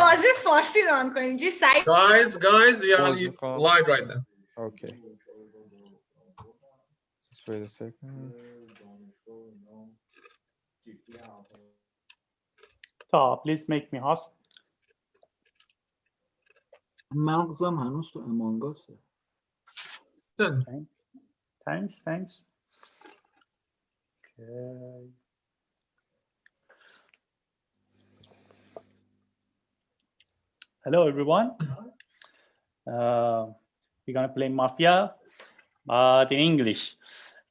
بازی فارسی ران کنیم جی سعید. Guys, we are live right now. Okay. Just wait a second. So please make me host. مغزم هنوز تو امانگاسه. Thanks. Okay. Hello everyone. We're gonna play Mafia, but in English.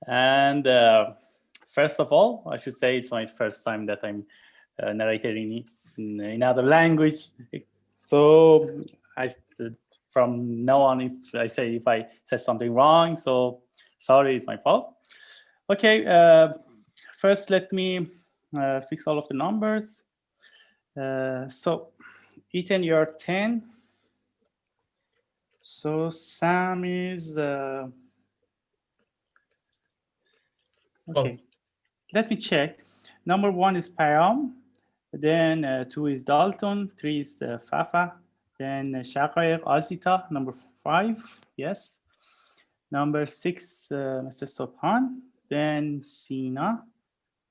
And first of all, I should say it's my first time that I'm narrating in another language. So from now on, if I said something wrong, so sorry, it's my fault. Okay, first let me fix all of the numbers. So Ethan, you're 10. So Sam is okay. Let me check. Number 1 is Param. Then 2 is Dalton. 3 is Fafa. Then Shaqaiq Azita. Number 5. Yes. Number 6, Mr. Sobhan. Then Sina.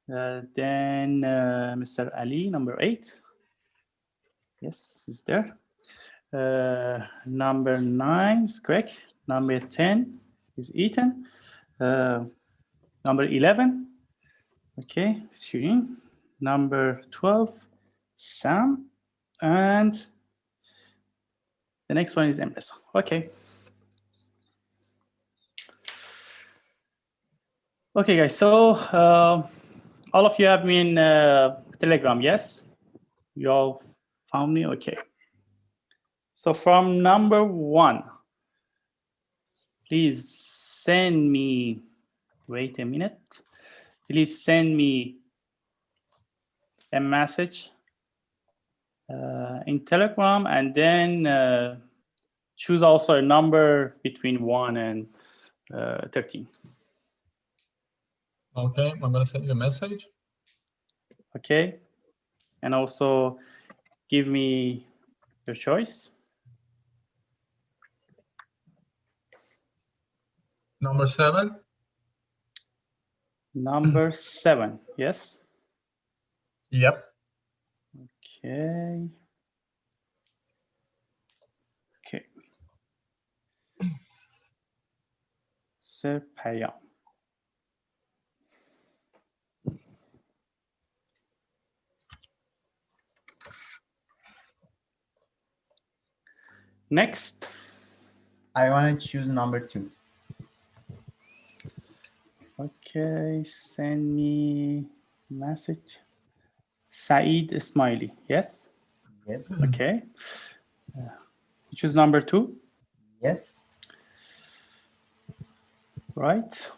Then Mr. Ali. Number 8. Yes, is there. Number 9 is Greg. Number 10 is Ethan. Number 11, okay, Shirin. Number 12, Sam. And the next one is Emresa. Okay. Okay, guys, so all of you have me in Telegram, yes? You all found me? Okay. So from number 1, please send me, wait a minute. Please send me a message in Telegram, and then choose also a number between 1 and 13. Okay, I'm going to send you a message. Okay. And also give me your choice. Number 7. Number 7, yes? Yep. Okay. Okay. Sir Payam. Next. I want to choose number 2. Okay, send me message. Saeed Smiley, yes? Yes. Okay. You choose number 2? Yes. Right.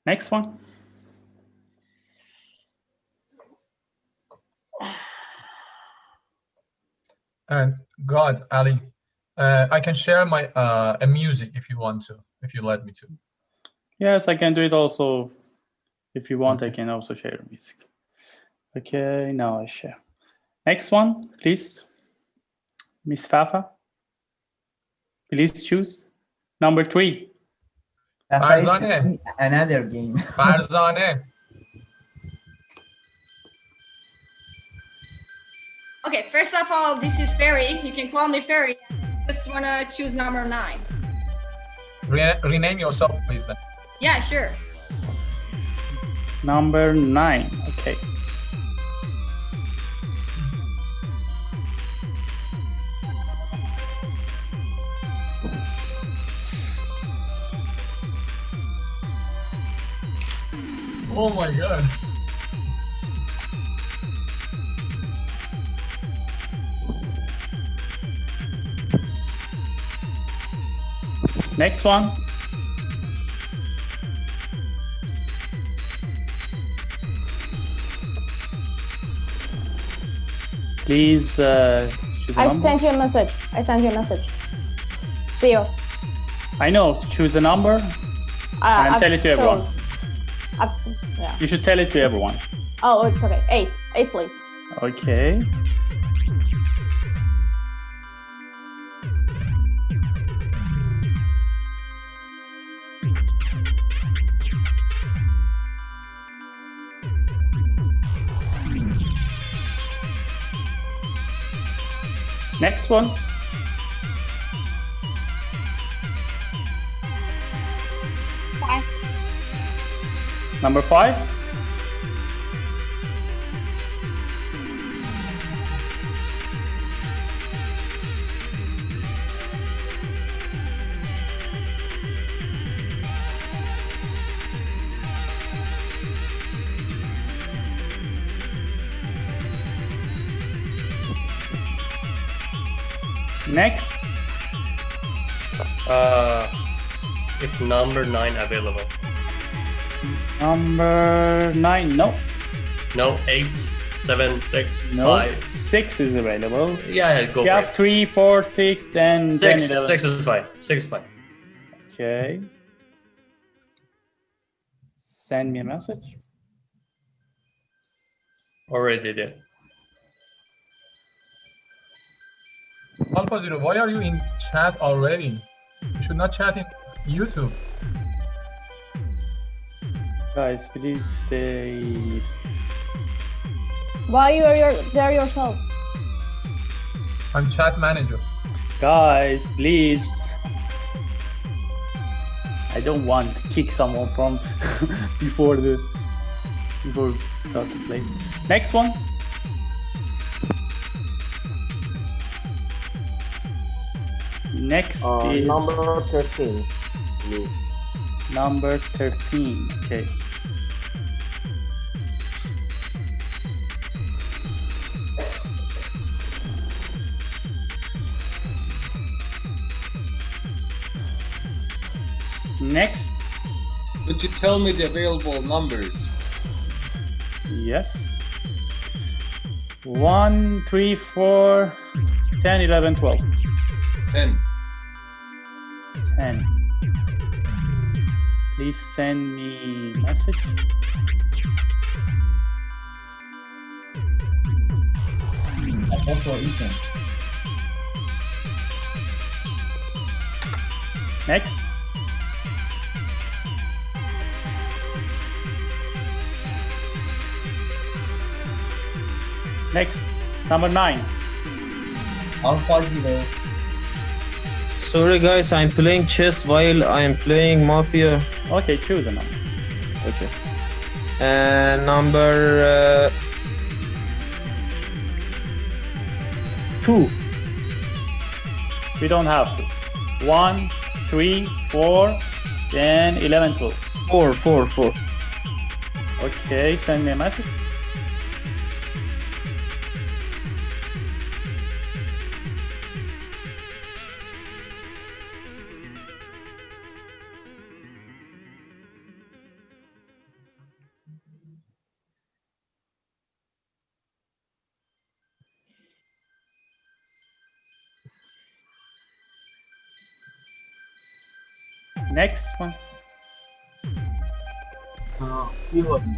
Next one. And God, Ali, I can share my a music if you want to, if you let me to. Yes, I can do it also. If you want, Okay. I can also share music. Okay, now I share. Next one, please. Miss Fafa. Please choose. Number 3. Farzaneh. Another game. Farzaneh. Okay, first of all, this is Ferry. You can call me Ferry. Just want to choose number 9. Rename yourself, please, then. Yeah, sure. Number 9. Okay. Oh my God. Next one. Please choose a number. sent you a message. 0. I know. Choose a number and tell it to everyone. Yeah. You should tell it to everyone. Oh, it's okay. 8. 8, please. Okay. Next one. Number 5. Next. It's number 9 available. Number 9, no. No, 8, 7, 6, No. 5. 6 is available. Yeah, go You for have it. 3, 4, 6, then 10, 6, 11. 6 is fine. 6 is fine. Okay. Send me a message. Already did it. Alpha Zero, why are you in chat already? You should not chat in YouTube. Guys, please stay. Why you are there yourself? I'm chat manager. Guys, please. I don't want to kick someone from before start to play. Next one. Next is number 13. number 13. Okay. Next. Could you tell me the available numbers? Yes. 1, 3, 4, 10, 11, 12. 10. 10. Please send me message. That's for Ethan. Next. Next. Number 9. Alpha Zero. Sorry guys, I'm playing chess while I'm playing Mafia. Okay, choose a number. Okay. Number 2. We don't have to. 1, 3, 4, then 11, 12. 4. Okay, send me a message. Next one. 11.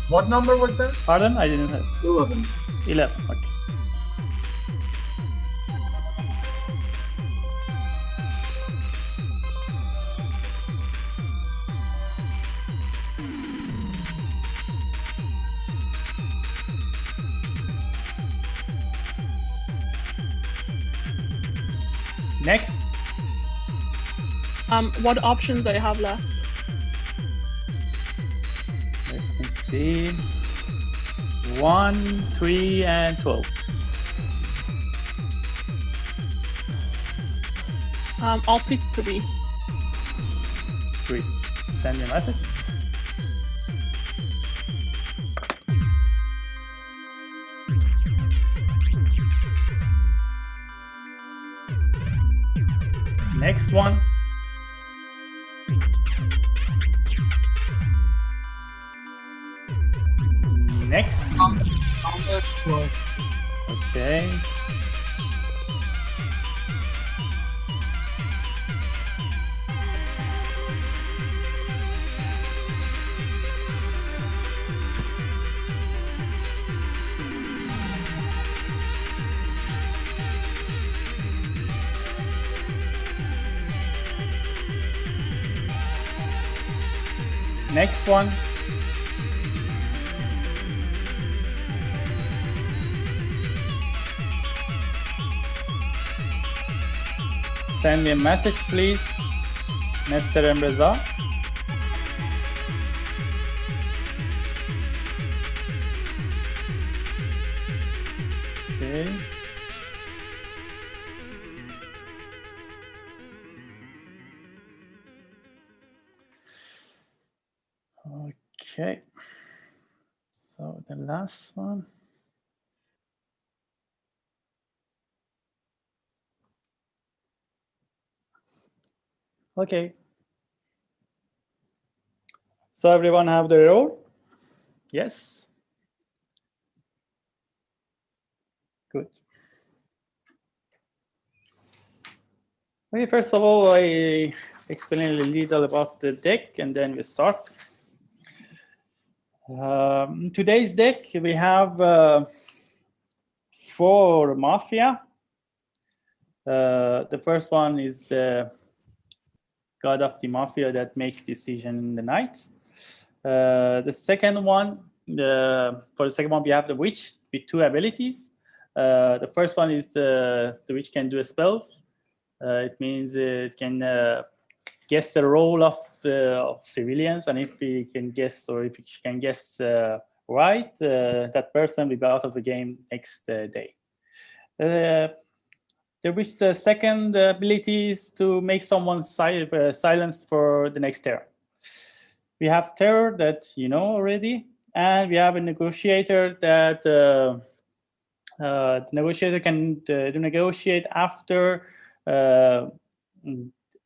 What number was that? Pardon? I didn't have 11. 11. Okay. Next. What options do you have left? Let me see. 1, 3, and 12. I'll pick 3. 3. Send me a message. Next one. Next. Number 12. Okay. Next one. Send me a message, please, Mr. Emreza. Okay. Okay. So the last one. Okay. So everyone have their role? Yes. Good. Okay, first of all, I explain a little about the deck and then we start. Today's deck, we have 4 Mafia. The first one is the god of the Mafia that makes decision in the night. The second one, for the second one, we have the witch with 2 abilities. The first one is the witch can do spells. It means it can guess the role of civilians, and if we can guess, or if she can guess right, that person will be out of the game next day. The witch's second ability is to make someone silenced for the next turn. We have terror that you know already, and we have a negotiator that the negotiator can negotiate after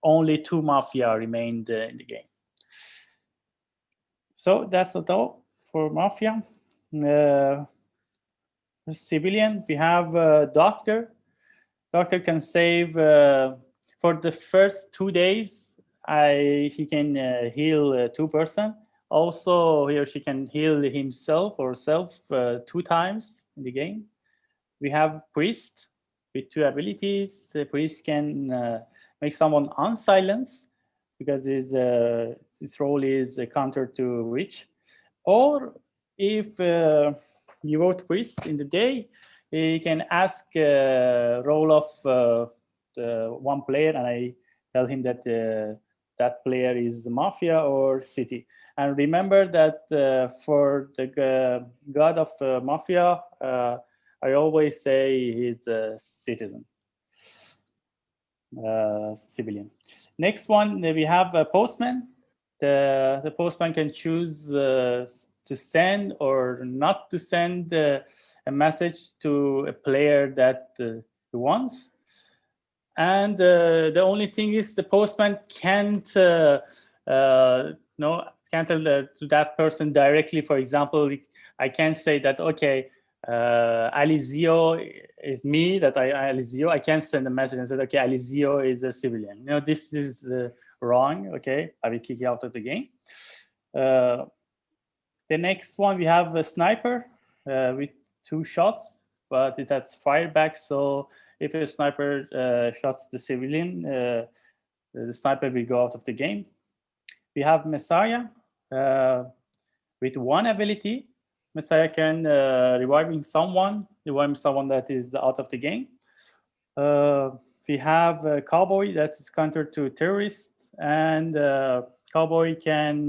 only 2 Mafia remained in the game. So that's all for Mafia. Civilian, we have Doctor. Doctor can save for the first 2 days. He can heal 2 person. Also, he or she can heal himself or herself 2 times in the game. We have Priest with 2 abilities. The Priest can make someone unsilenced because his role is counter to witch. Or if you vote Priest in the day, he can ask role of the one player, and I tell him that that player is Mafia or City. And remember that for the god of Mafia, I always say he's a citizen, civilian. Next one, we have a Postman. The Postman can choose to send or not to send a message to a player that he wants. And the only thing is the Postman can't tell to that person directly. For example, I can't say that, okay, Alizio is me, that Alizio, I can't send a message and say, okay, Alizio is a civilian. This is wrong, okay, I will kick you out of the game. The next one, we have a sniper with 2 shots, but it has fireback, so if a sniper shots the civilian, the sniper will go out of the game. We have Messiah with 1 ability. Messiah can revive someone that is out of the game. We have a Cowboy that is counter to terrorist, and Cowboy can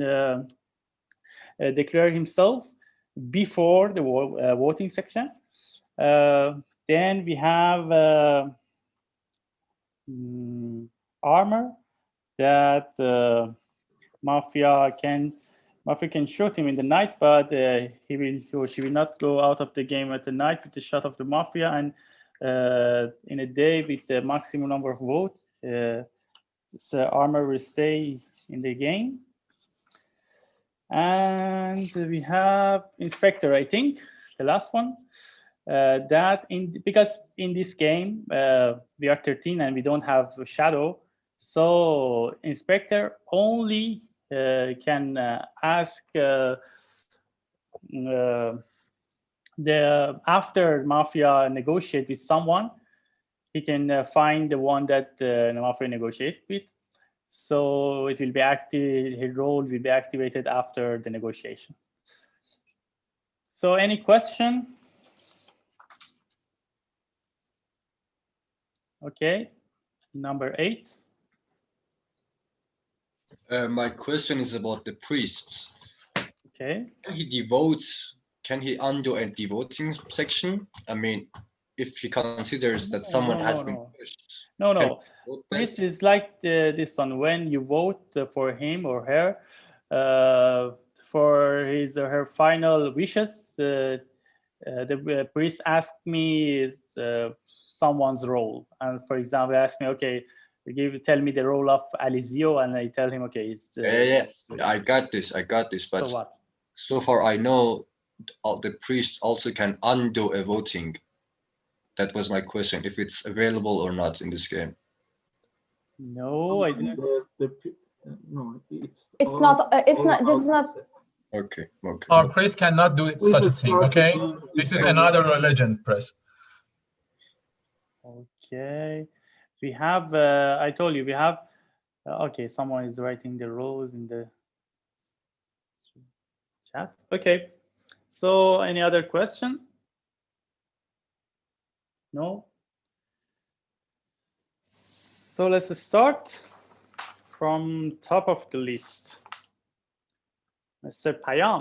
declare himself before the voting section. Then we have armor that Mafia can shoot him in the night, but he or she will not go out of the game at the night with the shot of the Mafia. And in a day with the maximum number of votes, this armor will stay in the game. And we have Inspector, I think, the last one. Because in this game we are 13 and we don't have a shadow, so Inspector only can ask after Mafia negotiate with someone, he can find the one that the Mafia negotiate with. So it will be active. His role will be activated after the negotiation. So any question? Okay, number 8. My question is about the priests. Okay. Can he undo a devoting section? I mean, if he considers that someone has been pushed. No. Priest is like this one. When you vote for him or her for his or her final wishes, the priest asked me someone's role. And for example, asked me, okay, tell me the role of Alizio, and I tell him, okay, it's yeah, I got this. But so what? So far, I know the priest also can undo a voting. That was my question, if it's available or not in this game. No, I didn't. No, It's not. It's not. This is not. Okay. Our priest cannot do such a thing. Okay, this is another religion, priest. Okay, we have. I told you we have. Okay, someone is writing the roles in the chat. Okay, so any other question? No. So let's start from top of the list. Mr. Payam.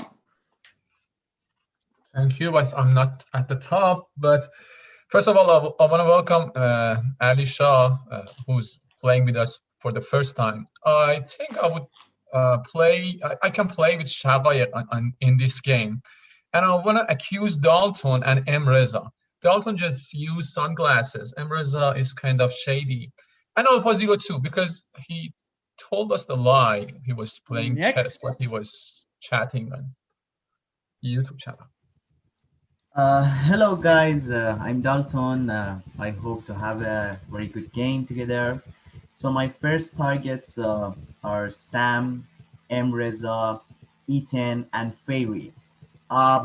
Thank you, but I'm not at the top. But first of all, I want to welcome Ali Shah, who's playing with us for the first time. I think I would I can play with Shaghair in this game. And I want to accuse Dalton and Emreza. Dalton just used sunglasses. Emreza is kind of shady. And Alpha 02, because he told us the lie. He was playing chess, but he was chatting on YouTube channel. Hello guys, I'm Dalton. I hope to have a very good game together. So my first targets are Sam, Emreza, Ethan, and Fairy.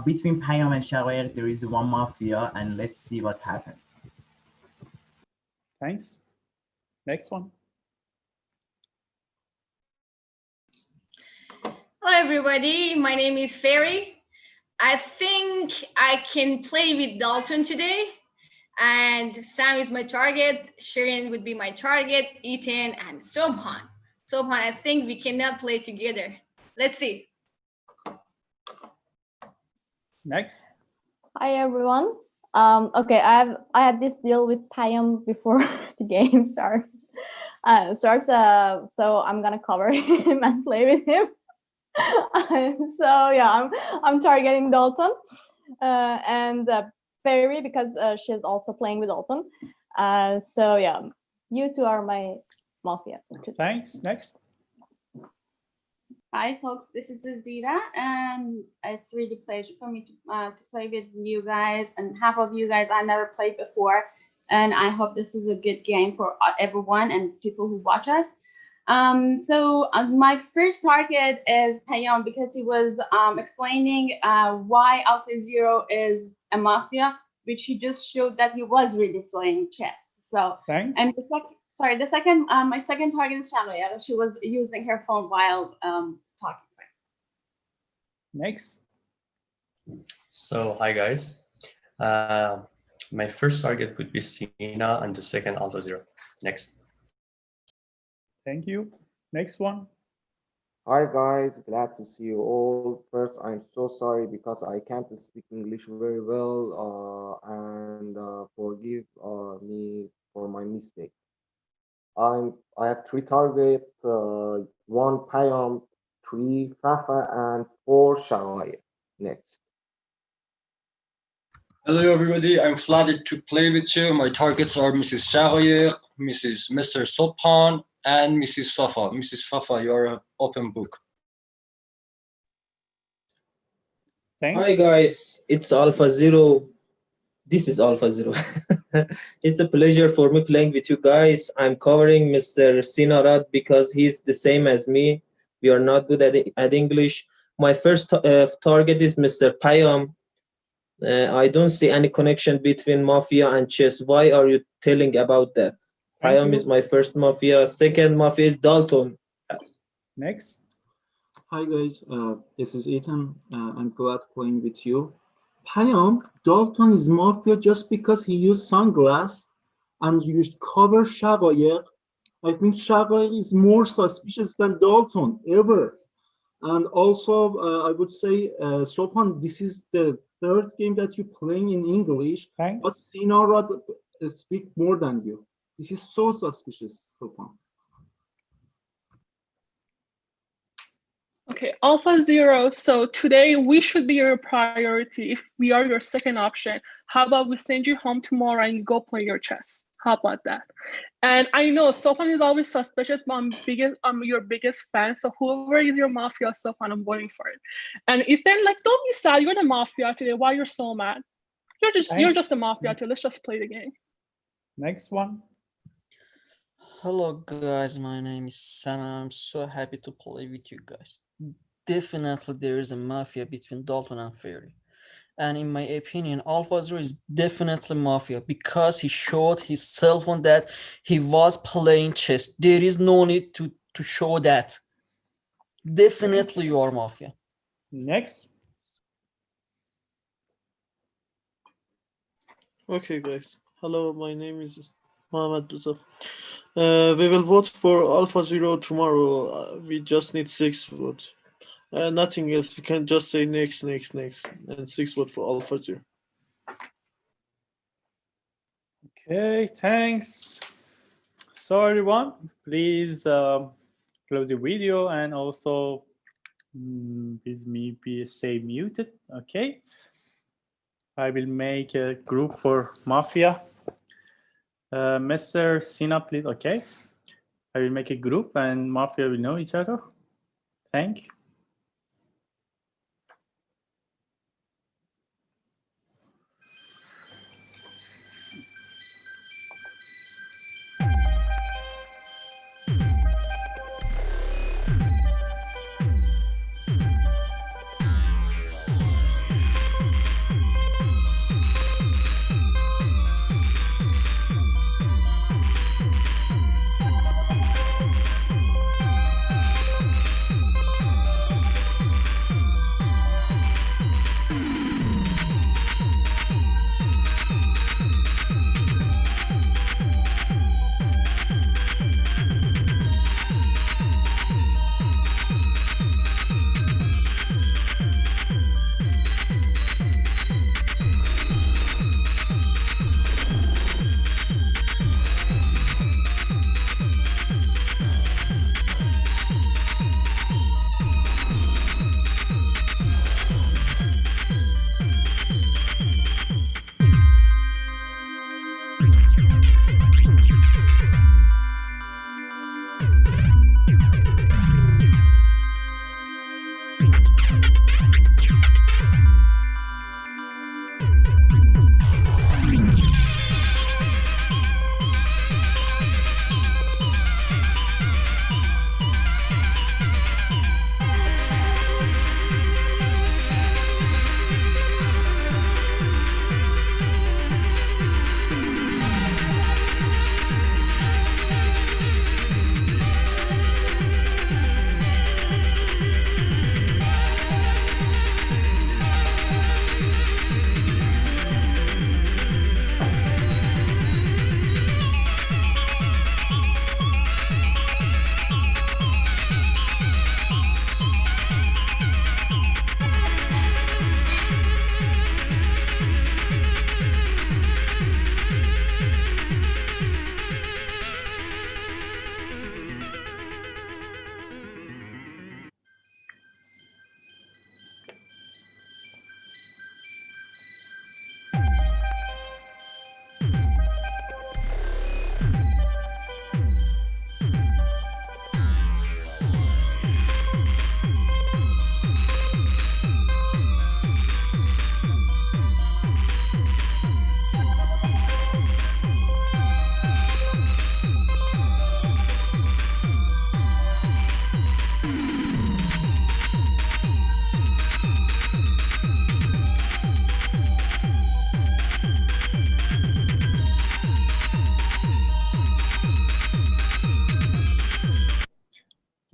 Between Payam and Shaghair, there is one Mafia, and let's see what happens. Thanks. Next one. Hello, everybody. My name is Fairy. I think I can play with Dalton today. And Sam is my target. Shirin would be my target. Ethan and Sobhan. Sobhan, I think we cannot play together. Let's see. Next. Hi everyone. Okay, I had this deal with Payam before the game starts. So I'm gonna cover him and play with him. So yeah, I'm targeting Dalton and Perry because she's also playing with Dalton. So yeah, you two are my Mafia. Thanks. Next. Hi folks, this is Azira, and it's really a pleasure for me to play with you guys, and half of you guys I never played before, and I hope this is a good game for everyone and people who watch us. So my first target is Payam because he was explaining why Alpha 0 is a Mafia, which he just showed that he was really playing chess. So thanks. And my second target is Shaghair. She was using her phone while talking. Sorry. Next. So hi guys. My first target would be Sina and the second Alpha 0. Next. Thank you. Next one. Hi guys, glad to see you all. First, I'm so sorry because I can't speak English very well, and forgive me for my mistake. I have 3 targets, 1 Payam, 3 Fafa, and 4 Shaghair. Next. Hello everybody, I'm flattered to play with you. My targets are Mrs. Shaghair, Mr. Sobhan, and Mrs. Fafa. Mrs. Fafa, you're an open book. Thanks. Hi guys, it's Alpha 0. This is Alpha 0. It's a pleasure for me playing with you guys. I'm covering Mr. Sinarad because he's the same as me. We are not good at English. My first target is Mr. Payam. I don't see any connection between Mafia and chess. Why are you telling about that? Payam is my first Mafia. Second Mafia is Dalton. Next. Hi guys, this is Ethan. I'm glad playing with you. Payam, Dalton is Mafia just because he used sunglasses and used cover Shaqayeq. I think Shaqayeq is more suspicious than Dalton ever. And also, I would say, Sopan, this is the third game that you're playing in English, but Sinara speak more than you. This is so suspicious, Sopan. Okay, Alpha Zero. So today we should be your priority. If we are your second option, how about we send you home tomorrow and you go play your chess? How about that? And I know Sofan is always suspicious, but I'm your biggest fan. So whoever is your Mafia, Sofan, I'm voting for it. And if then like, don't be sad. You're the Mafia today. Why you're so mad? You're just a Mafia today. Let's just play the game. Next one. Hello guys, my name is Sam and I'm so happy to play with you guys. Definitely there is a Mafia between Dalton and Fairy. And in my opinion, Alpha Zero is definitely Mafia because he showed his cell phone that he was playing chess. There is no need to show that. Definitely you are Mafia. Next. Okay, guys. Hello, my name is Mohammed Duza. We will vote for Alpha Zero tomorrow. We just need 6 votes. Nothing else. We can just say next, and 6 votes for Alpha Zero. Okay, thanks. So everyone, please close your video and also please stay muted. Okay. I will make a group for Mafia. Mr. Sina, please. Okay. I will make a group and Mafia will know each other. Thank you.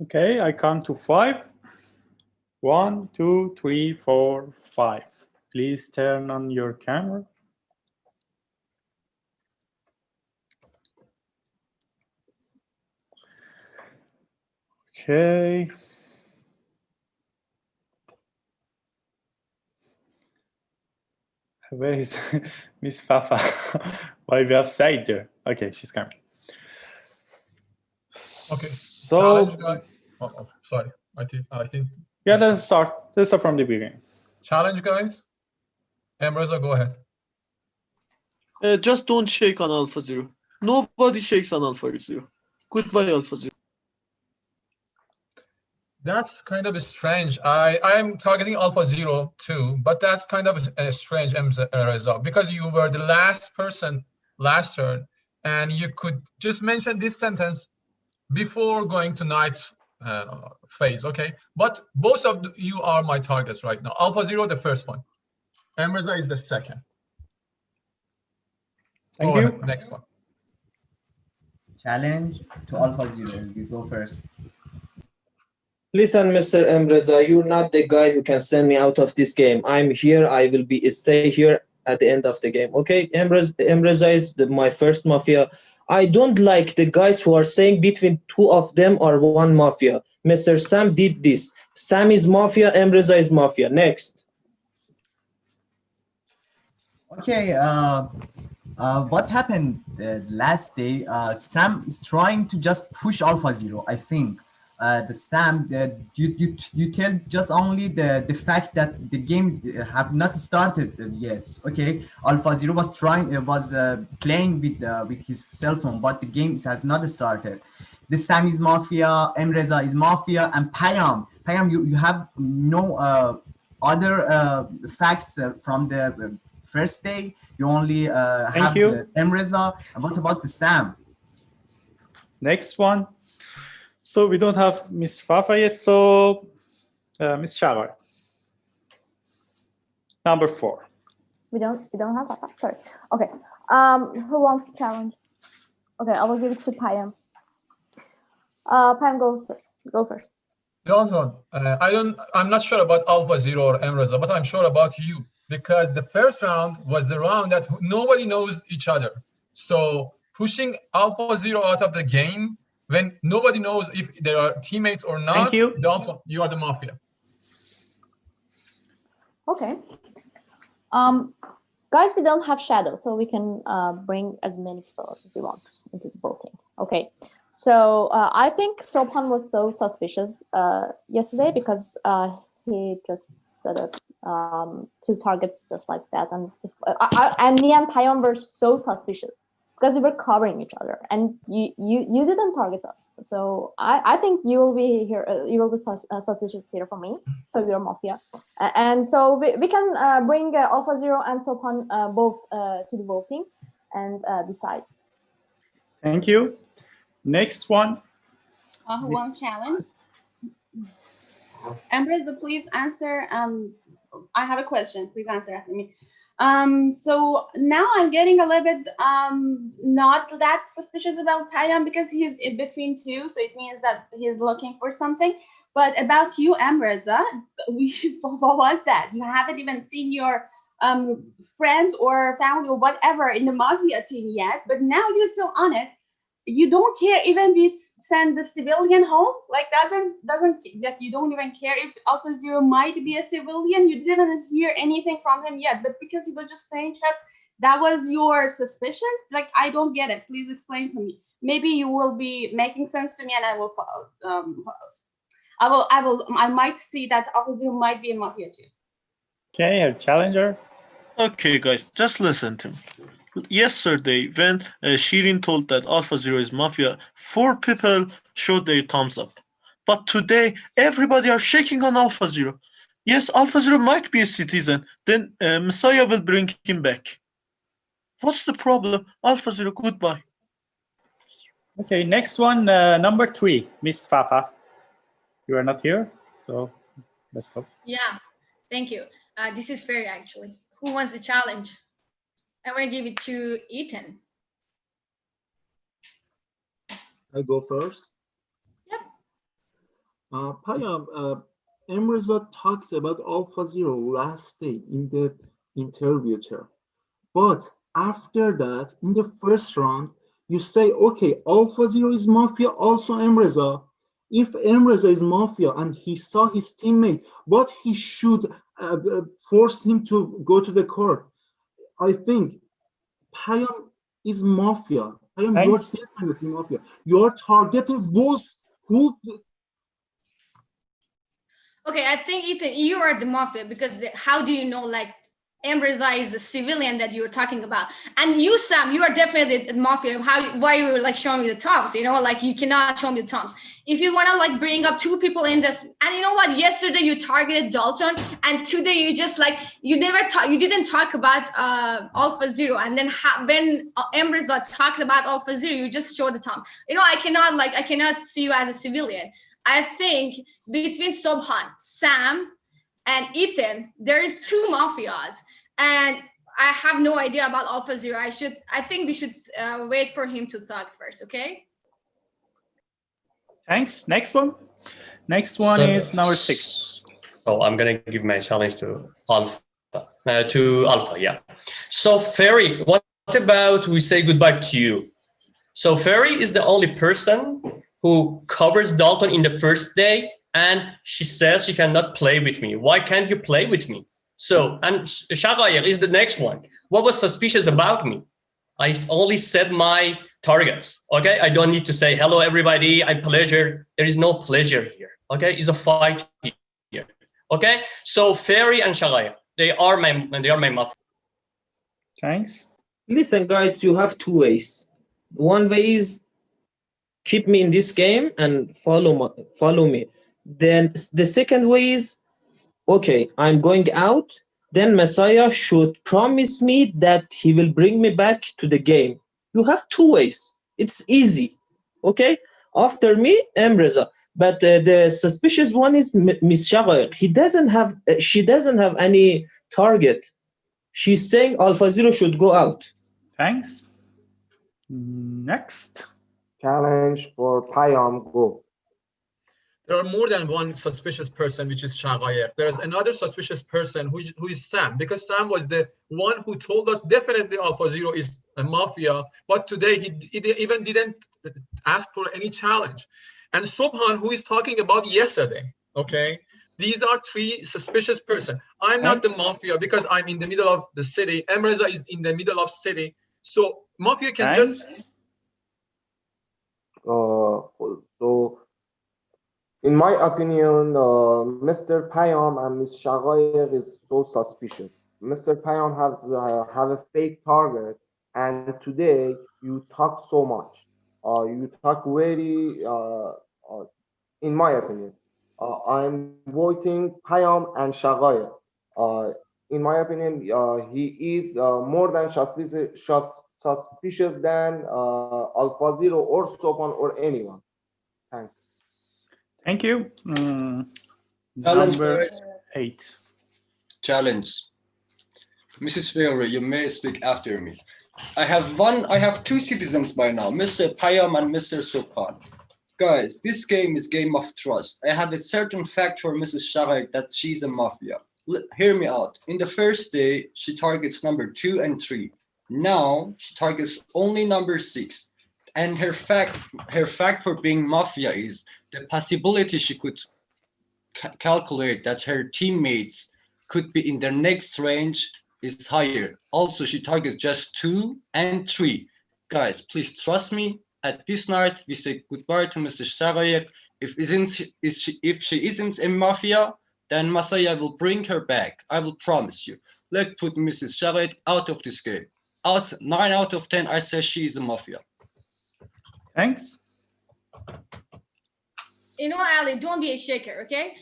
Okay, I count to 5. 1, 2, 3, 4, 5. Please turn on your camera. Okay. Where is Miss Fafa? Why we have Said there? Okay, she's coming. Okay. So, challenge, guys. Sorry. I think. Yeah, let's start. Let's start from the beginning. Challenge, guys. Reza, go ahead. Just don't shake on Alpha Zero. Nobody shakes on Alpha Zero. Goodbye, Alpha Zero. That's kind of strange. I'm targeting Alpha Zero too, but that's kind of a strange result because you were the last person last turn, and you could just mention this sentence before going to night's phase. Okay, but both of you are my targets right now. Alpha Zero, the first one. Reza is the second. Thank Go you. ahead, next one. Challenge to Alpha Zero. You go first. Listen, Mr. Reza, you're not the guy who can send me out of this game. I'm here. I will stay here at the end of the game. Okay, Reza is my first mafia. I don't like the guys who are saying between two of them are one mafia. Mr. Sam did this. Sam is mafia. Reza is mafia. Next. Okay. What happened last day? Sam is trying to just push Alpha Zero. I think. The Sam, you tell just only the fact that the game have not started yet. Okay, Alpha Zero was playing with his cell phone, but the game has not started. The Sam is mafia, Reza is mafia, and Payam, you have no other facts from the first day. You only have Reza. And what about the Sam? Next one. So we don't have Miss Fafa yet, so Miss Shawar. Number 4. We don't have Fafa. Sorry. Okay. Who wants to challenge? Okay, I will give it to Payam. Payam go first. Johnson, I'm not sure about Alpha Zero or Reza, but I'm sure about you because the first round was the round that nobody knows each other. So pushing Alpha Zero out of the game when nobody knows if they are teammates or not. Thank you. Dalton, you are the mafia. Okay. Guys, we don't have shadow, so we can bring as many people as we want into the voting. Okay. So I think Sopan was so suspicious yesterday because he just got 2 targets just like that, and me and Payam were so suspicious because we were covering each other, and you didn't target us. So I think you will be here. You will be suspicious here for me. So you're mafia, and so we can bring Alpha Zero and Sopan both to the voting and decide. Thank you. Next one. Who wants challenge? Reza, please answer. I have a question. Please answer after me. So now I'm getting a little bit not that suspicious about Payam because he's in between two, so it means that he's looking for something. But about you, Reza, what was that? You haven't even seen your friends or family or whatever in the mafia team yet, but now you're so on it. You don't care even if we send the civilian home, like doesn't like you don't even care if Alpha Zero might be a civilian. You didn't hear anything from him yet, but because he was just playing chess, that was your suspicion. Like I don't get it. Please explain to me. Maybe you will be making sense to me, and I will follow. I might see that Alpha Zero might be a mafia too. Okay, a challenger. Okay, guys, just listen to me. Yesterday, when Shirin told that Alpha Zero is mafia, 4 people showed their thumbs up. But today, everybody are shaking on Alpha Zero. Yes, Alpha Zero might be a citizen. Then Messiah will bring him back. What's the problem? Alpha Zero, goodbye. Okay, next one, number 3, Miss Fafa. You are not here, so let's go. Yeah, thank you. This is fair, actually. Who wants the challenge? I want to give it to Ethan. I go first. Yep. Payam, Emreza talked about Alpha Zero last day in the interview chair. But after that, in the first round, you say, okay, Alpha Zero is Mafia, also Emreza. If Emreza is Mafia and he saw his teammate, what he should force him to go to the court. I think Payam is Mafia. Payam, you're definitely Mafia. You're targeting those who... Okay, I think Ethan, you are the Mafia because how do you know like Emreza is a civilian that you were talking about, and you, Sam, you are definitely the Mafia. Why you were like showing me the thumbs? You know, like you cannot show me the thumbs. If you want to like bring up two people in the, and you know what? Yesterday you targeted Dalton, and today you just like you didn't talk about Alpha Zero, and then when Emreza talked about Alpha Zero, you just showed the thumb. You know, I cannot see you as a civilian. I think between Sobhan, Sam, and Ethan, there is two mafias, and I have no idea about Alpha Zero. I think we should wait for him to talk first, okay? Thanks. Next one. Next one is number 6. So I'm gonna give my challenge to Alpha. Yeah. So Ferry, what about we say goodbye to you? So Ferry is the only person who covers Dalton in the first day, and she says she cannot play with me. Why can't you play with me? So, and Shaghayer is the next one. What was suspicious about me? I only said my targets, okay? I don't need to say, hello, everybody, I'm pleasure. There is no pleasure here, okay? It's a fight here, okay? So Ferry and Shaghayer, they are my mafia. Thanks. Listen, guys, you have two ways. One way is keep me in this game and follow me. Then the second way is, okay, I'm going out, then Messiah should promise me that he will bring me back to the game. You have two ways. It's easy, okay? After me, Emreza. But the suspicious one is Miss Shaghayer. She doesn't have any target. She's saying Alpha Zero should go out. Thanks. Next. Challenge for Payam, go. There are more than one suspicious person, which is Shaghayer. There is another suspicious person who is Sam, because Sam was the one who told us definitely Alpha Zero is a mafia, but today he even didn't ask for any challenge. And Sobhan, who is talking about yesterday, okay? These are three suspicious persons. I'm not the mafia because I'm in the middle of the city. Emreza is in the middle of city. So mafia can just... So, in my opinion, Mr. Payam and Ms. Shaghayer is so suspicious. Mr. Payam have a fake target, and today you talk so much. You talk very, in my opinion, I'm voting Payam and Shaghayer. In my opinion, he is more than suspicious than Alpha Zero or Sopan or anyone. Thanks. Thank you. Challenge, Number guys. 8. Challenge. Mrs. Ferry, you may speak after me. I have two citizens by now, Mr. Payam and Mr. Sopan. Guys, this game is game of trust. I have a certain fact for Mrs. Shaghayer that she's a mafia. Hear me out. In the first day, she targets number 2 and 3. Now she targets only number 6. And her fact for being mafia is the possibility she could calculate that her teammates could be in the next range is higher. Also, she targets just 2 and 3. Guys, please trust me. At this night, we say goodbye to Mrs. Shaghayer. If she isn't a mafia, then Messiah will bring her back. I will promise you. Let's put Mrs. Shaghayer out of this game. 9 out of 10, I say she is a mafia. Thanks. You know, Ali, don't be a shaker, okay?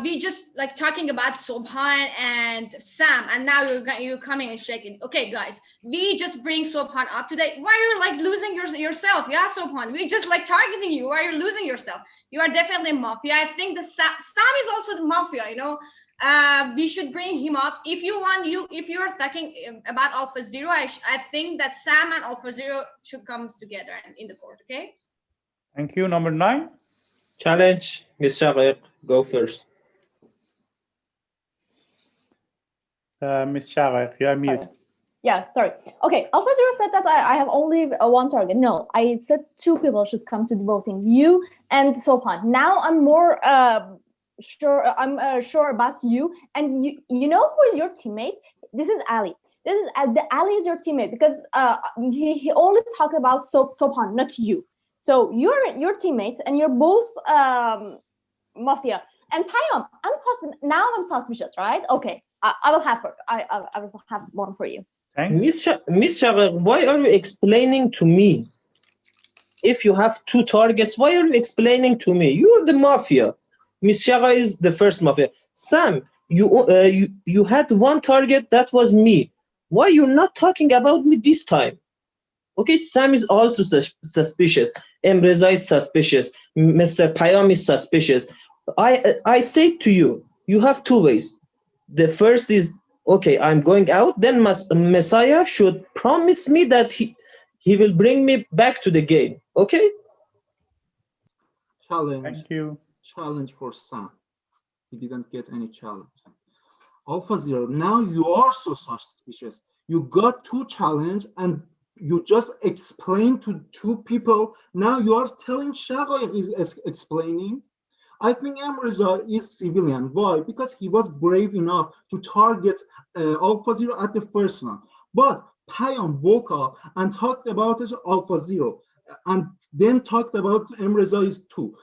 We just like talking about Sobhan and Sam, and now you're coming and shaking. Okay, guys, we just bring Sobhan up today. Why are you like losing yourself? Yeah, Sobhan, we just like targeting you. Why are you losing yourself? You are definitely mafia. I think the Sam is also the mafia. You know, we should bring him up. If you want, if you're thinking about Alpha Zero, I think that Sam and Alpha Zero should come together in the court. Okay. Thank you. Number 9. Challenge. Miss Shaqaiq, go first. Miss Shaqaiq, you are mute. Yeah, sorry. Okay, Alpha Zero said that I have only one target. No, I said two people should come to the voting, you and Sopan. Now I'm more sure. I'm sure about you, and you know who is your teammate? This is Ali. This is the Ali is your teammate because he only talked about Sopan, not you. So you're your teammates, and you're both Mafia. And Payam, I'm suspicious, right? Okay, I will have her. I will have one for you. Miss Shaqaiq, why are you explaining to me? If you have two targets, why are you explaining to me? You're the Mafia. Miss Shaqaiq is the first Mafia. Sam, you had one target, that was me. Why you're not talking about me this time? Okay, Sam is also suspicious. Emreza is suspicious. Mr. Payam is suspicious. I say to you, you have two ways. The first is, okay, I'm going out, then Messiah should promise me that he will bring me back to the game. Okay? Challenge. Thank you. Challenge for Sam. He didn't get any challenge. Alpha Zero, now you are so suspicious. You got two challenge and you just explained to two people. Now you are telling Shaqaiq is explaining. I think Emreza is civilian. Why? Because he was brave enough to target Alpha Zero at the first one. But Payam woke up and talked about Alpha Zero, and then talked about Emreza is two.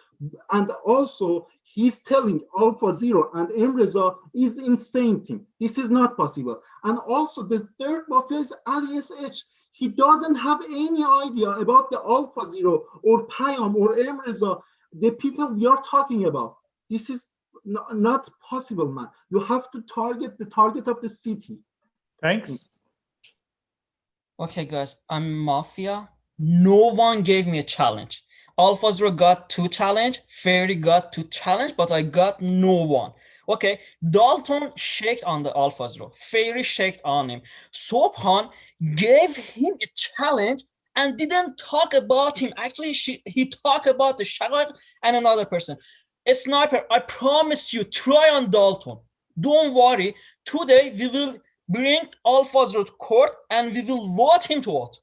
And also, he's telling Alpha Zero and Emreza is insane thing. This is not possible. And also, the third Mafia is Ali SH. He doesn't have any idea about the Alpha Zero or Payam or Emreza, the people we are talking about. This is not possible, man. You have to target the target of the city. Thanks. Okay, guys, I'm Mafia. No one gave me a challenge. Alpha Zero got two challenge, Fairy got two challenge, but I got no one. Okay, Dalton shaked on the Alpha Zero. Fairy shaked on him. Sopan gave him a challenge and didn't talk about him. Actually, he talked about the Shaqaiq and another person. A Sniper, I promise you, try on Dalton. Don't worry. Today, we will bring Alpha Zero to court and we will vote him to vote.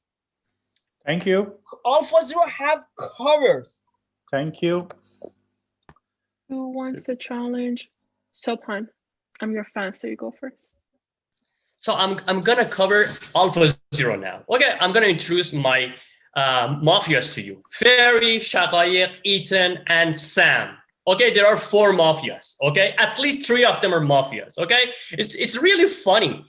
Thank you. Alpha Zero have covers. Thank you. Who wants the challenge? Sopan, I'm your fan, so you go first. So I'm gonna cover Alpha Zero now. Okay, I'm gonna introduce my mafias to you: Fairy, Shaqaiq, Ethan, and Sam. Okay, there are four mafias. Okay, at least three of them are mafias. Okay, it's really funny.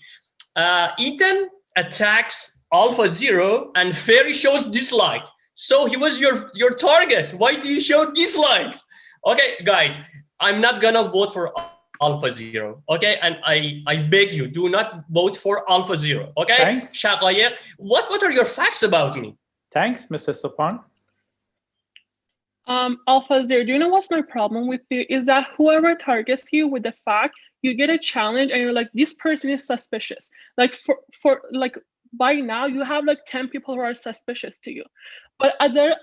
Ethan attacks Alpha Zero, and Fairy shows dislike. So he was your target. Why do you show dislikes? Okay, guys, I'm not gonna vote for Alpha Zero. Okay, and I beg you, do not vote for Alpha Zero. Okay, Thanks. Shaqaiq, what are your facts about me? Thanks, Mr. Sopan. Alpha Zero, do you know what's my problem with you? Is that whoever targets you with the fact, you get a challenge and you're like, this person is suspicious. Like for like by now you have like 10 people who are suspicious to you. But other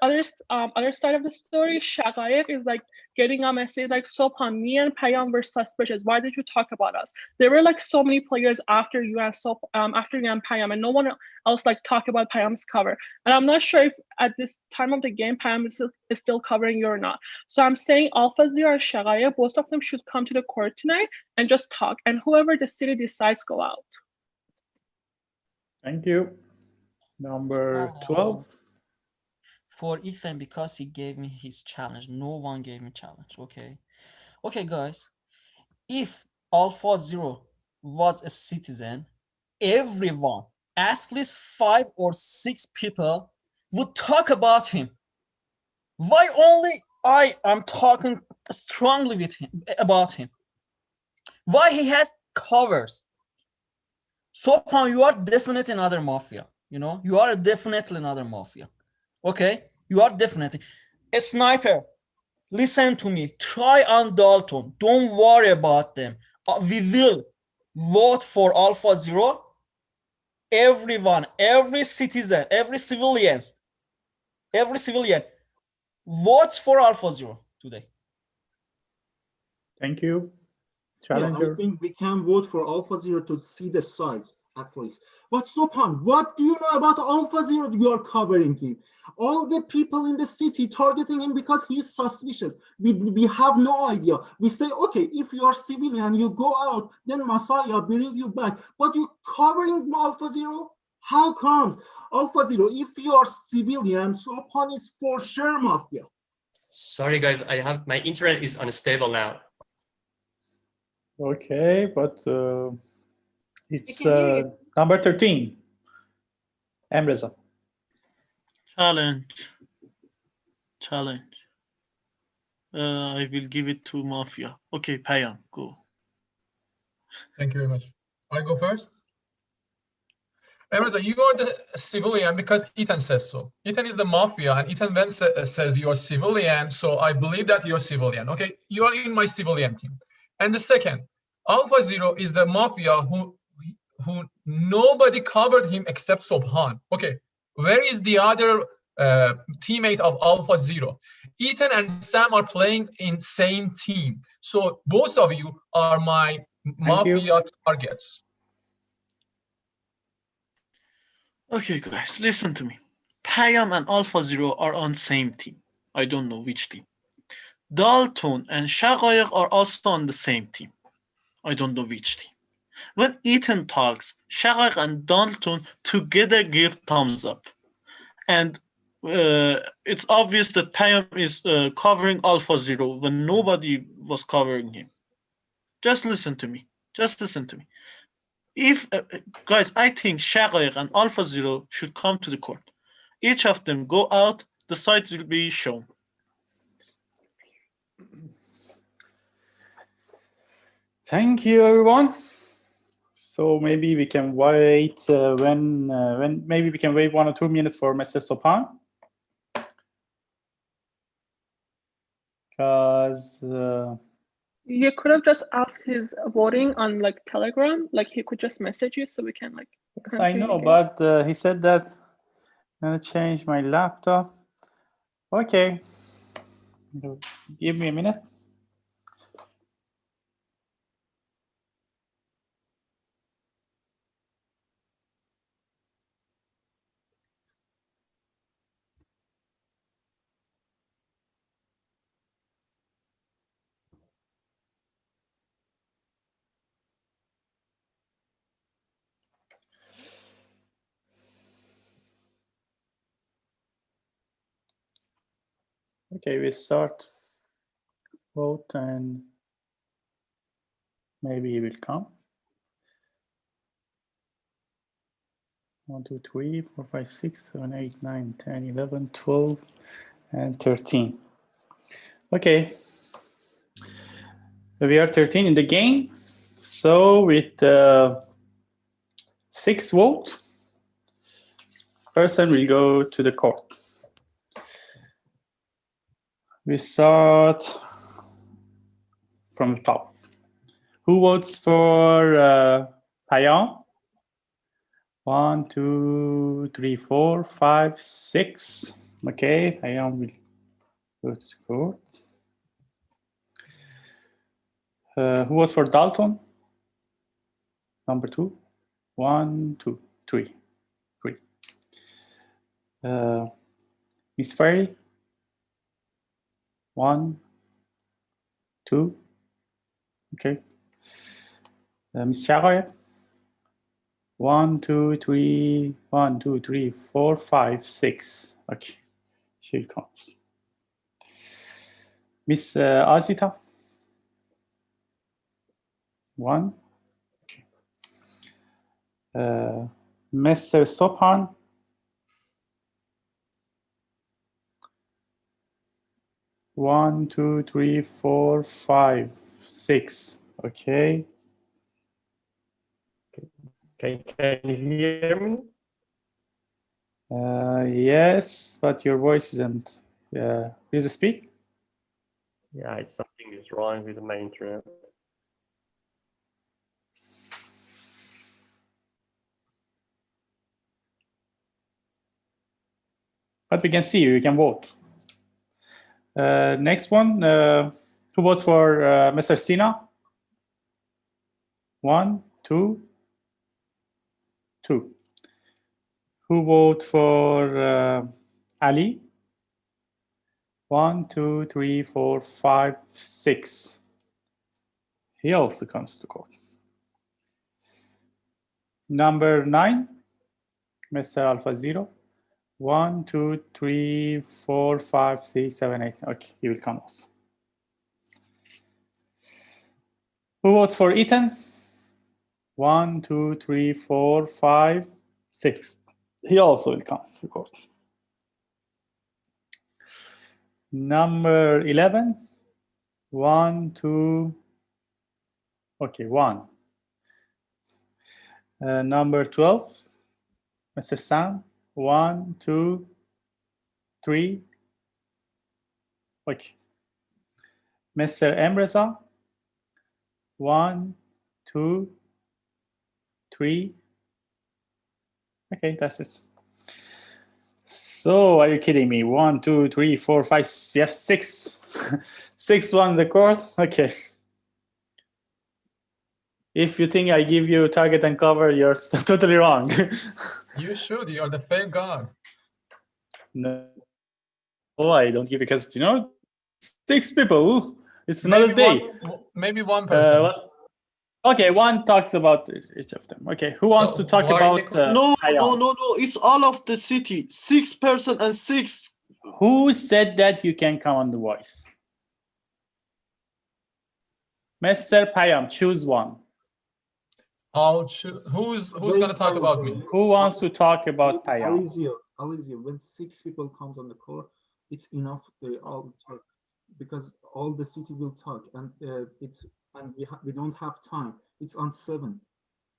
side of the story, Shaqaiq is like getting a message like, Sopan, me and Payam were suspicious. Why did you talk about us? There were like so many players after you and Payam, and no one else like talk about Payam's cover. And I'm not sure if at this time of the game Payam is still covering you or not. So I'm saying Alpha Zero and Shaqaiq, both of them should come to the court tonight and just talk. And whoever the city decides, go out. Thank you. Number 12. For Ethan, because he gave me his challenge. No one gave me challenge. Okay, guys. If Alpha Zero was a citizen, everyone, at least 5 or 6 people would talk about him. Why only I am talking strongly with him about him? Why he has covers? Sopan, you are definitely another mafia. You know, you are definitely another mafia. Okay, you are definitely a Sniper. Listen to me. Try on Dalton. Don't worry about them. We will vote for Alpha Zero. Everyone, every citizen, every civilian votes for Alpha Zero today. Thank you. Yeah, Challenger. I think we can vote for Alpha Zero to see the sides at least. But Sopan, what do you know about Alpha Zero? You are covering him. All the people in the city targeting him because he's suspicious. We have no idea. We say, okay, if you are civilian, you go out, then Messiah bring you back. But you covering Alpha Zero? How comes? Alpha Zero, if you are civilian, Sopan is for sure Mafia. Sorry, guys. My internet is unstable now. Okay, but it's can hear you. number 13. Emreza. Challenge. I will give it to Mafia. Okay, Payam, go. Thank you very much. I go first. Emreza, you are the civilian because Ethan says so. Ethan is the mafia, and Ethan then says you're civilian, so I believe that you're civilian. Okay, you are in my civilian team. And the second, Alpha Zero is the mafia who nobody covered him except Sobhan. Okay, where is the other teammate of Alpha Zero? Ethan and Sam are playing in same team, so both of you are my mafia targets. Okay, guys, listen to me. Payam and Alpha Zero are on same team. I don't know which team. Dalton and Shaqaiq are also on the same team. I don't know which team. When Ethan talks, Shaqaiq and Dalton together give thumbs up. And it's obvious that Payam is covering Alpha Zero when nobody was covering him. Just listen to me. If guys, I think Shaqaiq and Alpha Zero should come to the court. Each of them go out, the sides will be shown. Thank you, everyone. So maybe we can wait when maybe we can wait 1 or 2 minutes for Mr. Sopan. Because you could have just asked his voting on like Telegram, like he could just message you so we can like. yes, I know, but he said that I'm gonna change my laptop. Okay, give me a minute. Okay, we start vote and maybe he will come. 1, 2, 3, 4, 5, 6, 7, 8, 9, 10, 11, 12, and 13. Okay. We are 13 in the game. So with 6 votes, person will go to the court. We start from the top. Who votes for Payam? 1, 2, 3, 4, 5, 6. Okay, Payam will go to the court. Who was for Dalton? Number 2. 1, 2, 3. Miss Ferry? 1, 2. Okay. Miss Shaqaiq? 1, 2, 3. 1, 2, 3, 4, 5, 6. Okay. She comes. Miss Azita? 1. Okay. Mr. Sopan? 1, 2, 3, 4, 5, 6. Okay. Can you hear me? Yes, but your voice isn't. Please speak. Yeah, something is wrong with my internet. But we can see you. You can vote. Next one, Who votes for Mr. Sina? 1, 2, 2. Who vote for Ali? 1, 2, 3, 4, 5, 6. He also comes to court. Number 9, Mr. Alpha Zero. 1, 2, 3, 4, 5, 6, 7, 8. Okay, he will come also. Who votes for Ethan? 1, 2, 3, 4, 5, 6. He also will come to court. Number 11. 1, 2. Okay, 1. Number 12. Mr. Sam. 1, 2, 3. Okay. Mr. Emreza. 1, 2, 3. Okay, that's it. So, are you kidding me? 1, 2, 3, 4, 5. We have 6. 6 won the court. Okay. If you think I give you target and cover, you're totally wrong. You should. You're the fair guy. No, I don't give, because 6 people. Ooh, it's another day. Maybe one person. Okay, one talks about each of them. Okay, who wants to talk about? No. It's all of the city. 6 person and 6. Who said that you can come on the voice? Mr. Payam, choose one. I'll choose. Who's going to talk about me? Who wants to talk about Payam? Alizio, when 6 people comes on the court, it's enough. They all talk, because all the city will talk, and we don't have time. It's on 7,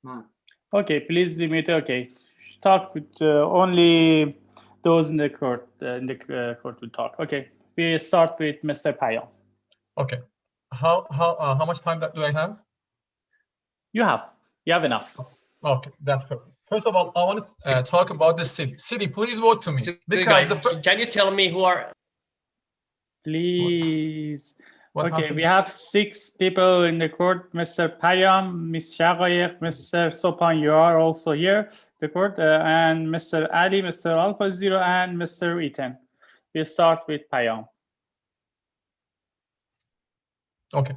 man. Okay, please limit. Okay, talk with only those in the court. Court will talk. Okay, we start with Mr. Payam. Okay, how much time do I have? You have enough. Okay, that's perfect. First of all, I want to talk about the city. City, please vote to me. Because can you tell me who are? Please. What okay, happened? we have 6 people in the court. Mr. Payam, Ms. Shagayek, Mr. Sopan, you are also here, the court, and Mr. Ali, Mr. Alpha Zero, and Mr. Ethan. We start with Payam. Okay.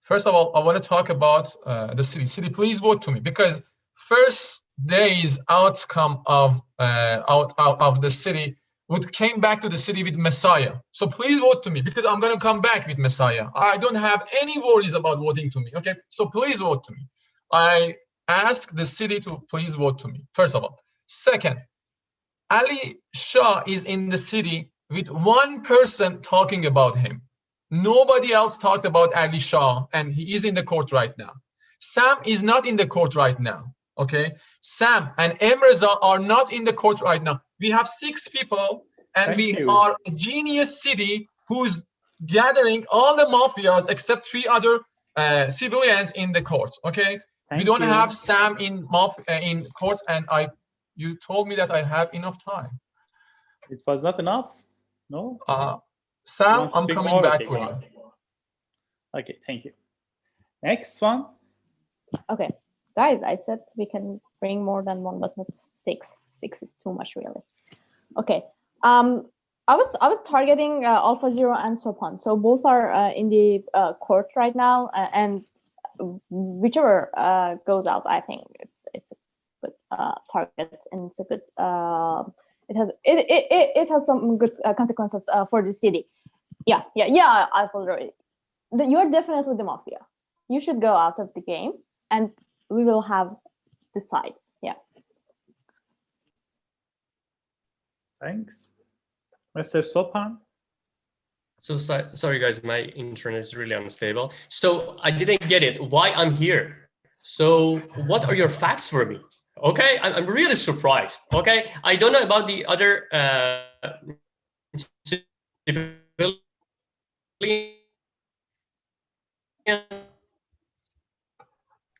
First of all, I want to talk about the city. City, please vote to me, because first day's outcome of the city came back to the city with Messiah. So please vote to me, because I'm going to come back with Messiah. I don't have any worries about voting to me. Okay, so please vote to me. I ask the city to please vote to me, first of all. Second, Ali Shah is in the city with 1 person talking about him. Nobody else talked about Ali Shah, and he is in the court right now. Sam is not in the court right now. Okay, Sam and Emreza are not in the court right now. We have 6 people, and we are a genius city who's gathering all the mafias except 3 other civilians in the court. Okay, we don't have Sam in court, and you told me that I have enough time. It was not enough? No? Sam, I'm coming back for you. Okay, thank you. Next one. Okay, guys, I said we can bring more than 1, but not 6. 6 is too much, really. Okay. I was targeting Alpha Zero and Sopan. So both are in the court right now, and whichever goes out, I think it's a good target, and it's a good. It has some good consequences for the city. Yeah. Alpha Zero, you're definitely the mafia. You should go out of the game, and we will have the sides. Yeah. Thanks. Mr. Sopan? So sorry, guys, my internet is really unstable. So I didn't get it, why I'm here. So what are your facts for me? Okay, I'm really surprised. Okay, I don't know about the other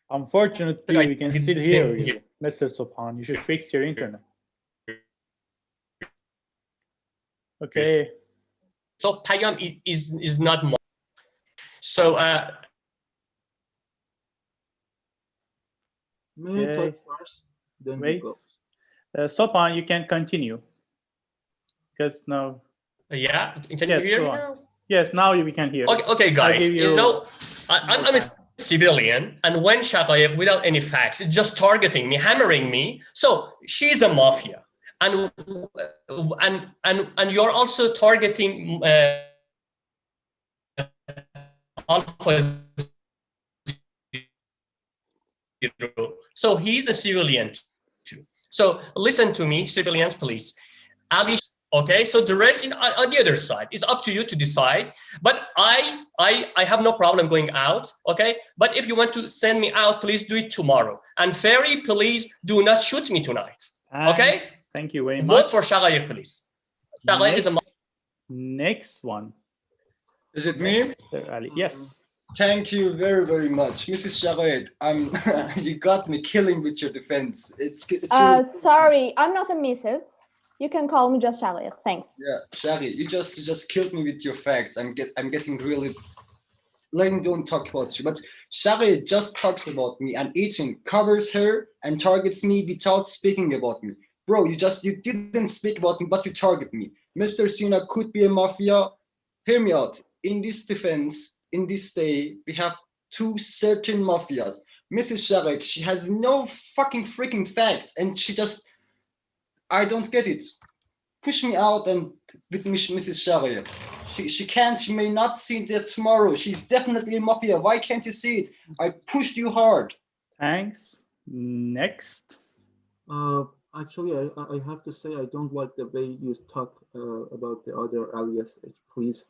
Unfortunately, we can still hear you, Mr. Sopan. You should fix your internet. Okay. So Payam is not more. So May I talk first? Then Wait. you go. Sopan, you can continue. Because now. yeah, can Yes, you hear go me on. now? Yes, now we can hear. Okay, okay, I'll guys. give You know, I'm more a time. civilian, and when Shaqaiq, without any facts, just targeting me, hammering me. So she's a mafia, and you're also targeting Alpha Zero. So he's a civilian too. So listen to me, civilians, please. Ali. Okay, so the rest on the other side is up to you to decide. But I have no problem going out. Okay, but if you want to send me out, please do it tomorrow. And Ferry, please do not shoot me tonight. Okay. Thank you very much. Vote for Shaqaiq, please. Shaqaiq is a. Next one. Is it me? Ali. Yes. Thank you very, very much, Mrs. Shaqaiq. You got me killing with your defense. It's really... Sorry, I'm not a Mrs. You can call me just Shaqaiq. Thanks. Yeah, Shaqaiq, you just killed me with your facts. I'm getting really. Don't talk about you, but Shaqaiq just talks about me, and Ethan covers her and targets me without speaking about me. Bro, you didn't speak about me, but you target me. Mr. Sina could be a mafia. Hear me out. In this defense, in this day, we have two certain mafias. Mrs. Shaqaiq, she has no fucking freaking facts, and she just, I don't get it. Push me out and with Mrs. Shaqaiq. She can't, she may not see that tomorrow. She's definitely a mafia. Why can't you see it? I pushed you hard. Thanks. Next. Actually, I have to say I don't like the way you talk about the other alias. Please.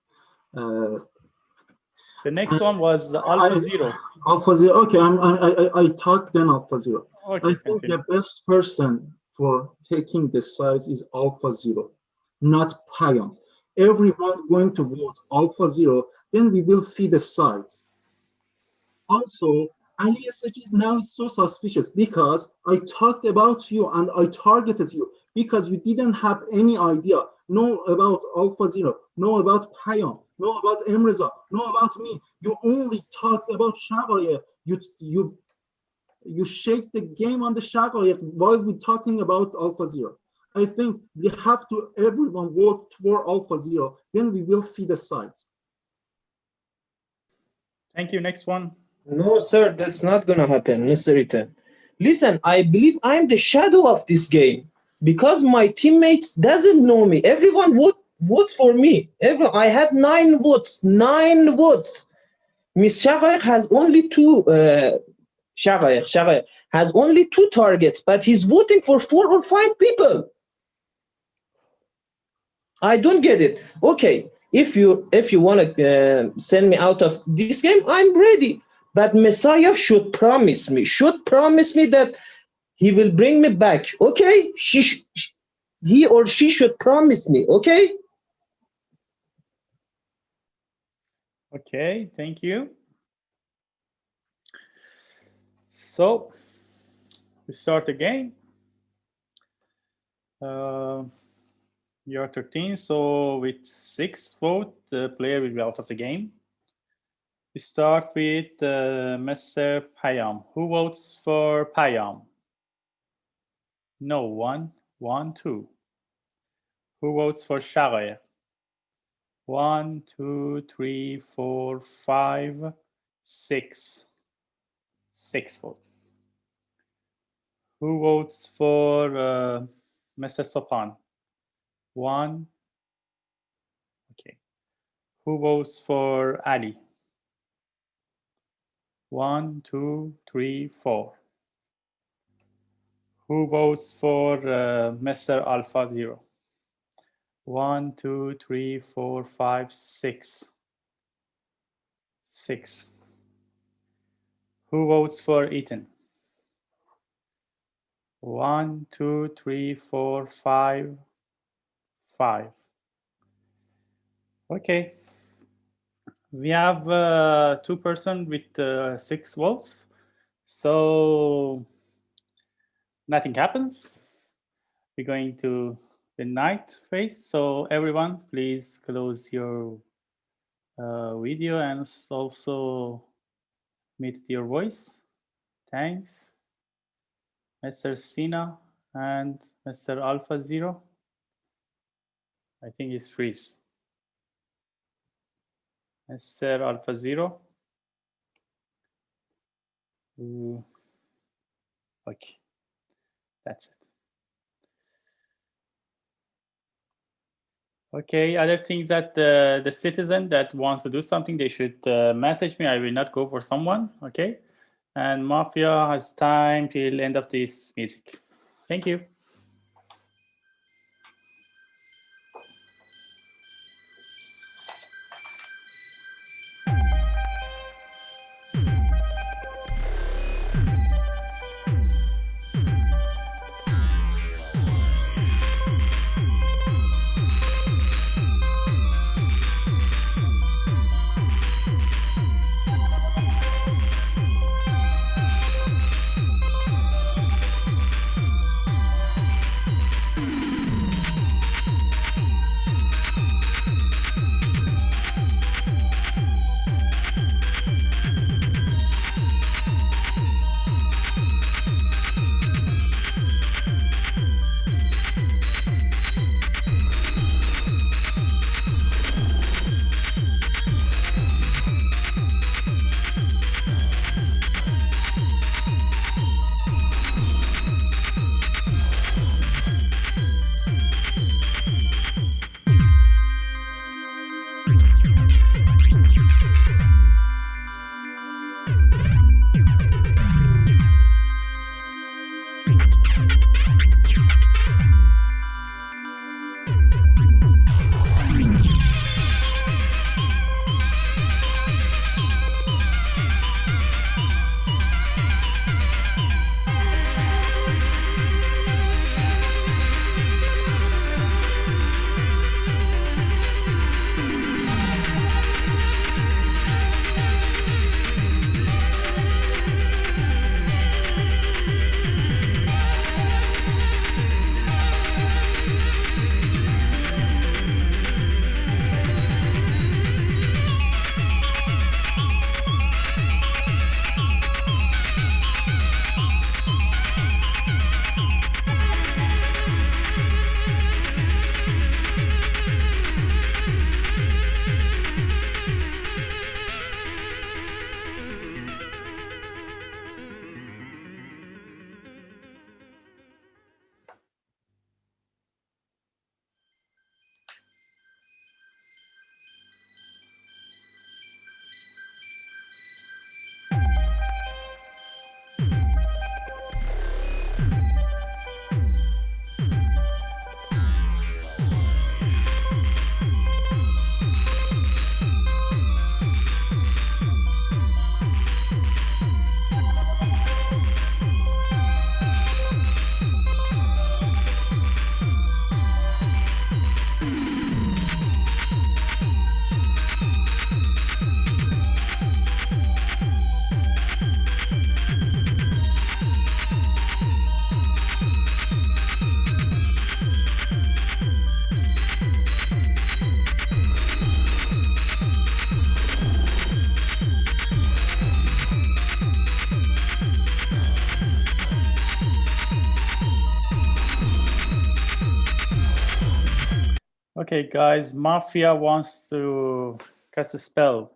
The next one was Alpha Zero. Alpha Zero. Okay, I talk then Alpha Zero. Okay, I think the best person for taking the sides is Alpha Zero, not Pion. Everyone going to vote Alpha Zero, then we will see the sides. Also, alias is now so suspicious because I talked about you and I targeted you because you didn't have any idea. Know about Alpha Zero, know about Pion, know about Emreza, know about me. You only talked about Shaqaiq. You shake the game on the Shaqaiq while we're talking about Alpha Zero. I think we have to everyone vote for Alpha Zero, then we will see the sides. Thank you. Next one. No, sir, that's not gonna happen, Mr. Ethan. Listen, I believe I'm the shadow of this game because my teammates doesn't know me. Everyone votes for me. I had 9 votes. 9 votes. Miss Shaqaiq has only 2. Shaqaiq has only 2 targets, but he's voting for 4 or 5 people. I don't get it. Okay, if you want to send me out of this game, I'm ready. But Messiah should promise me that he will bring me back. Okay, he or she should promise me. Okay. Okay, thank you. So we start again. You're 13, so with 6 votes, the player will be out of the game. We start with Mr. Payam. Who votes for Payam? No one. 1, 2. Who votes for Shaqaiq? 1, 2, 3, 4, 5, 6. 6 votes. Who votes for Mr. Sopan? 1. Okay. Who votes for Ali? 1, 2, 3, 4. Who votes for Mr. Alpha Zero? 1, 2, 3, 4, 5, 6. 6. Who votes for Ethan? 1, 2, 3, 4, 5. 5. Okay. We have 2 persons with 6 votes. So nothing happens. We're going to the night phase. So everyone, please close your video and also meet your voice. Thanks, Mr. Sina and Mr. Alpha Zero. I think he's freeze. Mr. Alpha Zero. Okay, that's it. Okay, other things that the citizen that wants to do something, they should message me. I will not go for someone, okay? And Mafia has time till end of this music. Thank you. Okay, guys, Mafia wants to cast a spell.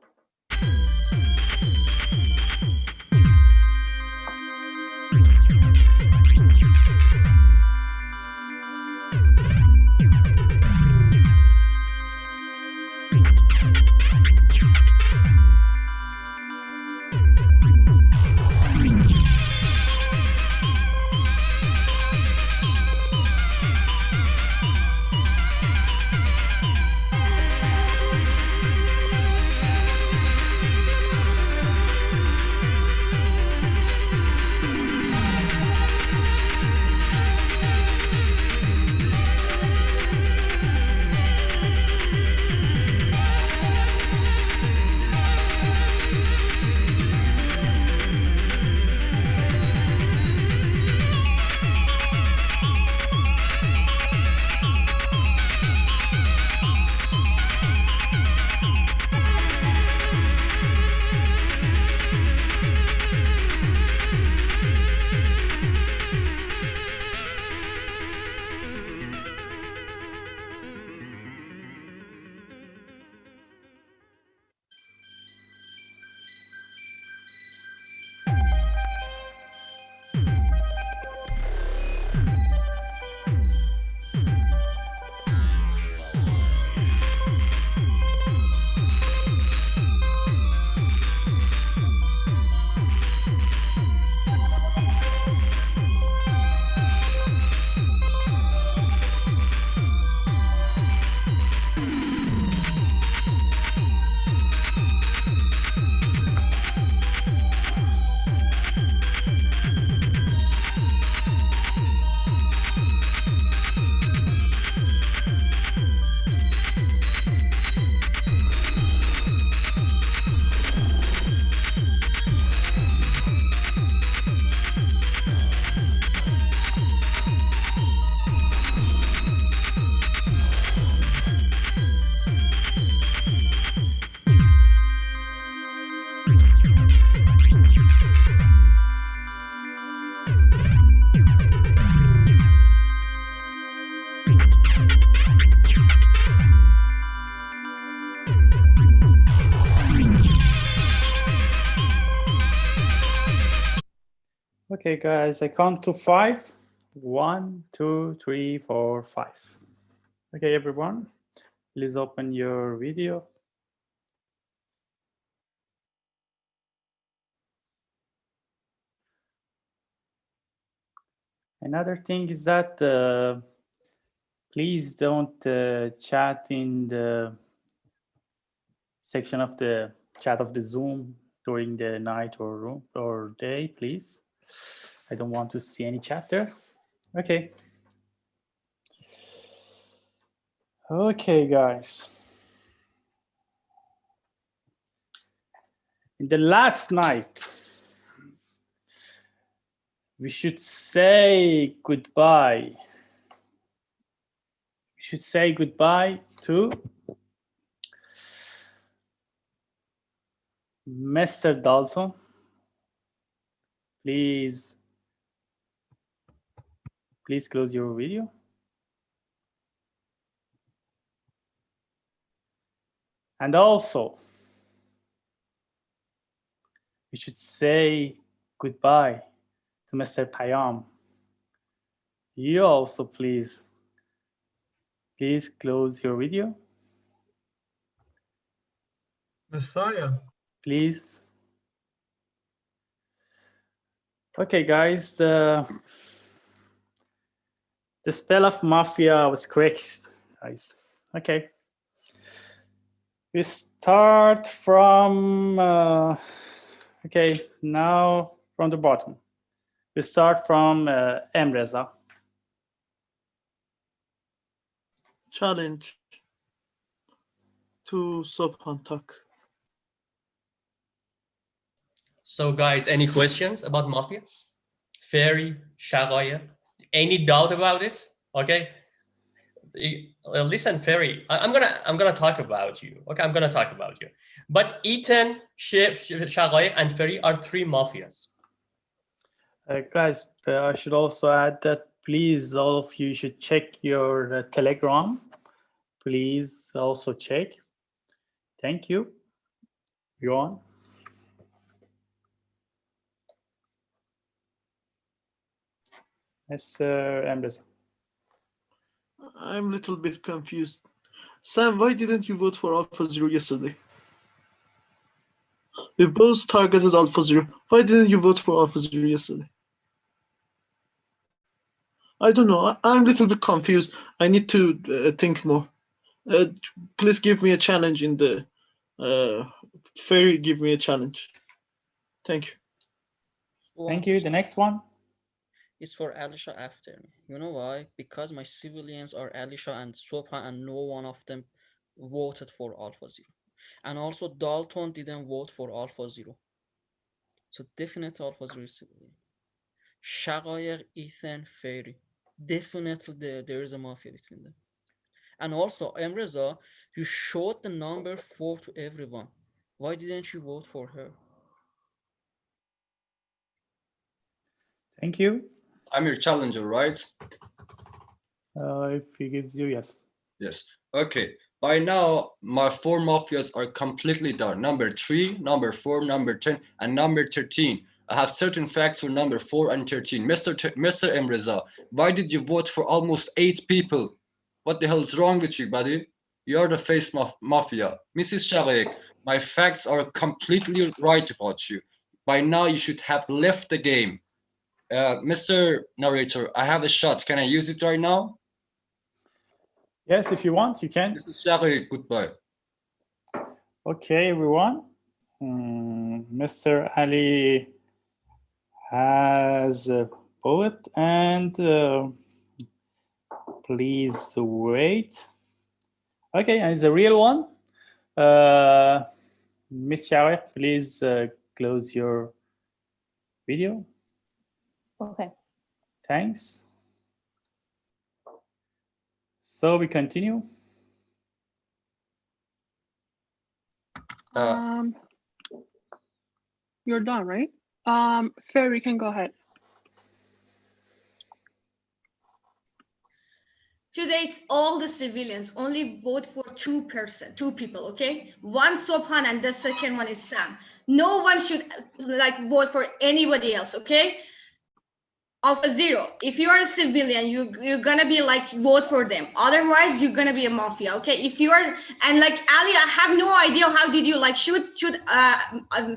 Okay, guys, I count to 5. 1, 2, 3, 4, 5. Okay, everyone, please open your video. Another thing is that please don't chat in the section of the chat of the Zoom during the night or day, please. I don't want to see any chat there. Okay. Okay, guys. In the last night, we should say goodbye. We should say goodbye to Mr. Dalton. Please close your video. And also, we should say goodbye to Mr. Payam. You also please close your video. Messiah. Please. Okay, guys. The spell of Mafia was correct, guys. Okay. We start from, okay, now from the bottom. We start from Emreza. Challenge to Subhan Tak. So guys, any questions about Mafias? Fairy, Shagaya? Any doubt about it? Okay. Listen, Fairy, I'm gonna talk about you. Okay, I'm gonna talk about you. But Ethan, Shagaya, and Fairy are 3 Mafias. Guys, I should also add that please, all of you should check your Telegram. Please also check. Thank you. Go on. Mr. Emreza. I'm a little bit confused. Sam, why didn't you vote for Alpha Zero yesterday? We both targeted Alpha Zero. Why didn't you vote for Alpha Zero yesterday? I don't know. I'm a little bit confused. I need to think more. Please give me a challenge in the Fairy. Give me a challenge. Thank you. Thank you. The next one is for Alisha after me. You know why? Because my civilians are Alisha and Sopa, and no one of them voted for Alpha Zero. And also Dalton didn't vote for Alpha Zero. So definitely Alpha Zero is civilian. Shagayr, Ethan, Fairy. Definitely there is a mafia between them. And also, Emreza, you showed the number 4 to everyone. Why didn't you vote for her? Thank you. I'm your challenger, right? If he gives you, yes. Yes. Okay. By now, my 4 Mafias are completely done. Number 3, number 4, number 10, and number 13. I have certain facts for number 4 and 13. Mr. Emreza, why did you vote for almost 8 people? What the hell is wrong with you, buddy? You're the face Mafia. Mrs. Sharek, my facts are completely right about you. By now, you should have left the game. Mr. Narrator, I have a shot. Can I use it right now? Yes, if you want, you can. Mrs. Sharek, goodbye. Okay, everyone. Mr. Ali has a bullet, and please wait. Okay, and it's a real one. Miss Shaweh, please close your video. Okay. Thanks. So we continue. You're done, right? Fairy can go ahead. Today, it's all the civilians only vote for two people, okay? One Sobhan and the second one is Sam. No one should like vote for anybody else, okay? Alpha Zero, if you are a civilian, you're gonna be like vote for them. Otherwise, you're gonna be a mafia, okay? If you are, and like Ali, I have no idea how did you like shoot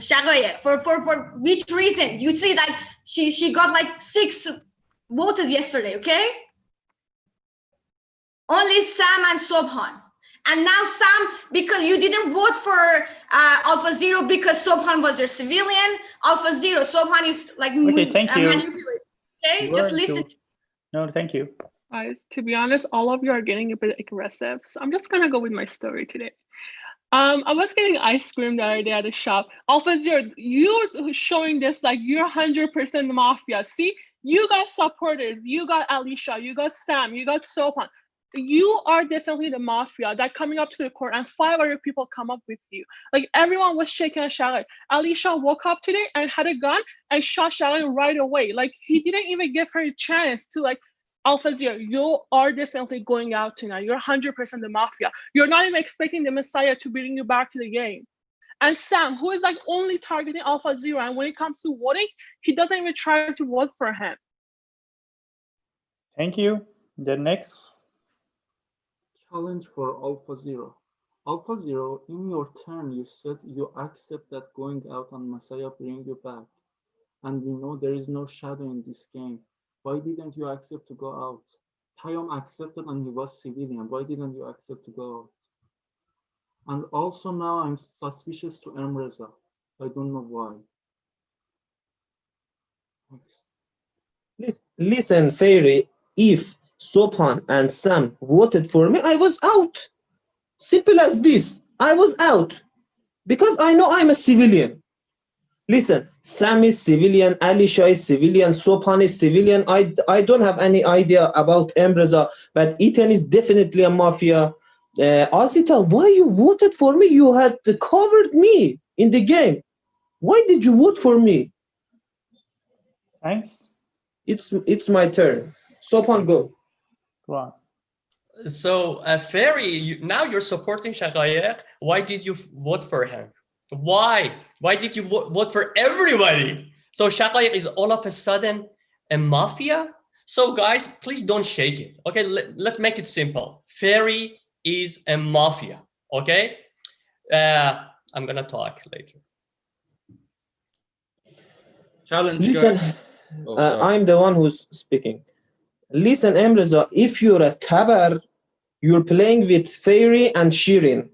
Shagaya for which reason? You see that she got like 6 voted yesterday, okay? Only Sam and Sobhan. And now Sam, because you didn't vote for Alpha Zero because Sobhan was your civilian. Alpha Zero, Sobhan is like okay, thank you. manipulated. Okay, just listen. No, thank you. Guys, to be honest, all of you are getting a bit aggressive. So I'm just gonna go with my story today. I was getting ice cream the other day at the shop. Alpha Zero, you're showing this like you're 100% mafia. See, you got supporters, you got Alicia, you got Sam, you got Sobhan. You are definitely the mafia that coming up to the court and 5 other people come up with you. Like everyone was shaking at Shaggy. Alicia woke up today and had a gun and shot Shaggy right away. Like he didn't even give her a chance to like, Alpha Zero, you are definitely going out tonight. You're 100% the mafia. You're not even expecting the Messiah to bring you back to the game. And Sam, who is like only targeting Alpha Zero, and when it comes to voting, he doesn't even try to vote for him. Thank you. The next. Challenge for Alpha Zero. Alpha Zero, in your turn, you said you accept that going out on Messiah bring you back. And we know there is no shadow in this game. Why didn't you accept to go out? Payam accepted and he was civilian. Why didn't you accept to go out? And also now I'm suspicious to Emreza. I don't know why. Thanks. Listen, Fairy, if Sobhan and Sam voted for me, I was out. Simple as this. I was out. Because I know I'm a civilian. Listen, Sam is civilian, Alicia is civilian, Sobhan is civilian. I don't have any idea about Emreza, but Ethan is definitely a mafia. Asita, why you voted for me? You had covered me in the game. Why did you vote for me? Thanks. It's my turn. Sobhan, go. Go on. So, Fairy, now you're supporting Shagayek. Why did you vote for him? Why? Why did you vote for everybody? So Shagayek is all of a sudden a mafia? So guys, please don't shake it. Okay, let's make it simple. Fairy is a mafia. Okay? I'm gonna talk later. Challenge. Listen, I'm the one who's speaking. Listen, Emreza, if you're a tabar, you're playing with Fairy and Shirin.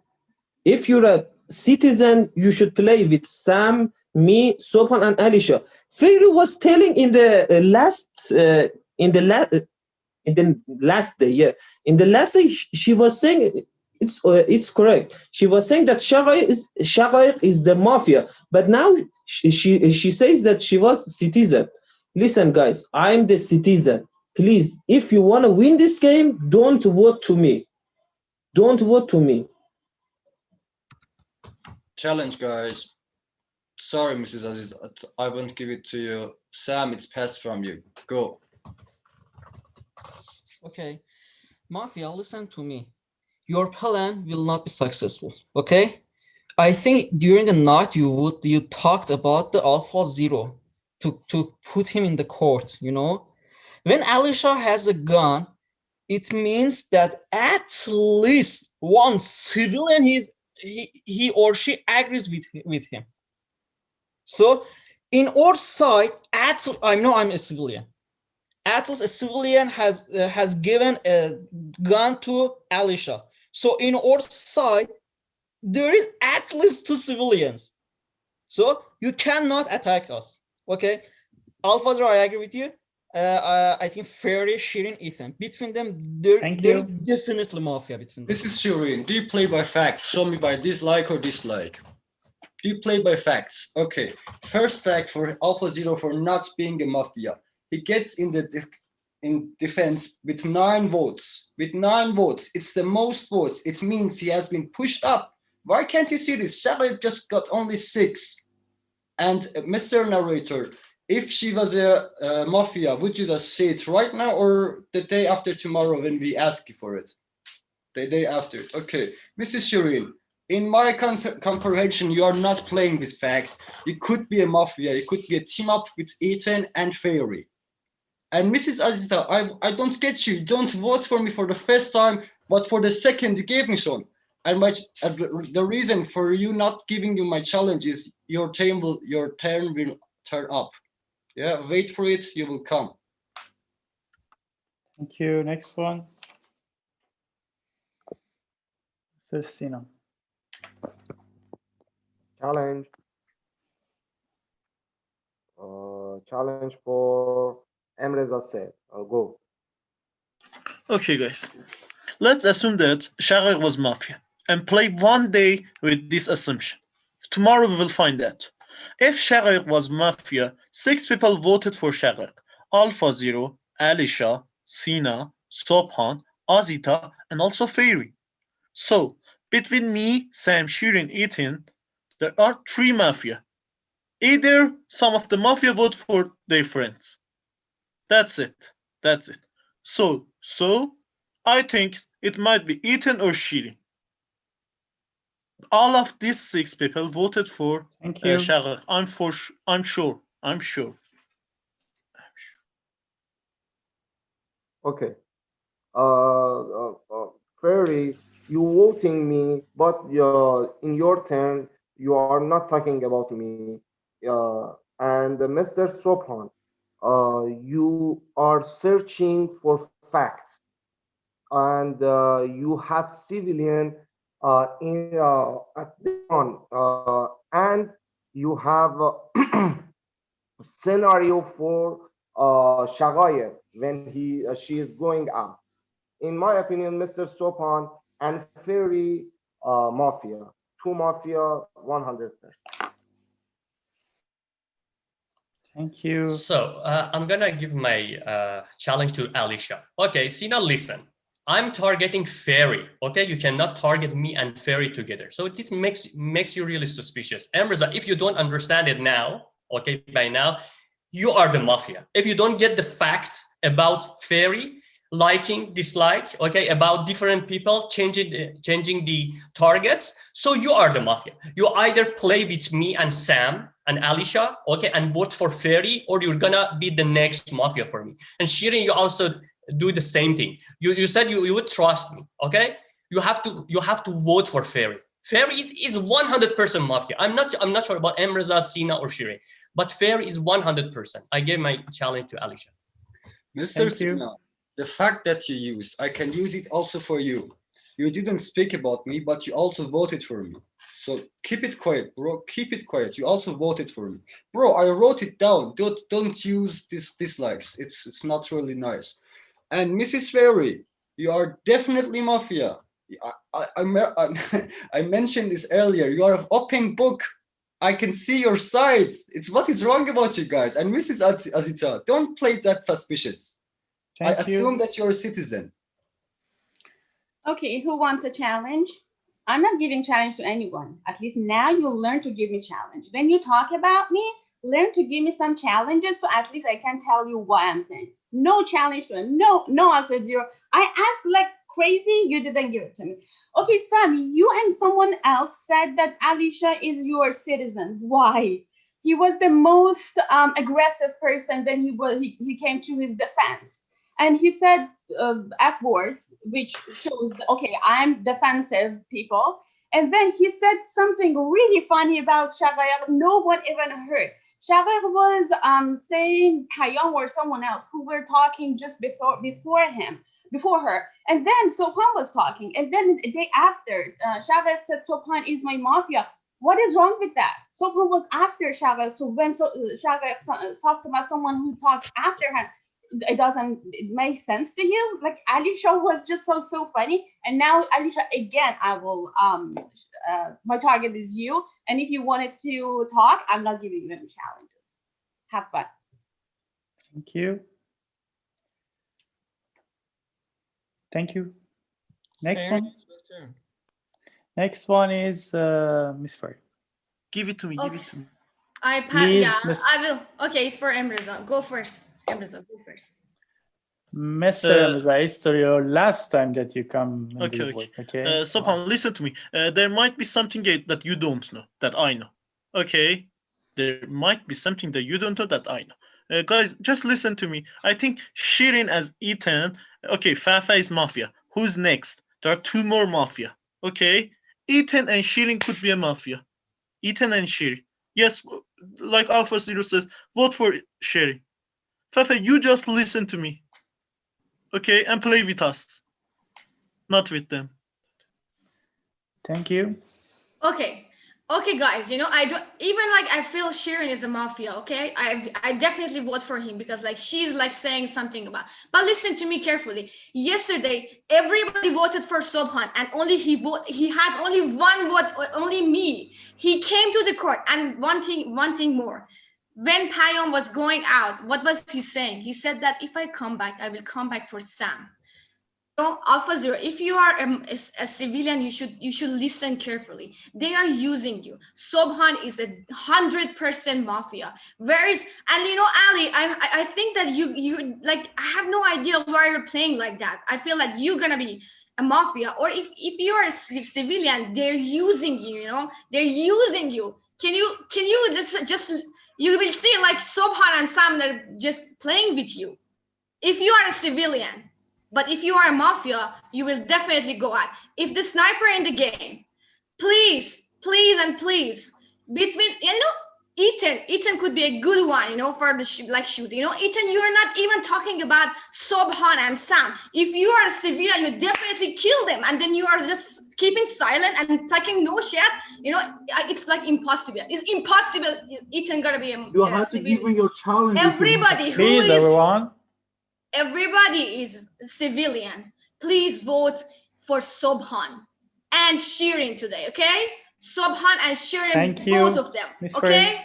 If you're a citizen, you should play with Sam, me, Sobhan, and Alicia. Fairy was telling in the last day, she was saying it's correct. She was saying that Shagayek is the mafia, but now she says that she was citizen. Listen, guys, I'm the citizen. Please, if you want to win this game, don't vote to me. Don't vote to me. Challenge, guys. Sorry, Mrs. Aziz, I won't give it to you. Sam, it's passed from you. Go. Okay, Mafia, listen to me. Your plan will not be successful, okay? I think during the night you talked about the Alpha Zero to put him in the court, you know? When Alicia has a gun, it means that at least one civilian he or she agrees with him. So in our side, I know I'm a civilian. At least a civilian has given a gun to Alicia. So in our side, there is at least 2 civilians. So you cannot attack us. Okay, Alpha Zero, I agree with you. I think Fairy, Shirin, Ethan. Between them, there's definitely mafia between them. This is Shirin. Do you play by facts? Show me by dislike or dislike. Do you play by facts? Okay. First fact for Alpha Zero for not being a mafia. He gets in defense with 9 votes. With 9 votes, it's the most votes. It means he has been pushed up. Why can't you see this? Shagayek just got only 6. And Mr. Narrator, if she was a mafia, would you just say it right now or the day after tomorrow when we ask you for it? The day after. Okay. Mrs. Shireen, in my comprehension, you are not playing with facts. You could be a mafia. You could be a team up with Ethan and Fairy. And Mrs. Adita, I don't get you. You don't vote for me for the first time, but for the second you gave me some. And the reason for you not giving you my challenge is your turn will turn up. Yeah, wait for it. You will come. Thank you. Next one. Mr. Sina. Challenge. Challenge for Emreza said. I'll go. Okay, guys. Let's assume that Shagak was Mafia and play one day with this assumption. Tomorrow we will find out. If Shagak was Mafia, 6 people voted for Shagak. Alpha Zero, Alisha, Sina, Sobhan, Azita, and also Fairy. So, between me, Sam, Shirin, Ethan, there are 3 Mafia. Either some of the Mafia vote for their friends. That's it. That's it. So I think it might be Ethan or Shirin. All of these 6 people voted for Shagak. I'm sure. Okay. Fairy, you voting me, but in your turn, you are not talking about me. And Mr. Sobhan, you are searching for facts, and you have civilian at the on, and you have scenario for Shagayeb when she is going up. In my opinion, Mr. Sopan and Fairy Mafia, 2 Mafia, 100%. Thank you. So I'm gonna give my challenge to Alicia. Okay, Sina, listen. I'm targeting Fairy. Okay, you cannot target me and Fairy together. So this makes you really suspicious. Emreza, if you don't understand it now, okay, by now, you are the Mafia. If you don't get the facts about Fairy, liking, dislike, okay, about different people changing the targets, so you are the Mafia. You either play with me and Sam and Alicia, okay, and vote for Fairy, or you're gonna be the next Mafia for me. And Shirin, you also do the same thing. You said you would trust me, okay? You have to vote for Fairy. Fairy is 100% Mafia. I'm not sure about Emreza, Sina, or Shirin, but Fairy is 100%. I gave my challenge to Alicia. Mr. Sina, the fact that you used, I can use it also for you. You didn't speak about me, but you also voted for me. So keep it quiet, bro. Keep it quiet. You also voted for me. Bro, I wrote it down. Don't use this dislikes. It's not really nice. And Mrs. Fairy, you are definitely Mafia. I mentioned this earlier. You are an open book. I can see your sides. It's what is wrong about you guys. And Mrs. Azita, don't play that suspicious. I assume that you're a citizen. Okay, who wants a challenge? I'm not giving challenge to anyone. At least now you'll learn to give me challenge. When you talk about me, learn to give me some challenges so at least I can tell you what I'm saying. No challenge to him. No Alpha Zero. I asked like crazy, you didn't give it to me. Okay, Sam, you and someone else said that Alicia is your citizen. Why? He was the most aggressive person when he came to his defense. And he said F words, which shows, okay, I'm defensive people. And then he said something really funny about Shagayar. No one even heard. Shagayar was saying Payam or someone else who were talking just before her. And then Sopan was talking. And then the day after, Shagayar said, Sopan is my Mafia. What is wrong with that? Sopan was after Shagayar. So when Shagayar talks about someone who talked after him, it doesn't make sense to you. Like Alicia was just so funny, and now Alicia again. I will my target is you, and if you wanted to talk, I'm not giving you any challenges. Have fun. Thank you. Thank you. Next one. Next one is Miss Fairy. Give it to me. Okay. Give it to me. Please, Yeah, Miss- I will. Okay, it's for Emreza. Go first. Emreza, go first. Mr. Emreza, it's your last time that you come and Okay, do okay. work, okay? Sopan, listen to me. There might be something that you don't know that I know. Okay, there might be something that you don't know that I know. Guys, just listen to me. I think Shirin as Ethan. Okay, Fafa is Mafia. Who's next? There are two more Mafia. Okay, Ethan and Shirin could be a Mafia. Ethan and Shirin. Yes, like Alpha Zero says, vote for Shirin. Fafa, you just listen to me. Okay, and play with us, not with them. Thank you. Okay, guys. You know, I don't even like. I feel Shirin is a Mafia. Okay, I definitely vote for him because like she's like saying something about. But listen to me carefully. Yesterday, everybody voted for Sobhan, and only he had only one vote. Only me. He came to the court, and one thing more. When Payam was going out, what was he saying? He said that if I come back, I will come back for Sam. No, Alpha Zero, if you are a civilian, you should listen carefully. They are using you. Sobhan is 100% Mafia. And you know, Ali, I think that you like, I have no idea why you're playing like that. I feel like you're gonna be a Mafia, or if you are a civilian, they're using you. You know, they're using you. Can you just you will see like Sobhan and Sam, they're just playing with you. If you are a civilian. But if you are a Mafia, you will definitely go out. If the sniper in the game, please, between, you know, Ethan could be a good one, you know, for the shooting. You know, Ethan, you are not even talking about Sobhan and Sam. If you are a civilian, you definitely kill them, and then you are just keeping silent and taking no shit. You know, it's like impossible. It's impossible. Ethan gotta be a You have to give me your challenge. Everybody who Please, is everyone. Everybody is civilian. Please vote for Sobhan and Shirin today, okay? Sobhan and Shirin, Thank you, both of them, Miss okay? Ferry.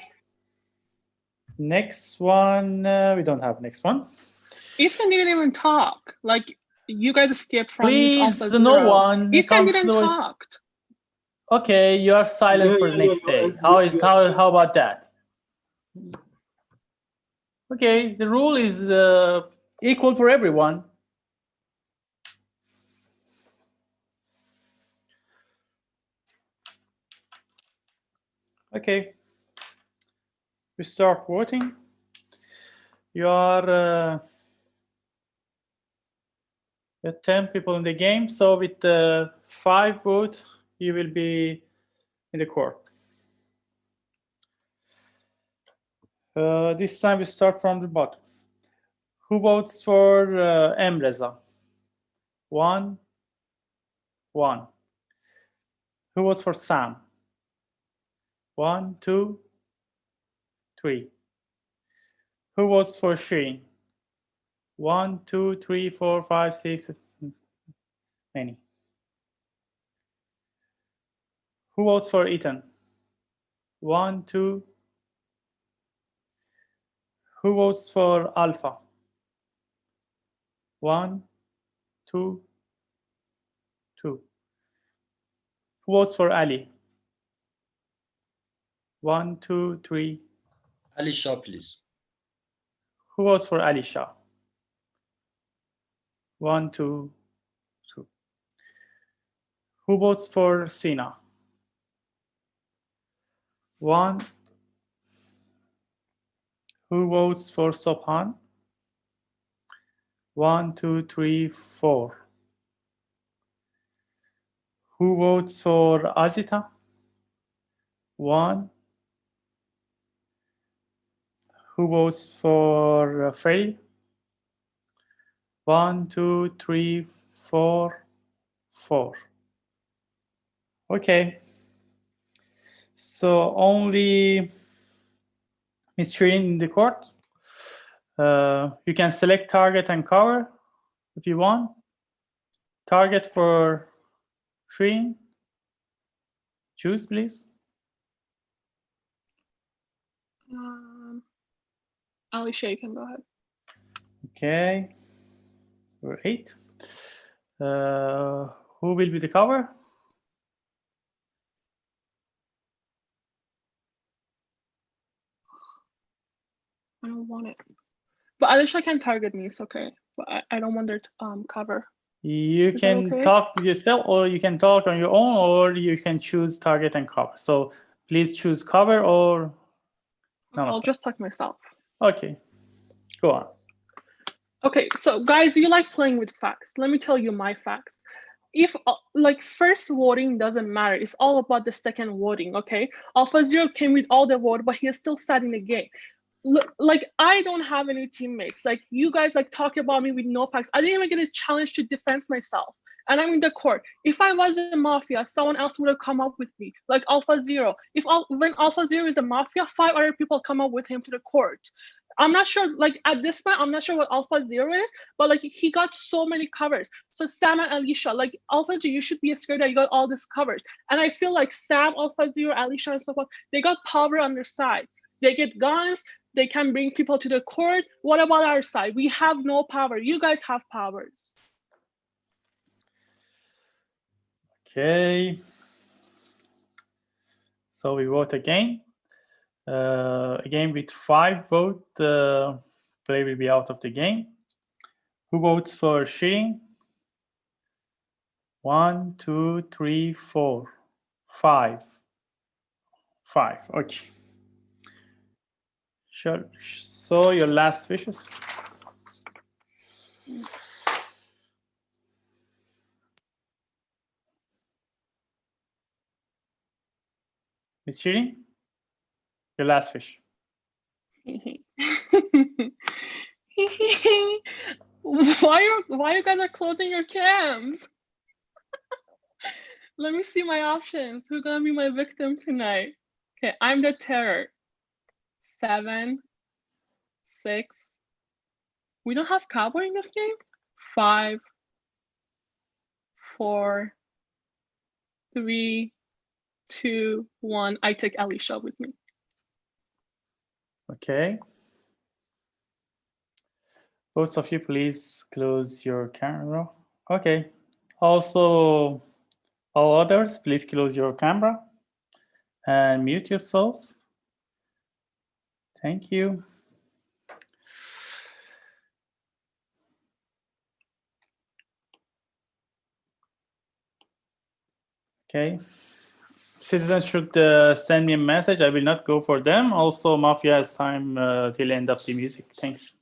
Next one, we don't have next one. Ethan didn't even talk. Like, you guys escaped from Please, Alpha no Zero. one. Ethan didn't talk. Okay, you are silent for the next day. How about that? Okay, the rule is equal for everyone. Okay, we start voting. You are 10 people in the game, so with 5 votes, you will be in the court. This time we start from the bottom. Who votes for Emreza? 1, 1. Who votes for Sam? 1, 2, 3. Who votes for Shirin? 1, 2, 3, 4, 5, 6. Many. Who votes for Ethan? 1, 2. Who votes for Alpha? 1, 2, 2. Who votes for Ali? 1, 2, 3. Ali Shah, please. Who votes for Ali Shah? 1, 2, 2. Who votes for Sina? 1. Who votes for Sobhan? 1, 2, 3, 4. Who votes for Azita? 1. Who votes for Faye? 1, 2, 3, 4, 4. Okay. So only Ms. Shirin in the court. You can select target and cover if you want. Target for Shirin. Choose, please. Alicia, you can go ahead. Okay. Great. Who will be the cover? I don't want it. But Alicia can target me. It's okay. But I don't want their cover. You Is that can okay? talk yourself, or you can talk on your own, or you can choose target and cover. So please choose cover or none I'll of them. just talk myself. Okay, go on. Okay, so guys, you like playing with facts. Let me tell you my facts. If like first voting doesn't matter, it's all about the second voting. Okay, Alpha Zero came with all the vote, but he still sat in the game. Like I don't have any teammates. Like you guys like talk about me with no facts. I didn't even get a challenge to defend myself, and I'm in the court. If I was a mafia, someone else would have come up with me, like Alpha Zero. When Alpha Zero is a mafia, 5 other people come up with him to the court. I'm not sure, like at this point, I'm not sure what Alpha Zero is, but like he got so many covers. So Sam and Alicia, like Alpha Zero, you should be scared that you got all these covers. And I feel like Sam, Alpha Zero, Alicia, and so forth, they got power on their side. They get guns, they can bring people to the court. What about our side? We have no power. You guys have powers. Okay. So we vote again. Again, with 5 votes, play will be out of the game. Who votes for Shirin? 1, 2, 3, 4, 5. 5. Okay. Sure. So your last wishes. Miss Shirin, your last wish. Why you guys are closing your cams? Let me see my options. Who's gonna be my victim tonight? Okay, I'm the terror. 7, 6. We don't have cowboy in this game. 5, 4, 3, 2, 1. I take Alicia with me. Okay. Both of you, please close your camera. Okay. Also, all others, please close your camera and mute yourself. Thank you. Okay. Citizens should send me a message. I will not go for them. Also, Mafia has time till end of the music. Thanks.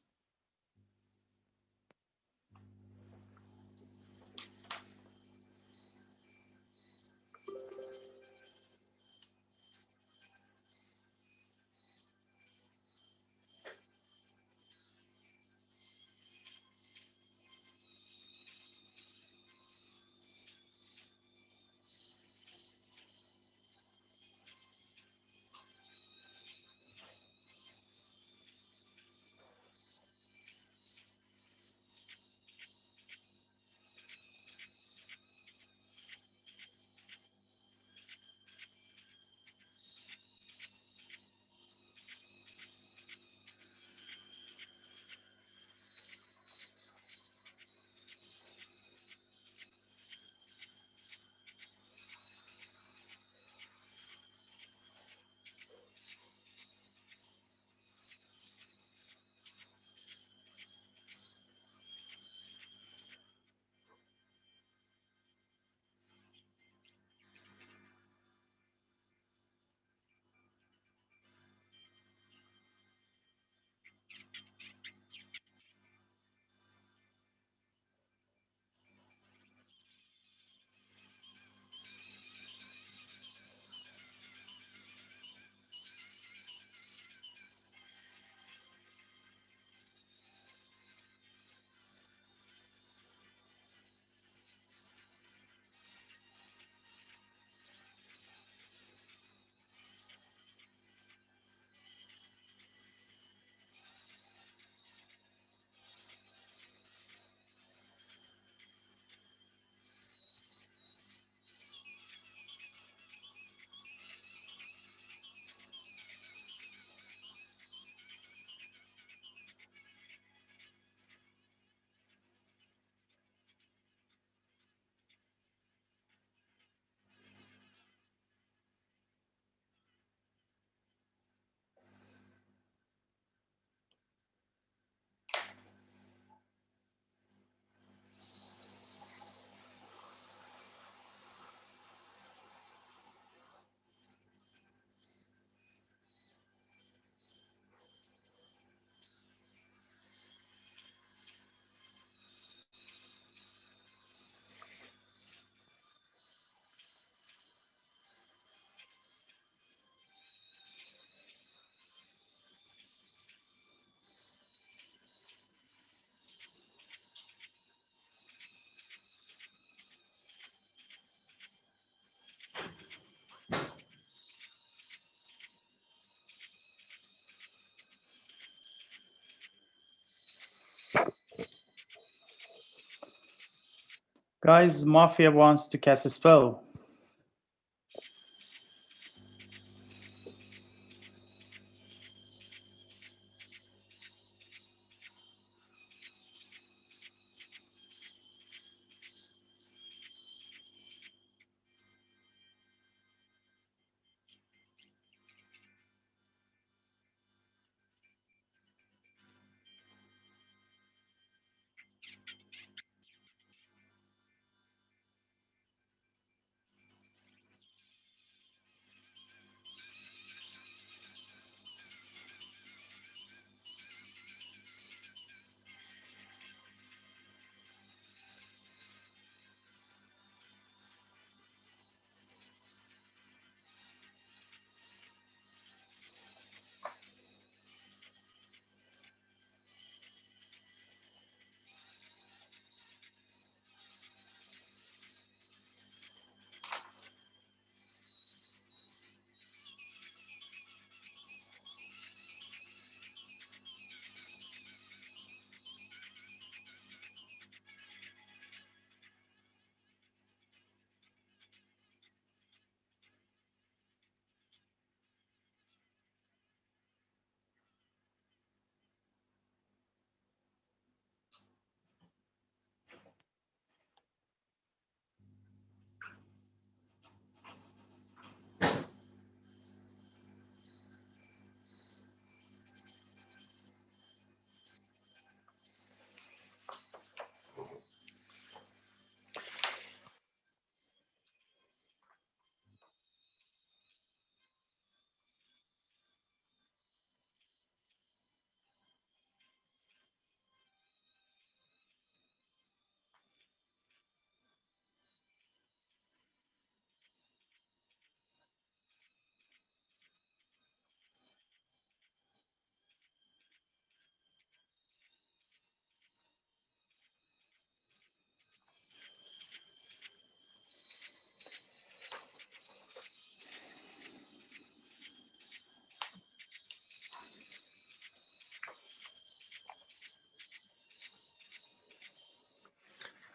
Guys, Mafia wants to cast a spell.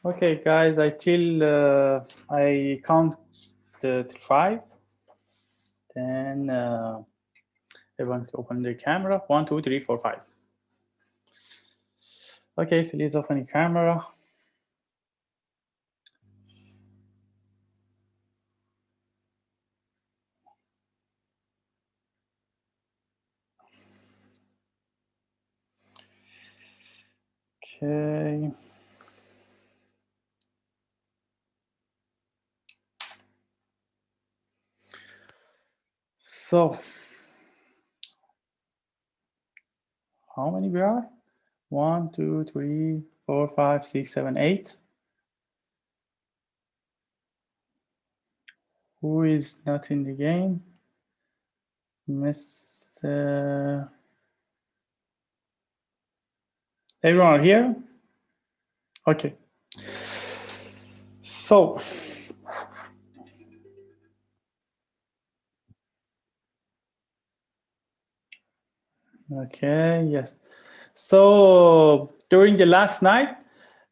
Okay, guys, I count to 5. Then everyone open their camera. 1, 2, 3, 4, 5. Okay, please open your camera. Okay. So, how many we are? 1, 2, 3, 4, 5, 6, 7, 8. Who is not in the game? Mr. Everyone here? Okay. So, okay, yes. So, during the last night,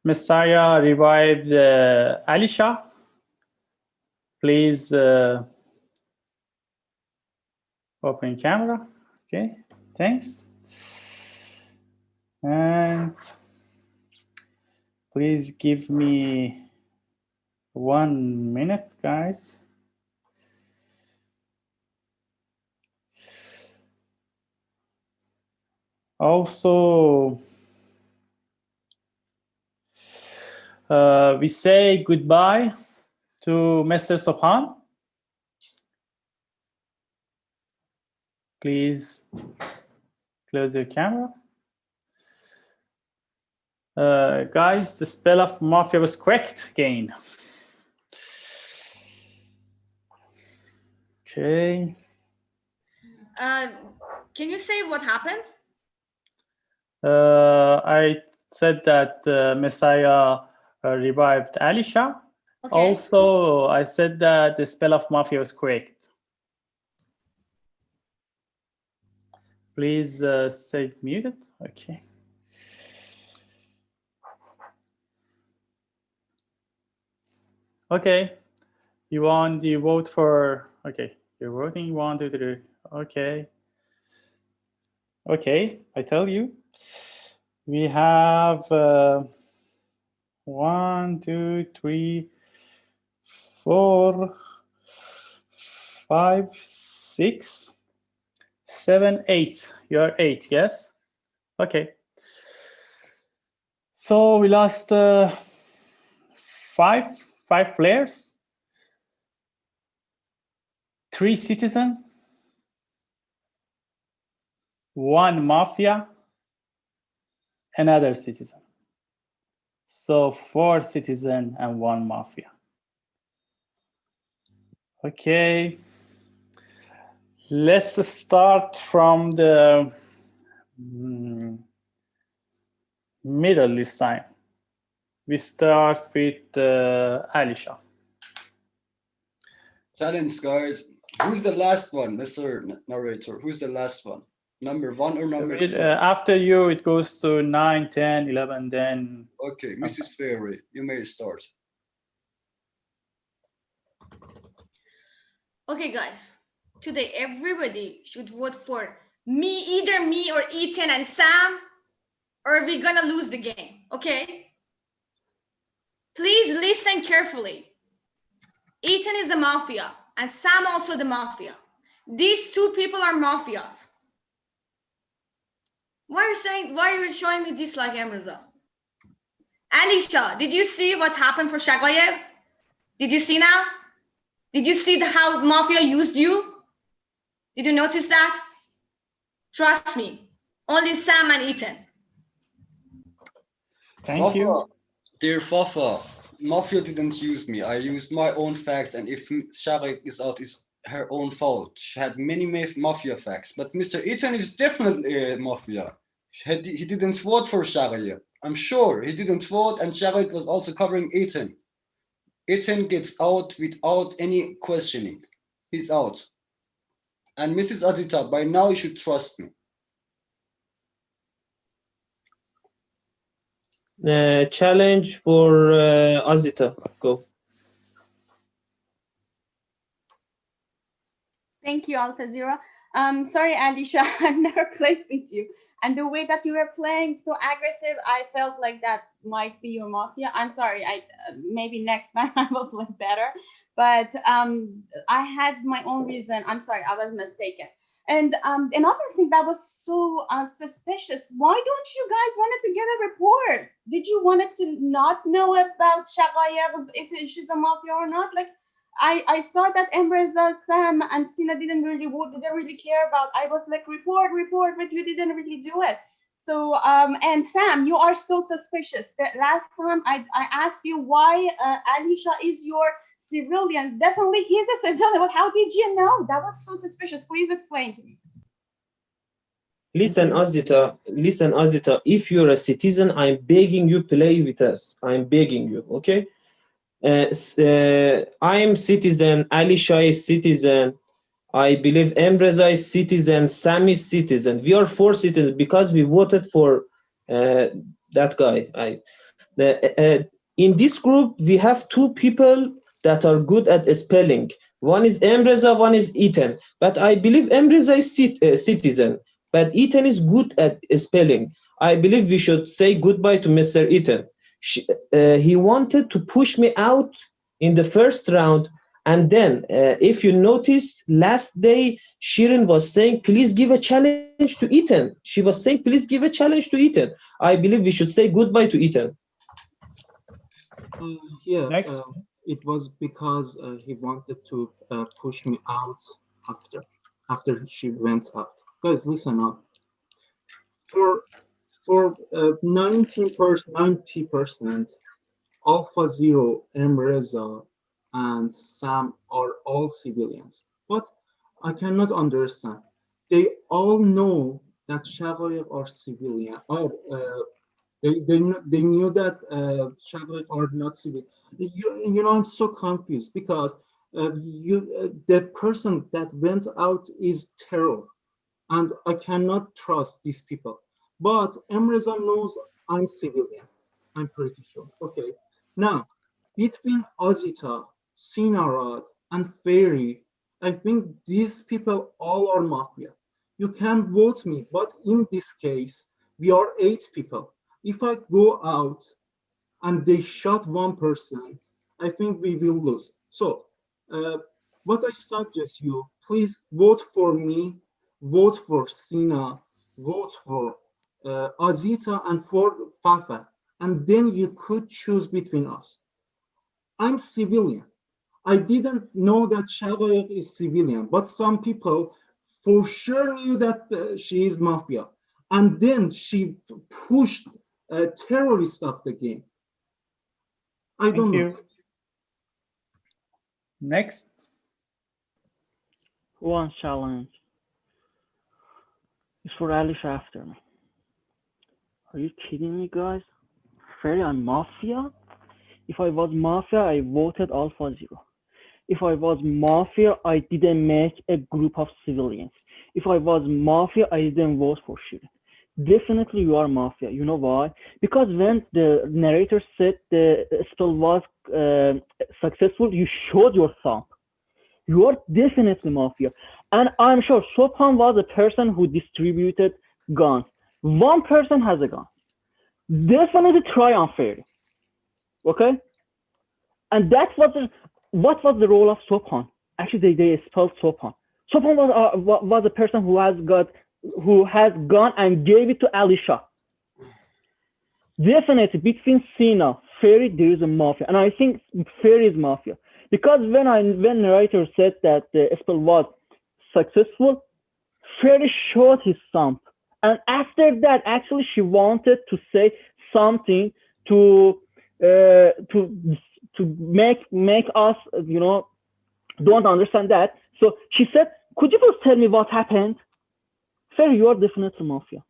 Messiah revived Alisha. Please open camera. Okay, thanks. And please give me 1 minute, guys. Also, we say goodbye to Mr. Sopan. Please close your camera. Guys, the spell of Mafia was correct again. Okay. Can you say what happened? I said that Messiah revived Alisha. Okay. Also, I said that the spell of Mafia was correct. Please stay muted. Okay. Okay. You vote for, okay. You're voting 1, 2, 3. Okay. Okay, I tell you. We have 1, 2, 3, 4, 5, 6, 7, 8. You're 8, yes? Okay. So we lost 5 players, 3 citizens, 1 mafia, another citizen. So 4 citizens and 1 mafia. Okay. Let's start from the middle this time. We start with Alisha. Challenge, guys. Who's the last one, Mr. Narrator? Who's the last one? Number 1 or number 2? After you, it goes to 9, 10, 11, then. Okay, Mrs. Ferry, you may start. Okay, guys. Today, everybody should vote for me, either me or Ethan and Sam, or we're gonna lose the game, okay? Please listen carefully. Ethan is a mafia, and Sam also the mafia. These 2 people are mafias. Why are you showing me this like Amrza? Alisha, did you see what happened for Shagayev? Did you see now? Did you see how mafia used you? Did you notice that? Trust me, only Sam and Ethan. Thank you. Dear Fafa, Mafia didn't use me. I used my own facts, and if Shagayev is out, it's her own fault. She had many Mafia facts, but Mr. Ethan is definitely a Mafia. He didn't vote for Shagayev. I'm sure he didn't vote, and Shagayev was also covering Ethan. Ethan gets out without any questioning. He's out. And Mrs. Adita, by now you should trust me. Challenge for Azita. Go. Thank you, Alpha Zero. Sorry, Alisha, I've never played with you. And the way that you were playing so aggressive, I felt like that might be your mafia. I'm sorry, maybe next time I will play better. But I had my own reason. I'm sorry, I was mistaken. And another thing that was so suspicious, why don't you guys wanted to get a report? Did you wanted to not know about Shagayev, if she's a mafia or not? Like, I saw that Emreza, Sam, and Sina didn't really care about. I was like, report, but you didn't really do it. So, and Sam, you are so suspicious. That last time I asked you why Alisha is your civilian. Definitely he's a civilian, but how did you know? That was so suspicious. Please explain to me. Listen, Azita, if you're a citizen, I'm begging you, play with us. I'm begging you, okay? I'm citizen, Alisha is citizen, I believe Emreza is citizen, Sam is citizen. We are 4 citizens because we voted for that guy. In this group, we have 2 people that are good at spelling. One is Emreza, one is Ethan. But I believe Emreza is citizen, but Ethan is good at spelling. I believe we should say goodbye to Mr. Ethan. He wanted to push me out in the first round, and then if you notice, last day Shirin was saying please give a challenge to Ethan. She was saying please give a challenge to Ethan. I believe we should say goodbye to Ethan. It was because he wanted to push me out after she went out. Guys, listen up. For 90%, Alpha Zero, Emreza, and Sam are all civilians. But I cannot understand. They all know that Shagayev are civilian. They knew that Shagayev are not civilian. You know, I'm so confused because the person that went out is terror, and I cannot trust these people. But Emreza knows I'm civilian. I'm pretty sure. Okay. Now, between Azita, Sinarad, and Fairy, I think these people all are Mafia. You can vote me, but in this case, we are 8 people. If I go out and they shot one person, I think we will lose. So what I suggest you, please vote for me, vote for Sina, vote for Azita and for Fafa, and then you could choose between us. I'm civilian. I didn't know that Shagayek is civilian, but some people for sure knew that she is Mafia. And then she pushed terrorists off the game. I don't know. Next. One challenge. It's for Alice after me. Are you kidding me, guys? Fairly, I'm Mafia? If I was Mafia, I voted Alpha Zero. If I was Mafia, I didn't make a group of civilians. If I was Mafia, I didn't vote for shooting. Definitely you are Mafia. You know why? Because when the narrator said the spell was successful, you showed your thumb. You are definitely Mafia. And I'm sure Sopan was a person who distributed guns. One person has a gun. Definitely try unfairly. Okay? And that's what was the role of Sopan? Actually, they spelled Sopan. Sopan was a person who has gone and gave it to Alisha. Definitely between Sina, Fairy, there is a Mafia, and I think Fairy is Mafia because when narrator said that the spell was successful, Fairy showed his thumb, and after that, actually, she wanted to say something to make us, don't understand that. So she said, "Could you please tell me what happened?" Fairy, you are definitely Mafia.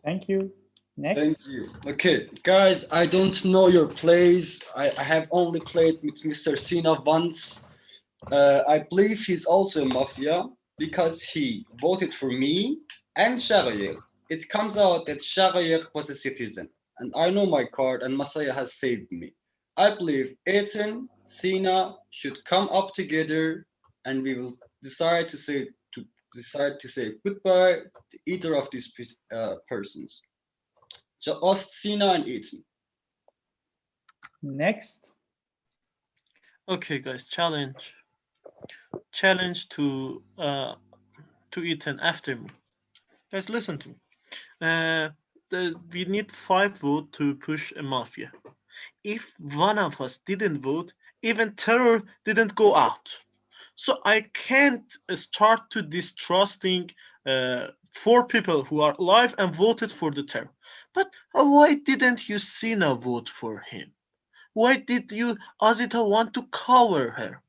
Thank you. Next. Thank you. Okay, guys, I don't know your plays. I have only played with Mr. Sina once. I believe he's also a Mafia because he voted for me and Shagayek. It comes out that Shagayek was a citizen, and I know my card, and Masaya has saved me. I believe Ethan, Sina should come up together, and we will decide to say goodbye to either of these persons. Just Sina and Ethan. Next. Okay, guys, challenge to Ethan after me. Guys, listen to me. We need 5 votes to push a Mafia. If one of us didn't vote, even Terror didn't go out. So I can't start to distrusting 4 people who are alive and voted for the Terror. But why didn't you Sina vote for him? Why did you Azita want to cover her?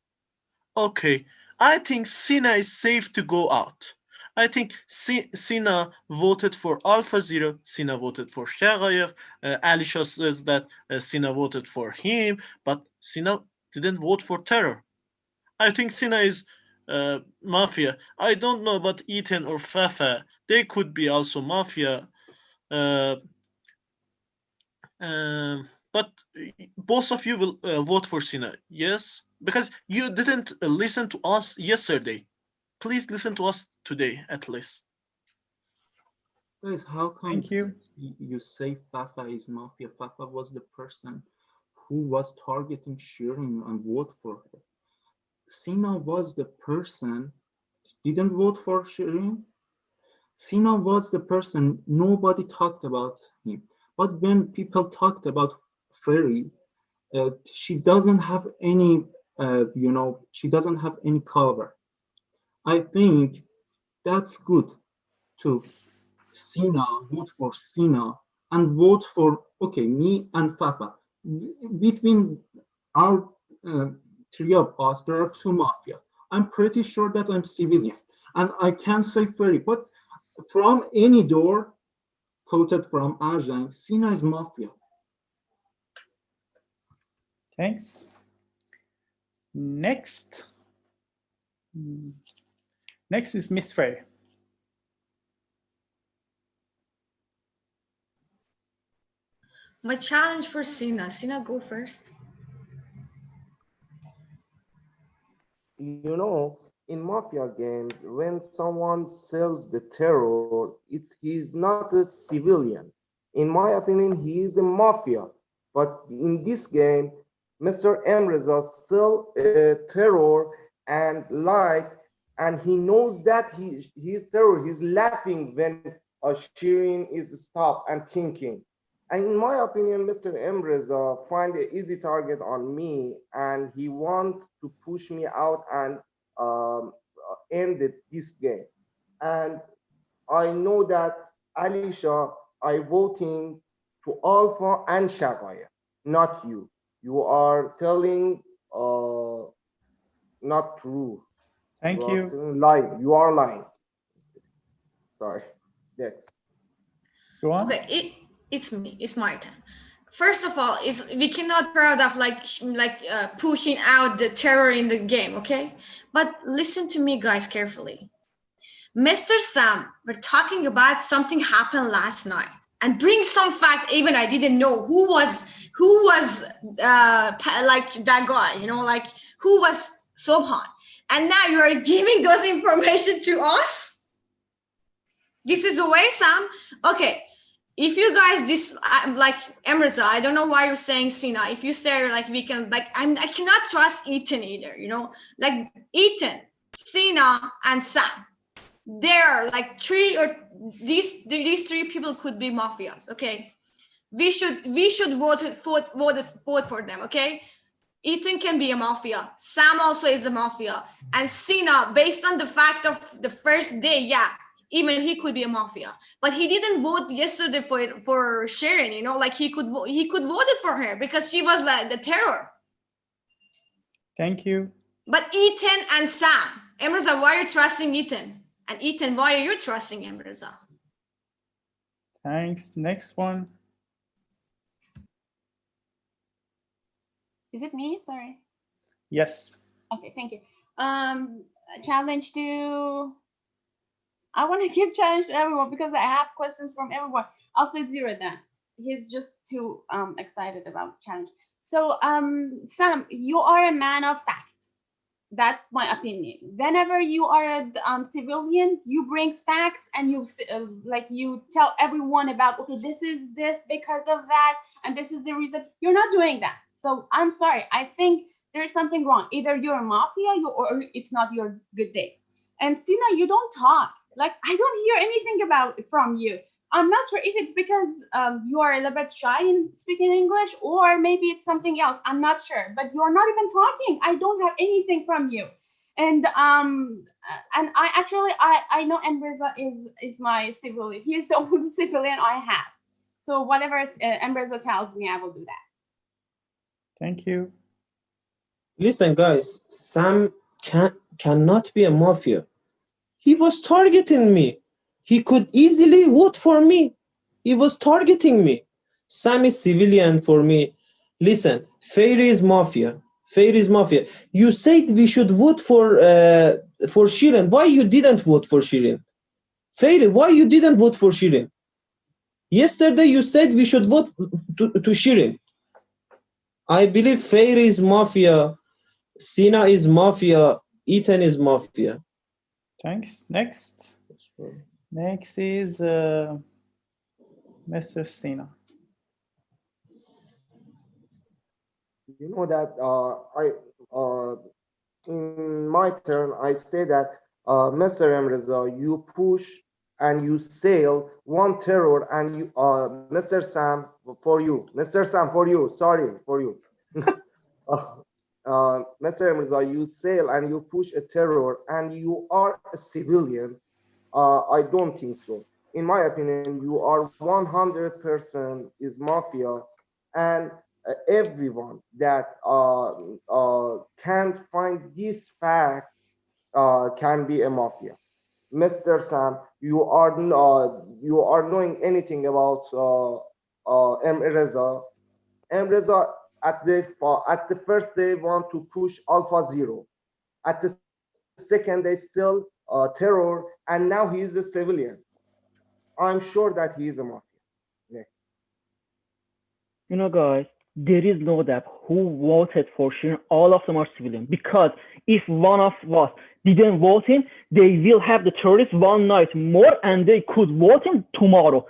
Okay, I think Sina is safe to go out. I think Sina voted for Alpha Zero. Sina voted for Shagayek. Alisha says that Sina voted for him, but Sina didn't vote for Terror. I think Sina is Mafia. I don't know about Ethan or Fafa. They could be also Mafia. But both of you will vote for Sina, yes? Because you didn't listen to us yesterday. Please listen to us today, at least. Guys, how come you say Fafa is Mafia? Fafa was the person who was targeting Shirin and vote for her. Sina was the person didn't vote for Shirin. Sina was the person nobody talked about him. But when people talked about Fairy, she doesn't have any, she doesn't have any cover. I think that's good to Sina, vote for Sina, and vote for, okay, me and Fafa. Between our 3 of us, there are 2 Mafia. I'm pretty sure that I'm civilian, and I can say Fairy, but from any door, quoted from Arjun, Sina is Mafia. Thanks. Next is Miss Frey. My challenge for Sina. Sina, go first. You know, in mafia games, when someone sells the terror, he's not a civilian. In my opinion, he is a mafia. But in this game, Mr. Emreza sell terror and lie, and he knows that he's terror. He's laughing when Shirin is stopped and thinking. And in my opinion, Mr. Emreza find an easy target on me, and he want to push me out and end this game. And I know that Alisha, I voting to Alpha and Shagaya, not you. You are telling not true. Thank You are you. telling lying. You are lying. Sorry. Next. Go on. Okay, it's me. It's my turn. First of all, is we cannot proud of pushing out the terror in the game, okay? But listen to me, guys, carefully. Mr. Sam, we're talking about something happened last night, and bring some fact. Even I didn't know who was like that guy, you know, like who was Sobhan, and now you are giving those information to us. This is the way, Sam. Okay. If you guys like Emreza, I don't know why you're saying Sina. If you say like we can like I cannot trust Ethan either, you know, like Ethan, Sina, and Sam. They're like these three people could be mafias. Okay, we should vote for them. Okay, Ethan can be a mafia. Sam also is a mafia, and Sina, based on the fact of the first day, yeah. Even he could be a mafia, but he didn't vote yesterday for Sharon. You know, like he could vote it for her because she was like the terror. Thank you. But Ethan and Sam, Emreza, why are you trusting Ethan? And Ethan, why are you trusting Emreza? Thanks. Next one. Is it me? Sorry. Yes. Okay, thank you. Challenge to. I want to give challenge to everyone because I have questions from everyone. Alpha Zero then. He's just too excited about the challenge. So Sam, you are a man of fact. That's my opinion. Whenever you are a civilian, you bring facts and you you tell everyone about, okay, this is this because of that, and this is the reason. You're not doing that. So I'm sorry. I think there's something wrong. Either you're a mafia or it's not your good day. And Sina, you don't talk. Like, I don't hear anything from you. I'm not sure if it's because you are a little bit shy in speaking English, or maybe it's something else. I'm not sure, but you're not even talking. I don't have anything from you. And I actually know Emreza is my civilian. He is the only civilian I have. So whatever Emreza tells me, I will do that. Thank you. Listen, guys, Sam cannot be a mafia. He was targeting me. He could easily vote for me. He was targeting me. Sam is civilian for me. Listen, Fairy is mafia. Fairy is mafia. You said we should vote for Shirin. Why you didn't vote for Shirin? Fairy, why you didn't vote for Shirin? Yesterday you said we should vote to Shirin. I believe Fairy is mafia. Sina is mafia. Ethan is mafia. Thanks. Next. Next is Mr. Sina. You know that in my turn, I say that Mr. Emreza, you push and you sail one terror, and you Mr. Sam for you. Mr. Sam for you. Sorry for you. Mr. Emreza, you sail and you push a terror, and you are a civilian. I don't think so. In my opinion, you are 100% is mafia, and everyone that can't find this fact can be a mafia. Mr. Sam, you are knowing anything about Emreza. Emreza at the first day want to push Alpha Zero. At the second day still terror, and now he is a civilian. I'm sure that he is a mafia. Next. You know, guys, there is no doubt who voted for Shirin. All of them are civilian, because if one of us didn't vote him, they will have the terrorists one night more and they could vote him tomorrow.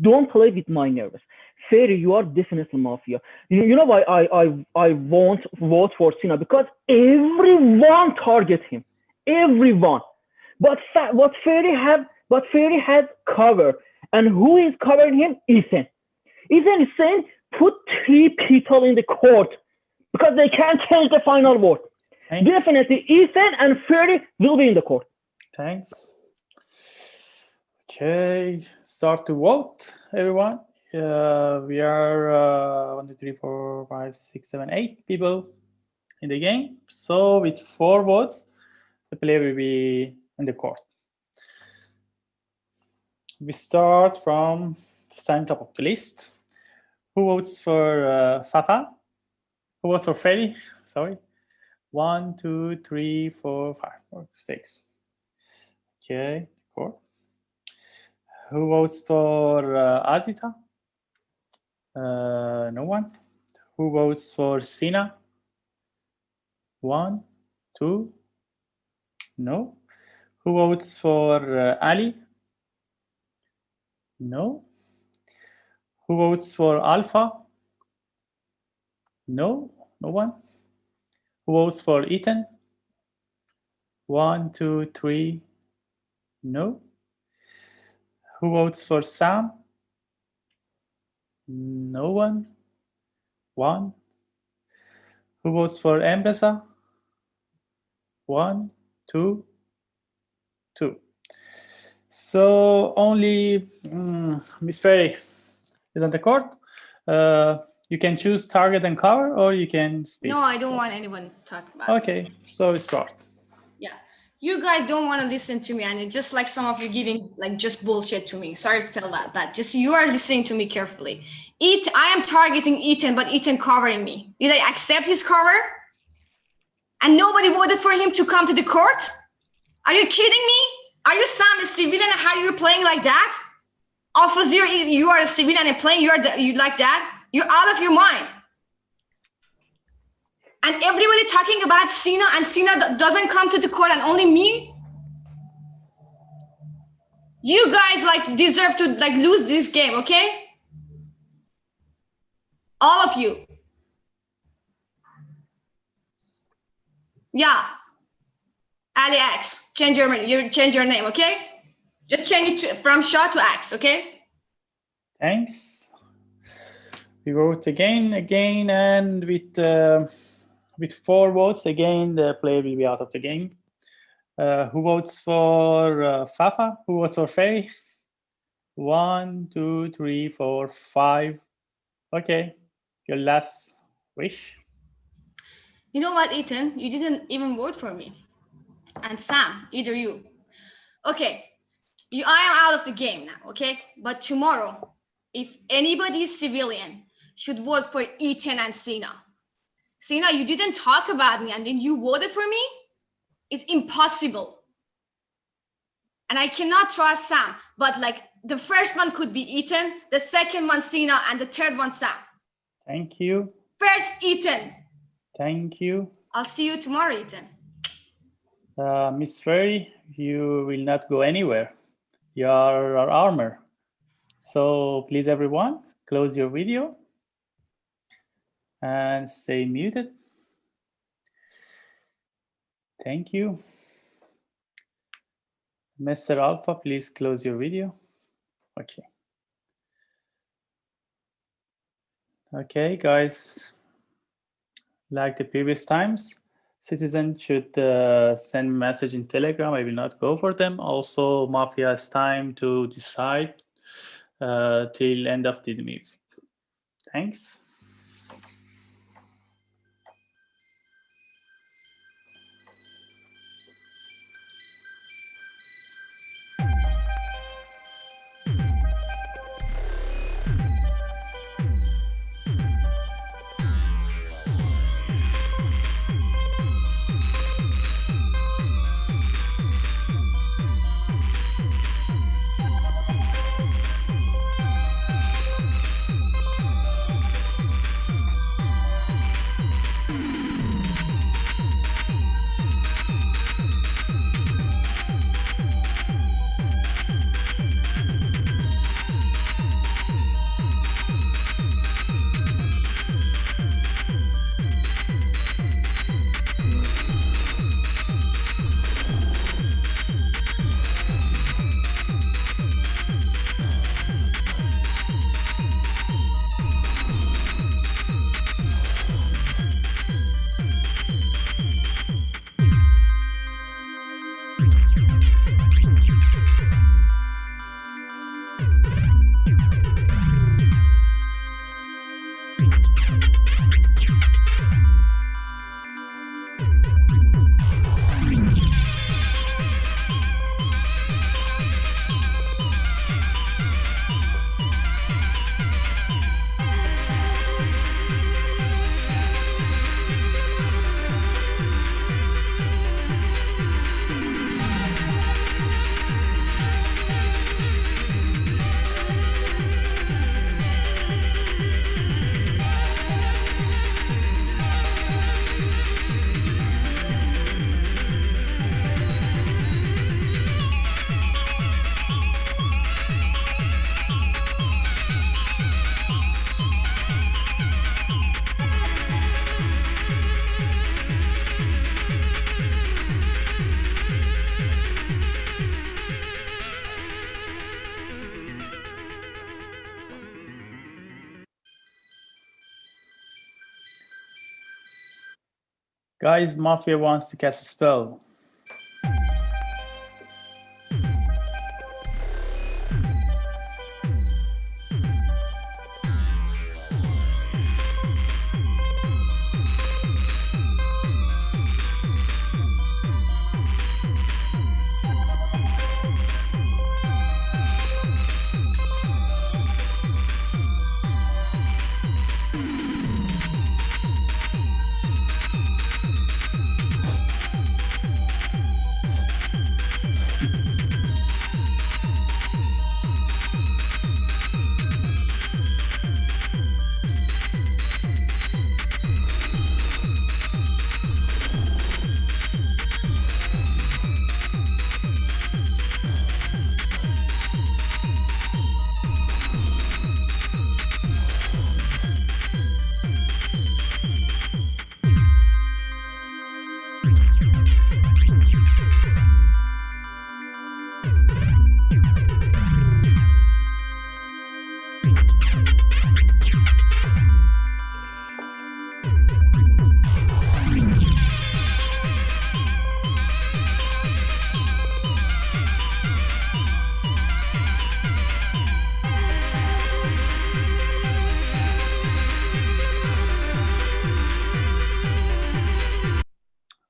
Don't play with my nerves. Fairy, you are definitely Mafia. You know why I won't vote for Sina? Because everyone targets him. Everyone. But Fairy has cover. And who is covering him? Ethan. Ethan is saying, put 3 people in the court because they can't change the final vote. Thanks. Definitely Ethan and Fairy will be in the court. Thanks. Okay, start to vote, everyone. We are 1, 2, 3, 4, 5, 6, 7, 8 people in the game. So with 4 votes, the player will be in the court. We start from the same top of the list. Who votes for Fafa? Who votes for Freddy? Sorry. 1, 2, 3, 4, 5, 6. Okay, court. Who votes for Azita? No one. Who votes for Sina? 1, 2. No. Who votes for Ali? No. Who votes for Alpha? No. No one. Who votes for Ethan? 1, 2, 3. No. Who votes for Sam? No one. 1. Who votes for Emreza? 1, 2, 2. So only Miss Ferry is on the court. You can choose target and cover, or you can speak. No, I don't want anyone to talk about Okay, so it's start. Yeah. You guys don't want to listen to me, and it's just like some of you giving like just bullshit to me. Sorry to tell that, but just you are listening to me carefully. I am targeting Ethan, but Ethan covering me. Did I accept his cover? And nobody voted for him to come to the court? Are you kidding me? Are you Sam, a civilian, and how you're playing like that? Alpha Zero, you are a civilian and playing, you like that? You're out of your mind. And everybody talking about Sina, and Sina doesn't come to the court, and only me? You guys like deserve to like lose this game, okay? All of you. Yeah. Ali X, change your name, okay? Just change it from Shaw to X, okay? Thanks. We vote again, and with 4 votes again, the player will be out of the game. Who votes for Fafa? Who votes for Faye? 1, 2, 3, 4, 5. Okay, your last wish. You know what, Ethan? You didn't even vote for me. And Sam, either you. Okay, I am out of the game now, okay? But tomorrow, if anybody is civilian, should vote for Ethan and Sina. Sina, you didn't talk about me and then you voted for me? It's impossible. And I cannot trust Sam, but like the first one could be Ethan, the second one Sina, and the third one Sam. Thank you. First Ethan. Thank you. I'll see you tomorrow, Ethan. Miss Ferry, you will not go anywhere. You are our armor. So please, everyone, close your video and stay muted. Thank you. Mr. Alpha, please close your video. Okay. Okay, guys. Like the previous times, citizens should send a message in Telegram. I will not go for them. Also, Mafia has time to decide till end of the music. Thanks. Guys, Mafia wants to cast a spell.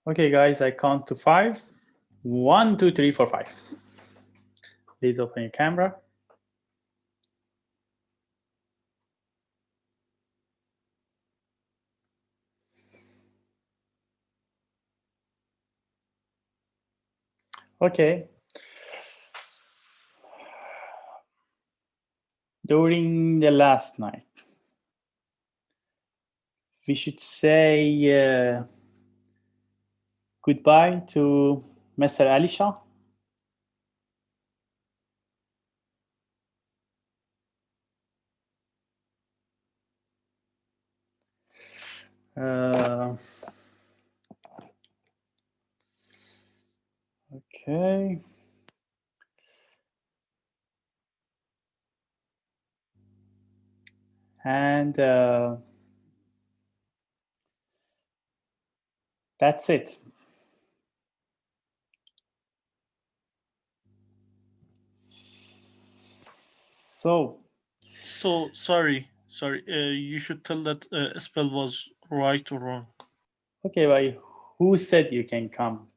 Okay, guys, I count to 5. 1, 2, 3, 4, 5. Please open your camera. Okay. During the last night, we should say goodbye to Mr. Alisha. Okay. And that's it. So sorry. You should tell that spell was right or wrong. Okay, but who said you can come?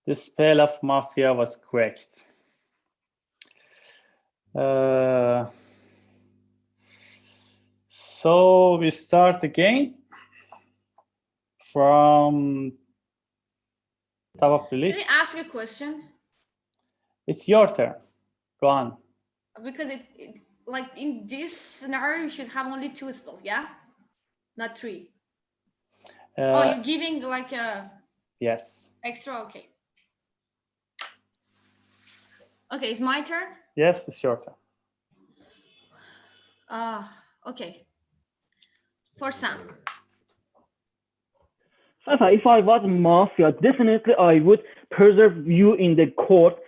The spell of Mafia was correct. So we start again from top of the list. Can I ask you a question? It's your turn. Go on. Because it like in this scenario, you should have only 2 spells, yeah? Not 3. Oh, you're giving like a yes extra, okay. Okay, it's my turn? Yes, it's your turn. Okay. For Sam. If I was Mafia, definitely I would preserve you in the court.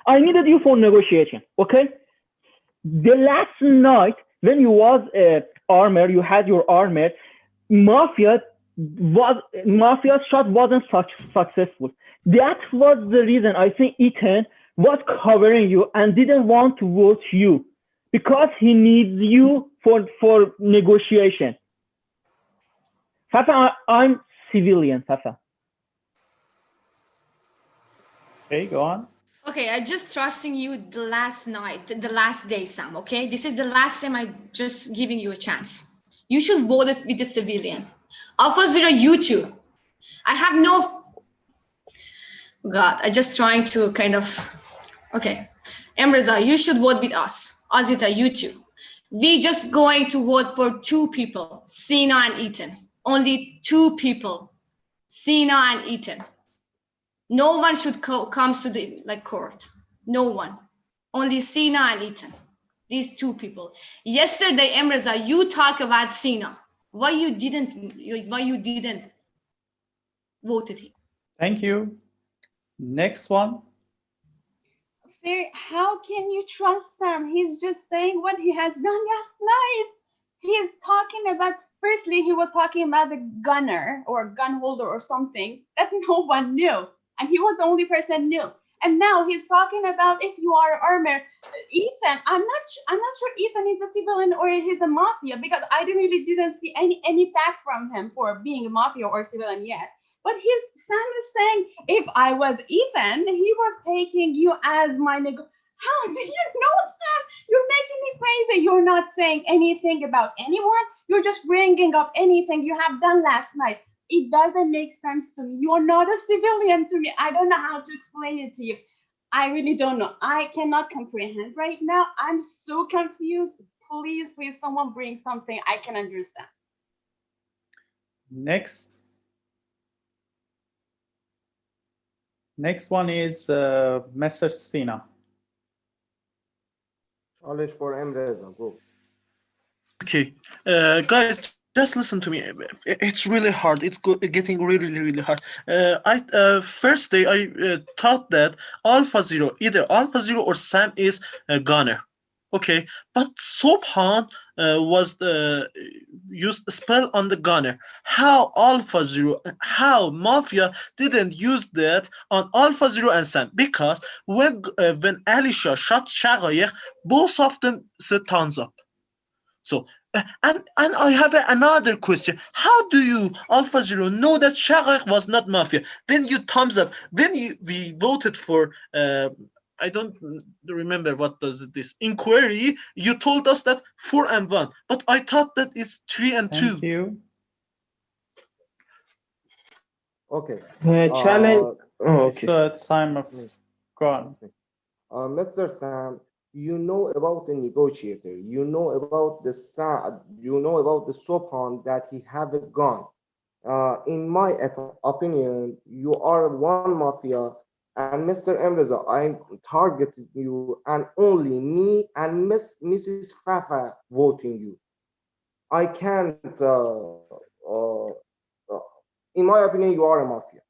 I needed you for negotiation, okay? The last night, when you was armor, you had your armor, Mafia's shot wasn't successful. That was the reason I think Ethan was covering you and didn't want to vote you because he needs you for negotiation. Fafa, I'm civilian, Fafa. Okay, go on. Okay, I just trusting you the last night, the last day, Sam, okay? This is the last time I just giving you a chance. You should vote with the civilian. Alpha Zero, you too. I have no, God, I just trying to kind of, okay. Emreza, you should vote with us. Azita, you too. We just going to vote for 2 people, Sina and Ethan. Only 2 people, Sina and Ethan. No one should come to the court. No one. Only Sina and Ethan. These 2 people. Yesterday, Emreza, you talk about Sina. Why you didn't voted him? Thank you. Next one. How can you trust Sam? He's just saying what he has done last night. He is talking about, firstly, he was talking about the gunner or gun holder or something that no one knew. And he was the only person knew. And now he's talking about if you are armor. Ethan, I'm not sure Ethan is a civilian or he's a mafia, because I really didn't see any fact from him for being a mafia or civilian yet. But Sam is saying, if I was Ethan, he was taking you as my How do you know, Sam? You're making me crazy. You're not saying anything about anyone. You're just bringing up anything you have done last night. It doesn't make sense to me. You're not a civilian to me. I don't know how to explain it to you. I really don't know. I cannot comprehend right now. I'm so confused. Please, someone bring something I can understand. Next one is Mr. Sina. Challenge for Emreza, go. Okay, guys, just listen to me. It's really hard. It's getting really hard. First day I thought that either Alpha Zero or Sam is a gunner. Okay, but Sobhan was used a spell on the gunner. How Alpha Zero, how Mafia didn't use that on Alpha Zero and Sam? Because when Alisha shot Shagayek, both of them said thumbs up. So, and I have another question. How do you, Alpha Zero, know that Shagayek was not Mafia? When you thumbs up, when we voted for, I don't remember what does this inquiry, you told us that 4 and 1, but I thought that it's 3 and 2. Thank you. Okay. Challenge. Okay. So it's time of gone. Mr. Sam, you know about the negotiator. You know about the Sobhan that he have a gun. In my opinion, you are one mafia. And Mr. Emreza, I'm targeting you, and only me and Mrs. Fafa voting you. I can't. In my opinion, you are a mafia.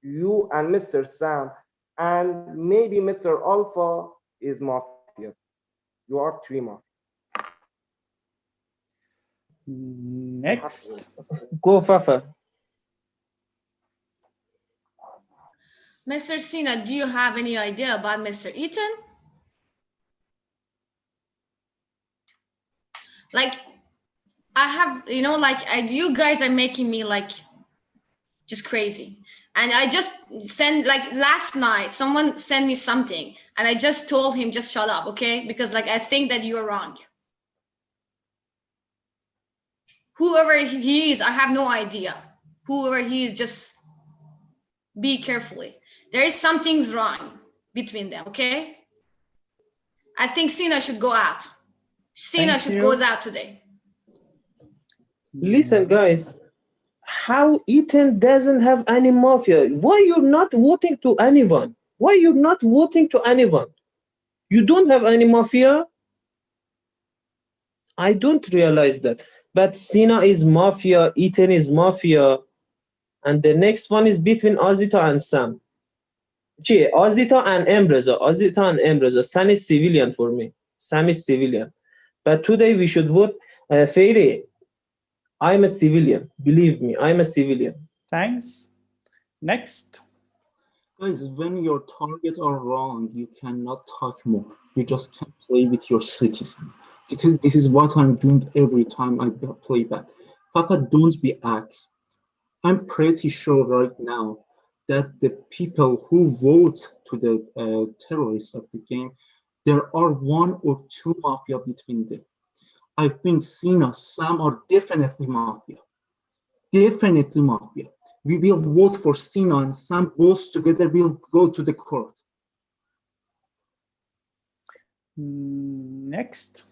You and Mr. Sam, and maybe Mr. Alpha is mafia. You are 3 mafia. Next. Go, Fafa. Mr. Sina, do you have any idea about Mr. Eaton? Like, I have, you guys are making me like just crazy. And I just sent, like last night, someone sent me something and I just told him, just shut up, okay? Because like, I think that you're wrong. Whoever he is, I have no idea. Whoever he is, just be carefully. There is something's wrong between them, okay? I think Sina should go out. Sina should goes out today. Listen, guys. How Ethan doesn't have any mafia? Why you're not voting to anyone? Why you're not voting to anyone? You don't have any mafia? I don't realize that. But Sina is mafia, Ethan is mafia, and the next one is between Azita and Sam. Gee, Azita and Emreza. Sam is civilian for me. Sam is civilian. But today we should vote Fairy. I'm a civilian. Believe me, I'm a civilian. Thanks. Next. Guys, when your targets are wrong, you cannot talk more. You just can't play with your citizens. This is what I'm doing every time I play back. Papa, don't be axed. I'm pretty sure right now that the people who vote to the terrorists of the game, there are 1 or 2 mafia between them. I think Sina, Sam are definitely mafia. Definitely mafia. We will vote for Sina and Sam both together will go to the court. Next.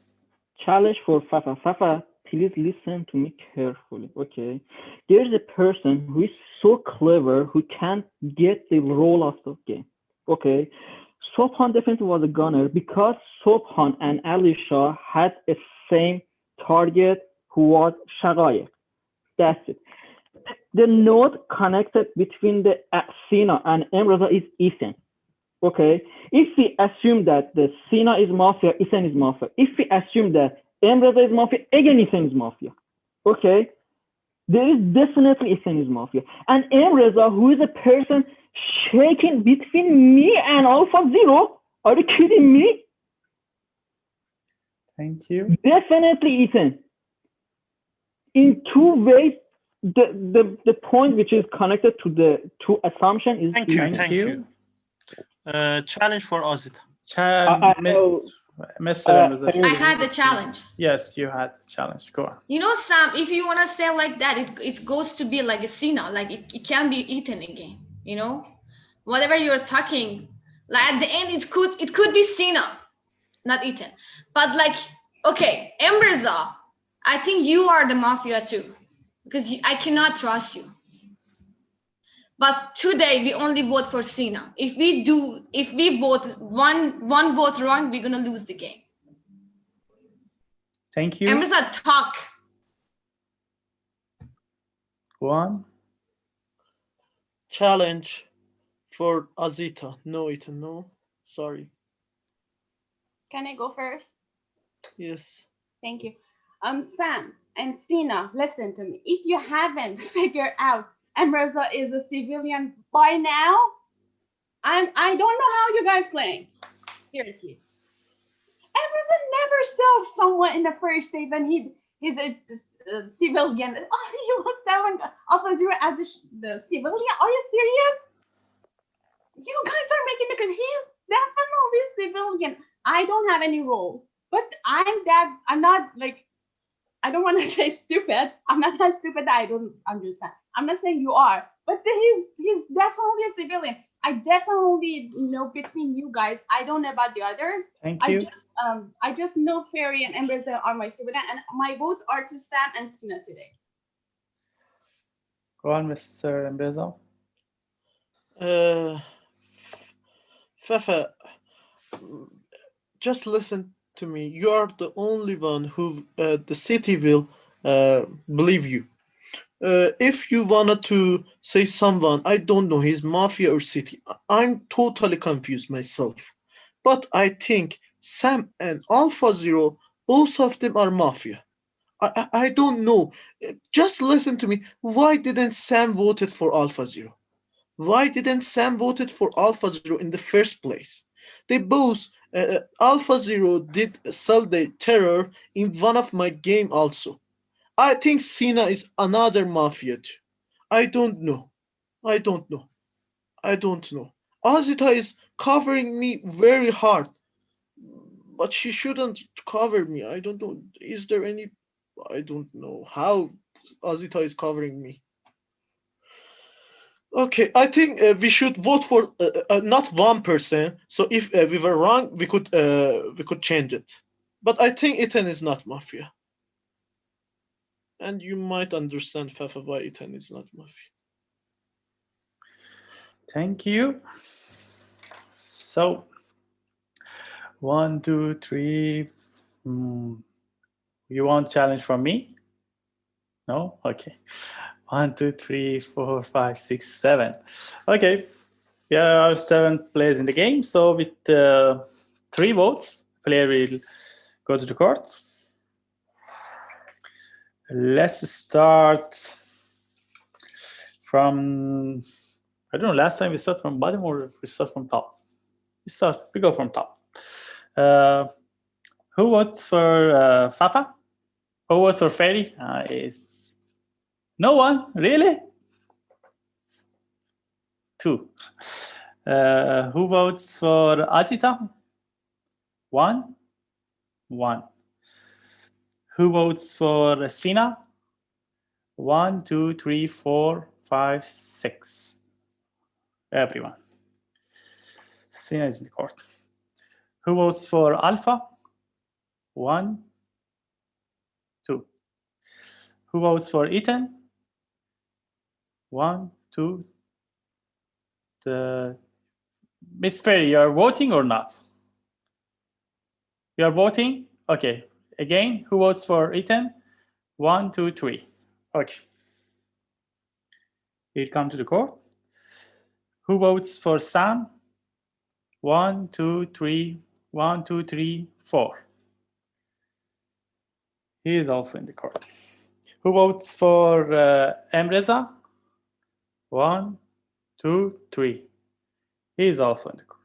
Challenge for Fafa. Fafa, please listen to me carefully, okay? There's a person who is so clever who can't get the role of the game, okay? Sobhan definitely was a gunner because Sobhan and Alisha had a same target who was Shagayek. That's it. The node connected between the Sina and Emreza is Ethan. Okay, if we assume that the Sina is mafia, Ethan is mafia. If we assume that Emreza is Mafia, again Ethan is Mafia. Okay? There is definitely Ethan is Mafia. And Emreza, who is a person shaking between me and Alpha Zero, are you kidding me? Thank you. Definitely Ethan. In two ways, the point which is connected to the two assumption is Thank you. Challenge for Ozit. Mr. I had the challenge. Yes, you had the challenge. Go on. You know, Sam, if you want to say like that, it goes to be like a Cena, like it can be eaten again, you know? Whatever you're talking, like at the end, it could be Cena, not eaten. But like, okay, Emreza, I think you are the Mafia too, because I cannot trust you. But today we only vote for Cena. If we vote one vote wrong, we're gonna lose the game. Thank you. Emreza, talk. Go on. Challenge for Azita. No, Ethan, no. Sorry. Can I go first? Yes. Thank you. Sam and Sina, listen to me. If you haven't figured out Emreza is a civilian by now, I don't know how you guys playing. Seriously. Emreza never saw someone in the first day when he's a civilian. Oh, he was selling Alpha Zero as the civilian. Are you serious? You guys are making the he's definitely civilian. I don't have any role, but I'm not like, I don't want to say stupid. I'm not that stupid that I don't understand. I'm not saying you are, but he's definitely a civilian. I definitely know between you guys. I don't know about the others. Thank you. I just know Fairy and Emreza are my civilian, and my votes are to Sam and Sina today. Go on, Mr. Emreza. Fefe, just listen to me. You are the only one who the city will believe you. If you wanted to say someone, I don't know, he's Mafia or City, I'm totally confused myself. But I think Sam and Alpha Zero, both of them are Mafia. I don't know. Just listen to me. Why didn't Sam voted for Alpha Zero? Why didn't Sam voted for Alpha Zero in the first place? They both, Alpha Zero did sell the terror in one of my game also. I think Sina is another Mafia too. I don't know. Azita is covering me very hard, but she shouldn't cover me. I don't know. Is there any? I don't know how Azita is covering me. Okay, I think we should vote for not one person. So if we were wrong, we could change it. But I think Ethan is not Mafia. And you might understand, Fafa, why Ethan is not Mafia. Thank you. So, 1, 2, 3. You want challenge from me? No? Okay. 1, 2, 3, 4, 5, 6, 7. Okay. There are 7 players in the game. So with 3 votes, player will go to the court. Let's start from, I don't know, last time we start from bottom or we start from top? We go from top. Who votes for Fafa? Who votes for Fairy? Is no one, really? 2. Who votes for Azita? 1. Who votes for Sina? 1, 2, 3, 4, 5, 6. Everyone. Sina is in the court. Who votes for Alpha? 1, 2. Who votes for Ethan? 1, 2. Miss Ferry, you are voting or not? You are voting? Okay. Again, who votes for Ethan? 1, 2, 3. Okay. He'll come to the court. Who votes for Sam? 1, 2, 3. 1, 2, 3, 4. He is also in the court. Who votes for Reza? 1, 2, 3. He is also in the court.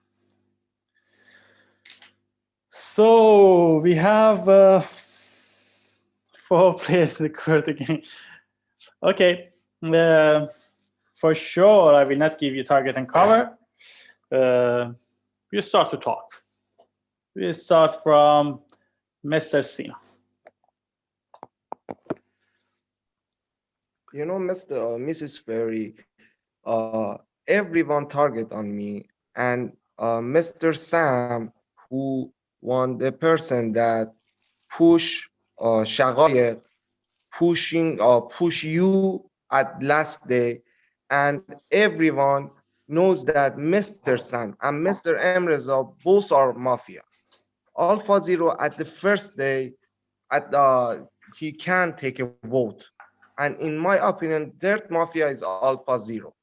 So we have 4 players in the court again. Okay. For sure, I will not give you target and cover. You start to talk. We start from Mr. Sina. You know, Mrs. Ferry, everyone target on me, and Mr. Sam, who won the person that push Shagaya, push you at last day, and everyone knows that Mr. Sam and Mr. Emreza both are Mafia. Alpha Zero at the first day, he can take a vote. And in my opinion, third Mafia is Alpha Zero.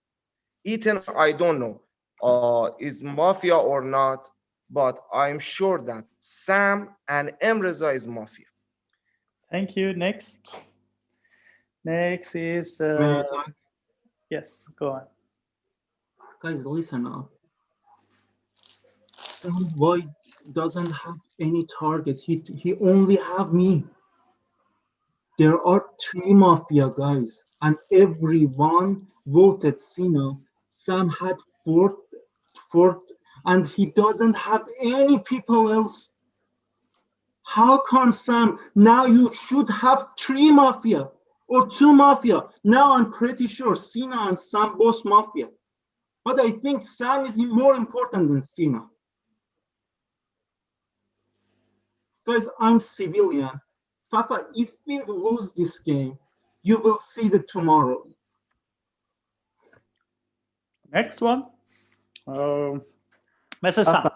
Ethan, I don't know is Mafia or not, but I'm sure that Sam and Emreza is Mafia. Thank you. Next is yes, go on. Guys, listen up. Sam White doesn't have any target. He only have me. There are 3 Mafia guys, and everyone voted Sina. Sam had fourth, and he doesn't have any people else. How come, Sam? Now you should have 3 Mafia or 2 Mafia. Now I'm pretty sure Sina and Sam both Mafia. But I think Sam is more important than Sina. Guys, I'm civilian. Fafa, if we lose this game, you will see the tomorrow. Next one. Mr. Sam.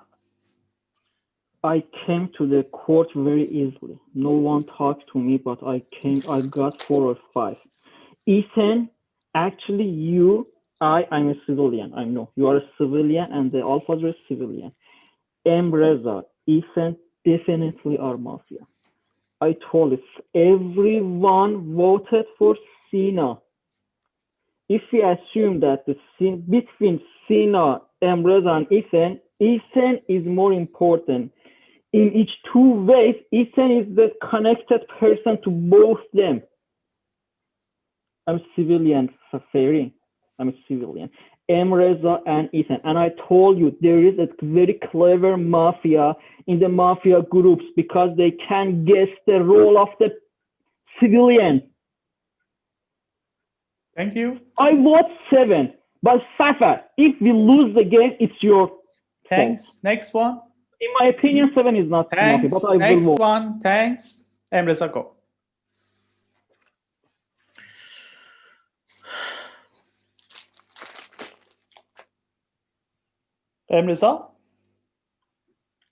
I came to the court very easily. No one talked to me, but I got 4 or 5. Ethan, actually I'm a civilian. I know you are a civilian and the Alpha is a civilian. Reza, Ethan definitely are Mafia. I told you, everyone voted for Sina. If we assume that between Sina, Reza, and Ethan is more important. In each 2 ways, Ethan is the connected person to both them. I'm civilian, Safari. I'm a civilian. Reza and Ethan. And I told you, there is a very clever Mafia in the Mafia groups because they can guess the role of the civilian. Thank you. I vote 7. But Safa, if we lose the game, it's your Thanks. fault. Next one. In my opinion, 7 is not Mafia, but I Next will vote. one. Thanks. Reza, go. Reza?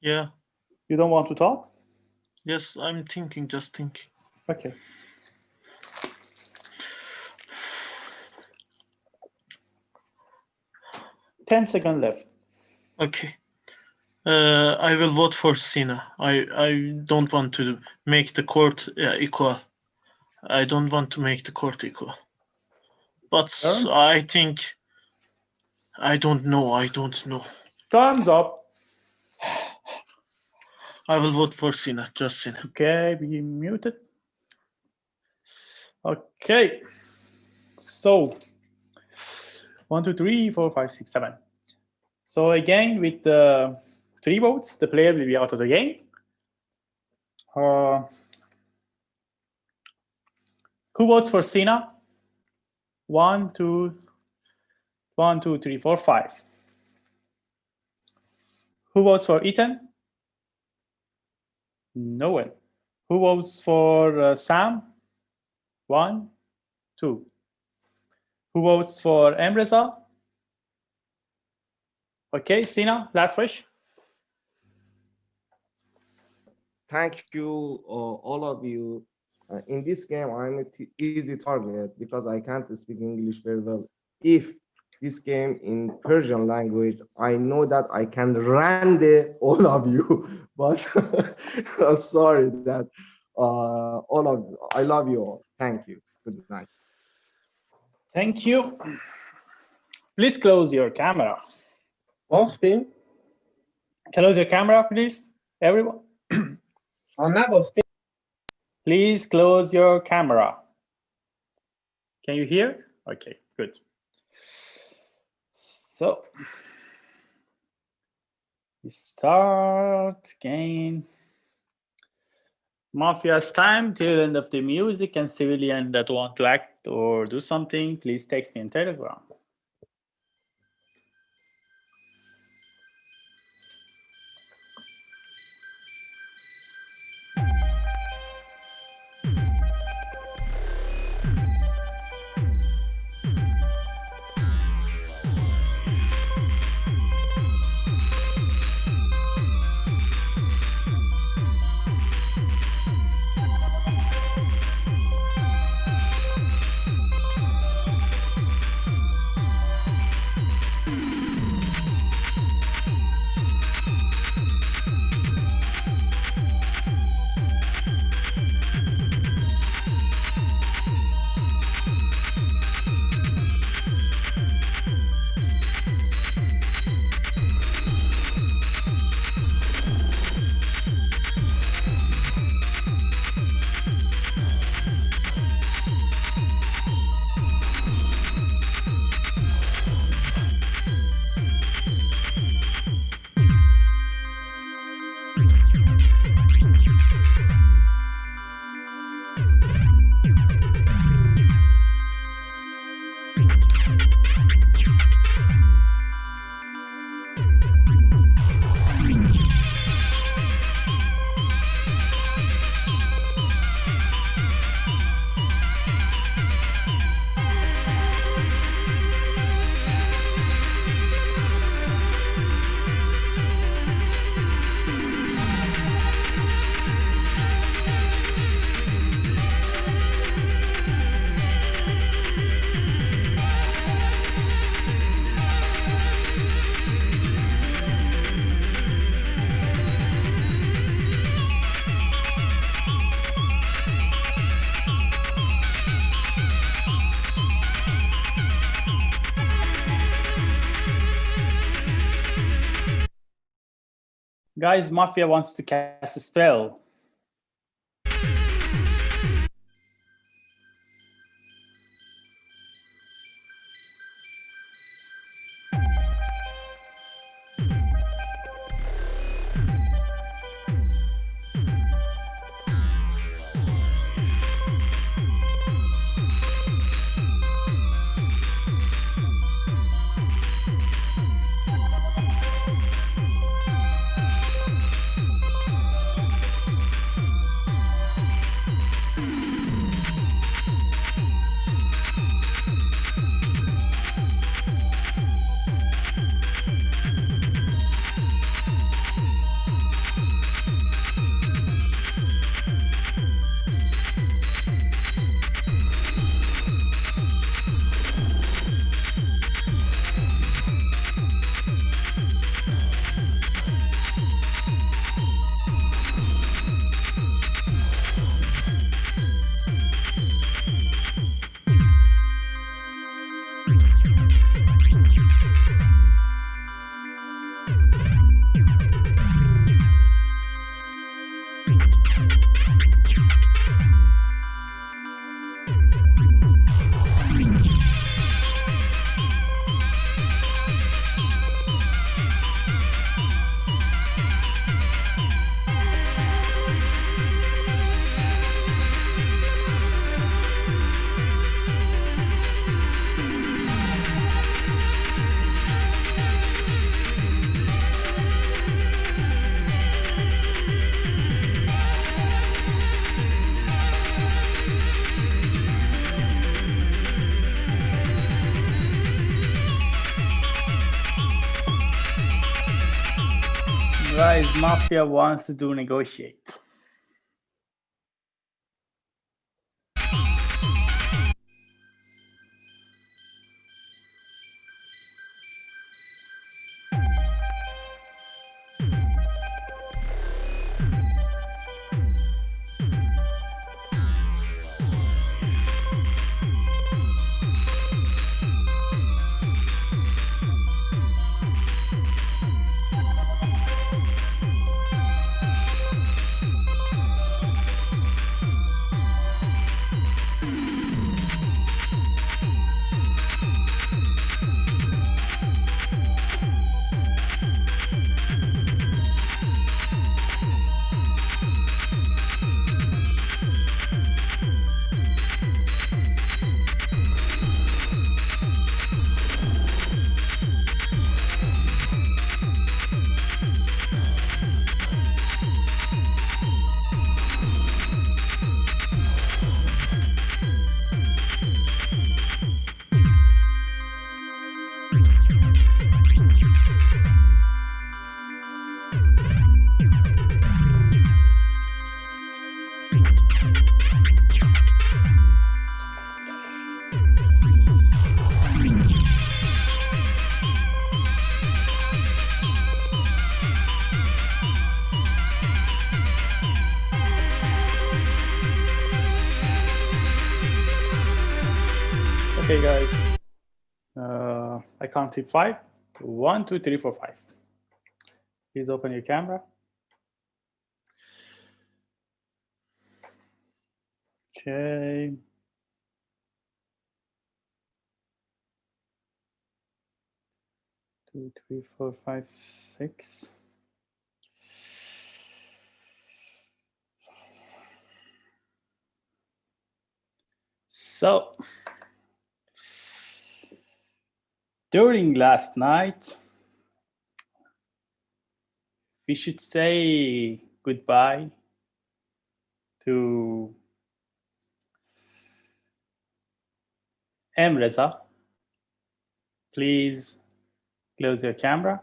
Yeah. You don't want to talk? Yes, I'm thinking, just thinking. Okay. Ten seconds left. Okay. I will vote for Sina. I don't want to make the court equal. I don't want to make the court equal. But Sure. I think I don't know. Thumbs up. I will vote for Sina, just Sina. Okay, be muted. Okay. So 1, 2, 3, 4, 5, 6, 7. So again, with 3 votes, the player will be out of the game. Who votes for Sina? 1, 2, 3, 4, 5. Who votes for Ethan? No one. Who votes for Sam? 1, 2. Who votes for Reza? Okay, Sina, last wish. Thank you, all of you. In this game, I'm an easy target because I can't speak English very well. If this game in Persian language, I know that I can rande all of you, but sorry that all of you. I love you all. Thank you. Good night. Thank you. Please close your camera. باختیم؟ Close your camera, please, everyone. نباختیم. Please close your camera. Can you hear? Okay, good. So, we start again. Mafia's time till the end of the music, and civilian that want to act or do something, please text me in Telegram. Guys, Mafia wants to cast a spell. Guys, Mafia wants to do negotiate. Okay, guys. I count to 5. 1, 2, 3, 4, 5. Please open your camera. Okay. Two, three, four, five, 6. So, during last night, we should say goodbye to Reza. Please close your camera.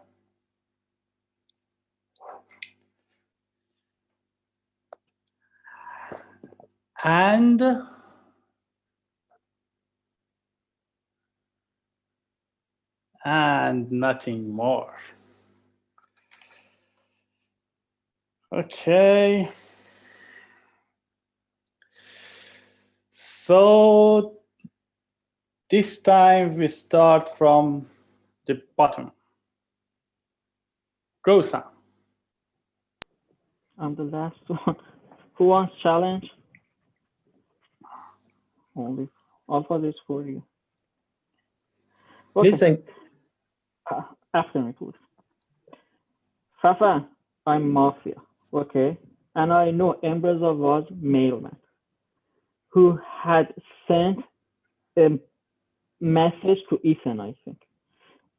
And nothing more. Okay. So this time we start from the bottom. Go, Sam. I'm the last one. Who wants challenge? Only Alpha is for you. Okay. Listen. After me, please. Fafa, I'm Mafia, okay? And I know Embreza was mailman who had sent a message to Ethan, I think.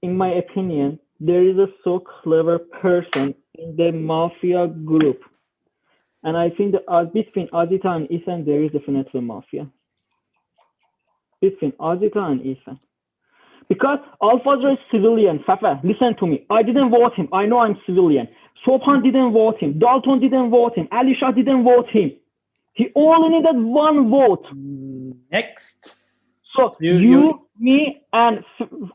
In my opinion, there is a so clever person in the Mafia group. And I think that between Adita and Ethan, there is definitely Mafia. Between Adita and Ethan. Because Alfazra is civilian. Fafa, listen to me. I didn't vote him. I know I'm civilian. Sopan didn't vote him. Dalton didn't vote him. Alisha didn't vote him. He only needed one vote. Next. So you me, and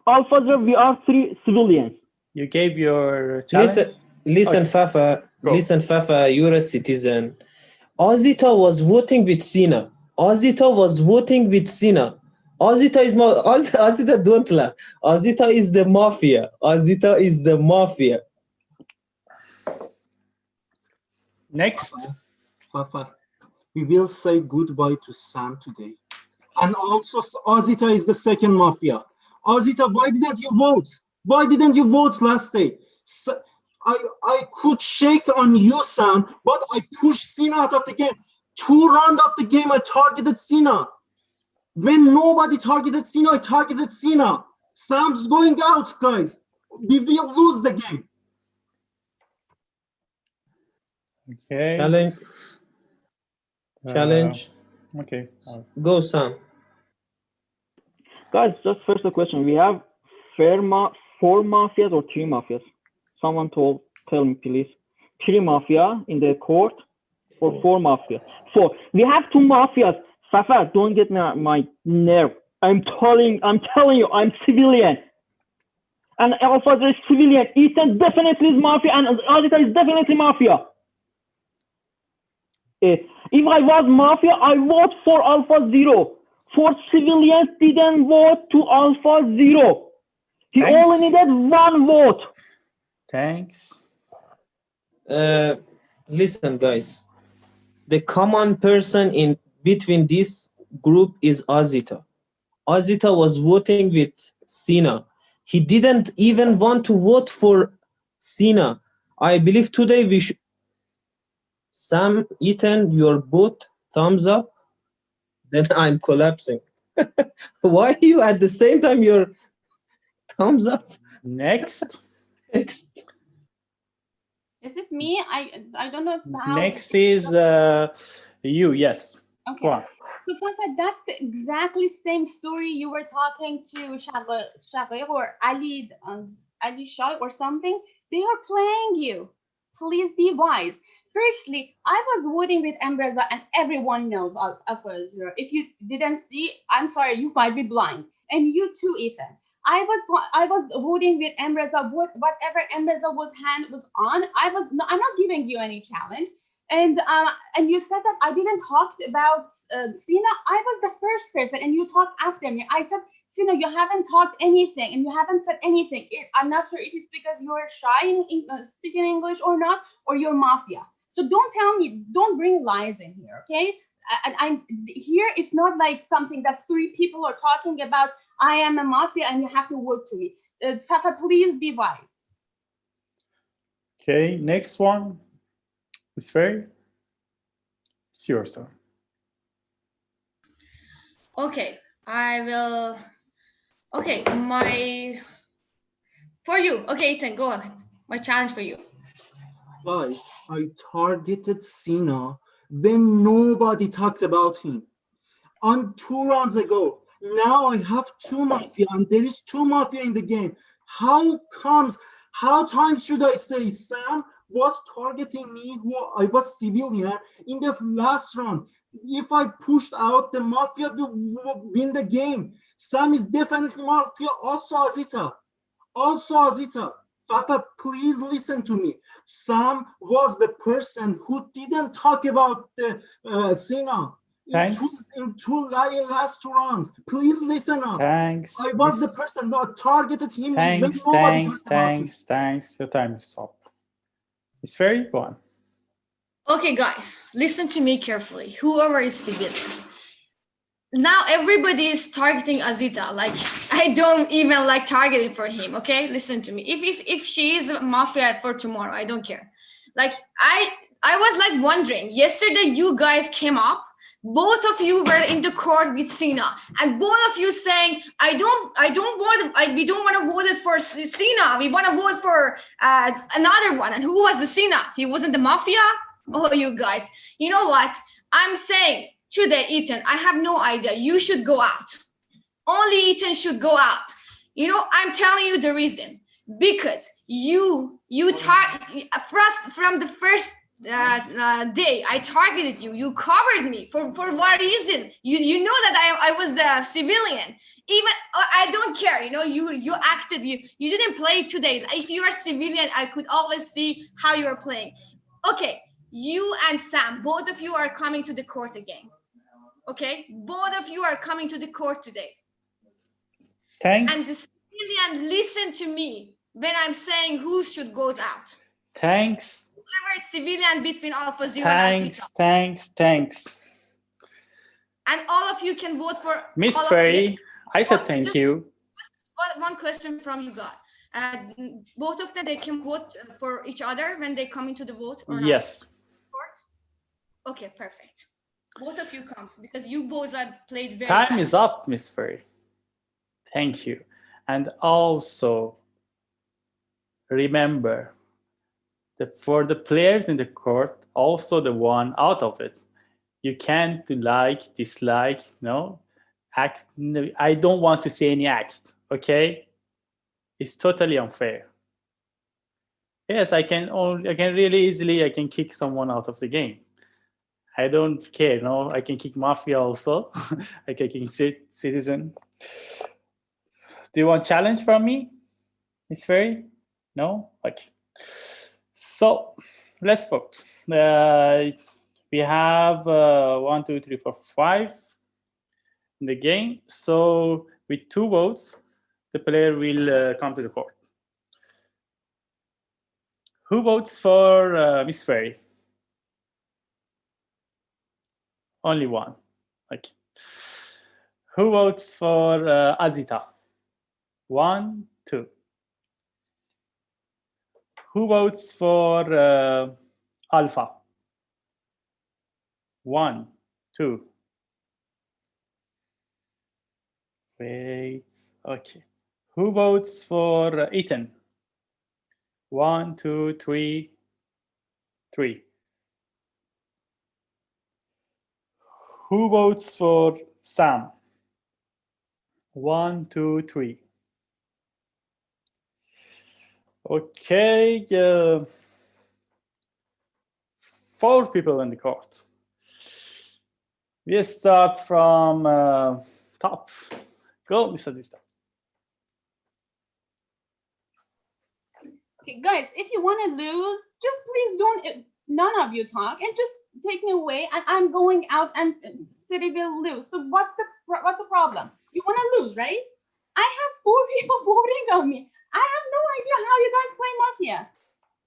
Alfazra, we are 3 civilians. You gave your challenge? Listen, okay. Fafa. Go. Listen, Fafa, you're a citizen. Azita was voting with Sina. Azita was voting with Sina. Azita is Azita, don't laugh. Azita is the Mafia. Azita is the Mafia. Next. Fafa, we will say goodbye to Sam today. And also Azita is the second Mafia. Azita, why didn't you vote? Why didn't you vote last day? So, I could shake on you, Sam, but I pushed Sina out of the game. 2 rounds of the game, I targeted Sina. When nobody targeted Sina, I targeted Sina. Sam's going out, guys. We will lose the game. Okay. Challenge. Challenge. Okay. Go, Sam. Guys, just first a question. We have 4 mafias or 3 mafias? Someone tell me, please. 3 mafia in the court or 4 mafia? 4. We have 2 mafias. Fafa, don't get my nerve. I'm telling you, I'm civilian. And Alpha is civilian. Ethan definitely is Mafia, and Adita is definitely Mafia. If I was Mafia, I vote for Alpha Zero. 4 civilians didn't vote to Alpha Zero. He Thanks. only needed 1 vote. Thanks. Listen, guys. The common person in between this group is Azita. Azita was voting with Sina. He didn't even want to vote for Sina. I believe today we should. Sam, Ethan, you're both thumbs up. Then I'm collapsing. Why you at the same time you're thumbs up? Next. Next. Is it me? I don't know how. Next is you, yes. Okay. Go on. So Fafa, that's the exactly same story you were talking to Shagay or Ali Shah or something. They are playing you. Please be wise. Firstly, I was voting with Embreza, and everyone knows Alpha Zero. If you didn't see, I'm sorry, you might be blind. And you too, Ethan. I was voting with Embreza. Whatever Embreza hand was on, I'm not giving you any challenge. And you said that I didn't talk about Sina. I was the first person, and you talked after me. I said Sina, you haven't talked anything and you haven't said anything. I'm not sure if it's because you're shy in speaking English or not, or you're Mafia. So don't tell me, don't bring lies in here, okay? And I'm here, it's not like something that 3 people are talking about. I am a Mafia and you have to work to me. Fafa, please be wise. Okay, next one. It's fair. It's yours, sir. Okay, I will. Okay, for you. Okay, Ethan, go ahead. My challenge for you. Guys, I targeted Sina when nobody talked about him. On 2 rounds ago, now I have 2 Mafia and there is 2 Mafia in the game. How times should I say Sam was targeting me who I was civilian in the last round? If I pushed out, the Mafia will win the game. Sam is definitely Mafia, also Azita. Fafa, please listen to me. Sam was the person who didn't talk about the Sina in two last 2 rounds. Please listen up. Thanks. I was the person that targeted him when nobody talked about him. Thanks. Your time is up. It's very one. Okay, guys, listen to me carefully. Whoever is civilian. Now everybody is targeting Azita. Like, I don't even like targeting for him. Okay, listen to me. If she is a Mafia for tomorrow, I don't care. Like, I was like wondering. Yesterday, you guys came up. Both of you were in the court with Sina, and both of you saying, we don't want to vote for Sina. We want to vote for another one. And who was the Sina? He wasn't the Mafia. Oh, you guys. You know what? I'm saying. Today, Ethan, I have no idea. You should go out. Only Ethan should go out. You know, I'm telling you the reason. Because you from the first day I targeted you. You covered me for what reason? You know that I was the civilian. Even I don't care. You know, you acted. You didn't play today. If you are civilian, I could always see how you are playing. Okay, you and Sam, both of you are coming to the court again. Okay, both of you are coming to the court today. Thanks. And the civilian, listen to me when I'm saying who should goes out. Thanks. Whoever civilian between Alpha Zero and Azita. Thanks. And all of you can vote for Miss Ferry. I said thank you. One question from you guys. Both of them, they can vote for each other when they come into the vote or not? Yes. Okay, perfect. Both of you comes because you both have played very Time bad. is up, Miss Ferry. Thank you. And also remember that for the players in the court, also the one out of it, you can't like, dislike, no, act. No, I don't want to say any act, okay? It's totally unfair. Yes, I can really easily, I can kick someone out of the game. I don't care, no, I can kick Mafia also. I can kick Citizen. Do you want challenge from me, Miss Ferry? No? Okay. So let's vote. We have 1, 2, 3, 4, 5 in the game. So with 2 votes, the player will come to the court. Who votes for Miss Ferry? Only 1. Okay. Who votes for Azita? 1, 2. Who votes for Alpha? 1, 2. Wait. Okay. Who votes for Ethan? 1, 2, 3. 3. Who votes for Sam? 1, 2, 3. Okay. 4 people in the court. We start from top. Go, Mr. Dista. Okay, guys, if you want to lose, just please don't, none of you talk and just take me away and I'm going out and City will lose. So what's the problem? You want to lose, right? I have 4 people voting on me. I have no idea how you guys play Mafia.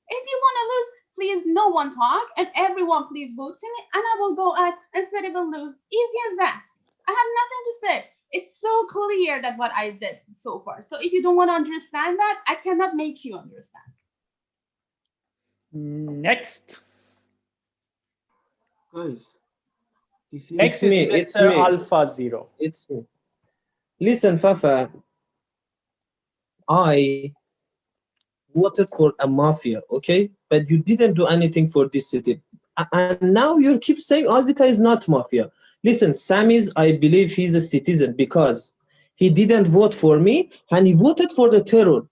If you want to lose, please no one talk and everyone please vote to me and I will go out and Ferry will lose. Easy as that. I have nothing to say. It's so clear that what I did so far. So if you don't want to understand that, I cannot make you understand. Next. Guys, this is Next is Mr. Alpha Zero. It's me. Listen, Fafa, I voted for a mafia, okay? But you didn't do anything for this city. And now you keep saying Azita is not mafia. Listen, Sam is, I believe he's a citizen because he didn't vote for me and he voted for the terror.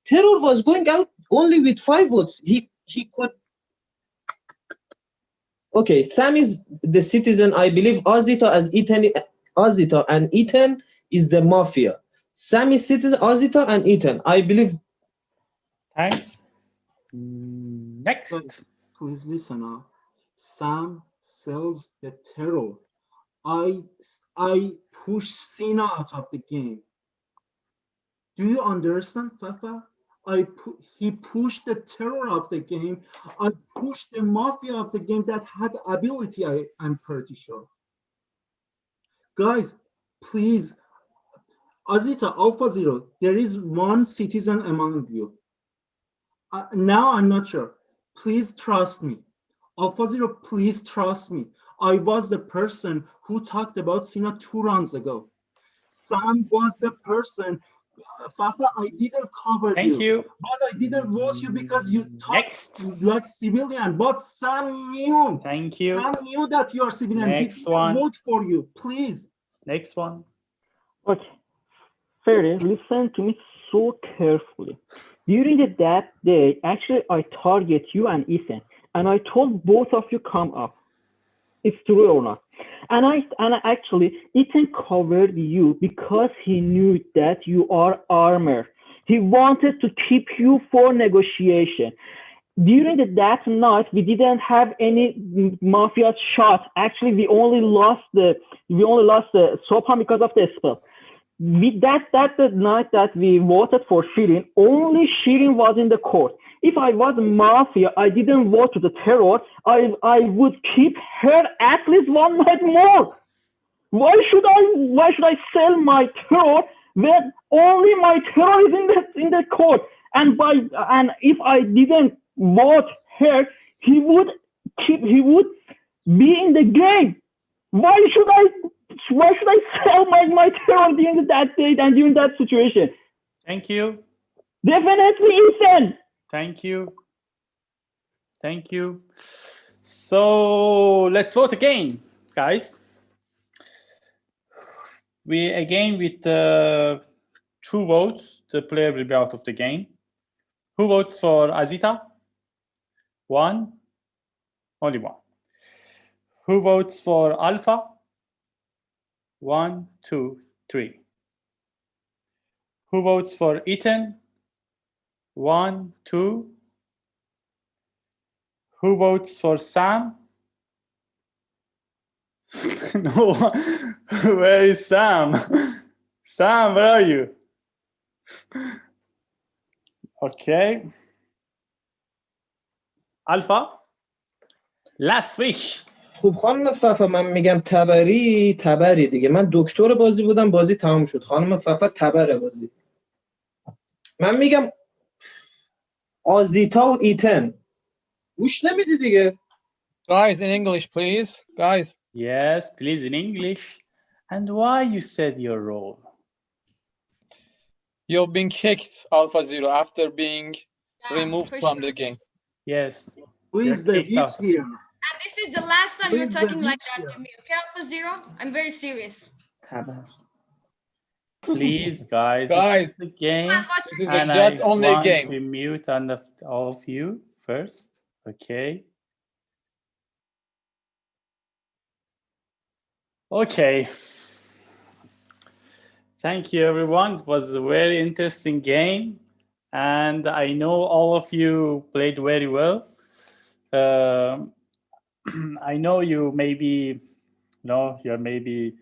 Terror was going out only with 5 votes. He could. Okay, Sam is the citizen. I believe Azita and Ethan is the mafia. Sam is citizen, Azita and Ethan. I believe. Thanks. Next. Please listen up. Sam sells the terror. I push Sina out of the game. Do you understand, Fafa? He pushed the terror of the game. I pushed the mafia of the game that had ability, I'm pretty sure. Guys, please, Azita, Alpha Zero, there is one citizen among you. Now I'm not sure. Please trust me. Alpha Zero, please trust me. I was the person who talked about Sina 2 rounds ago. Sam was the person. Fafa, I didn't cover you. Thank you. But I didn't vote you because you talked like civilian. But Sam knew. Thank you. Sam knew that you are civilian. Next He didn't one. vote for you. Please. Next one. Okay. Ferry, listen to me so carefully. During that day, actually, I target you and Ethan, and I told both of you come up. It's true or not? And actually, Ethan covered you because he knew that you are armored. He wanted to keep you for negotiation. During that night, we didn't have any mafia shots. Actually, we only lost the Sopan because of the spell. That the night that we voted for Shirin, only Shirin was in the court. If I was mafia, I didn't vote to the terror. I would keep her at least 1 night more. Why should I sell my terror when only my terror is in the court? And if I didn't vote her, he would be in the game. Why should I sell my terror during that date and during that situation? Thank you. Definitely, Ethan. Thank you. Thank you. So let's vote again, guys. With 2 votes, the player will be out of the game. Who votes for Azita? 1. Only 1. Who votes for Alpha? 1, 2, 3. Who votes for Ethan? 1, 2. Who votes for Sam? No. Where is Sam? Sam, where are you? Okay. Alpha? Last wish. خب خانم ففا من میگم تبری دیگه. من دکتر بازی بودم، بازی تمام شد. خانم ففا تبره بازی. من میگم آزیتا و ایتن. گوش نمیدی دیگه. Guys, in English, please. Guys. Yes, please, in English. And why you said your role? You've been kicked, Alpha Zero, after being removed from the game. Yes. Who is the wits here? And this is the last time you're talking like that to me. Okay, Alpha Zero? I'm very serious. Please, guys, this is the game. This is and just I only a want game. to mute all of you first. Okay. Okay. Thank you, everyone. It was a very interesting game. And I know all of you played very well. I know you maybe, you're maybe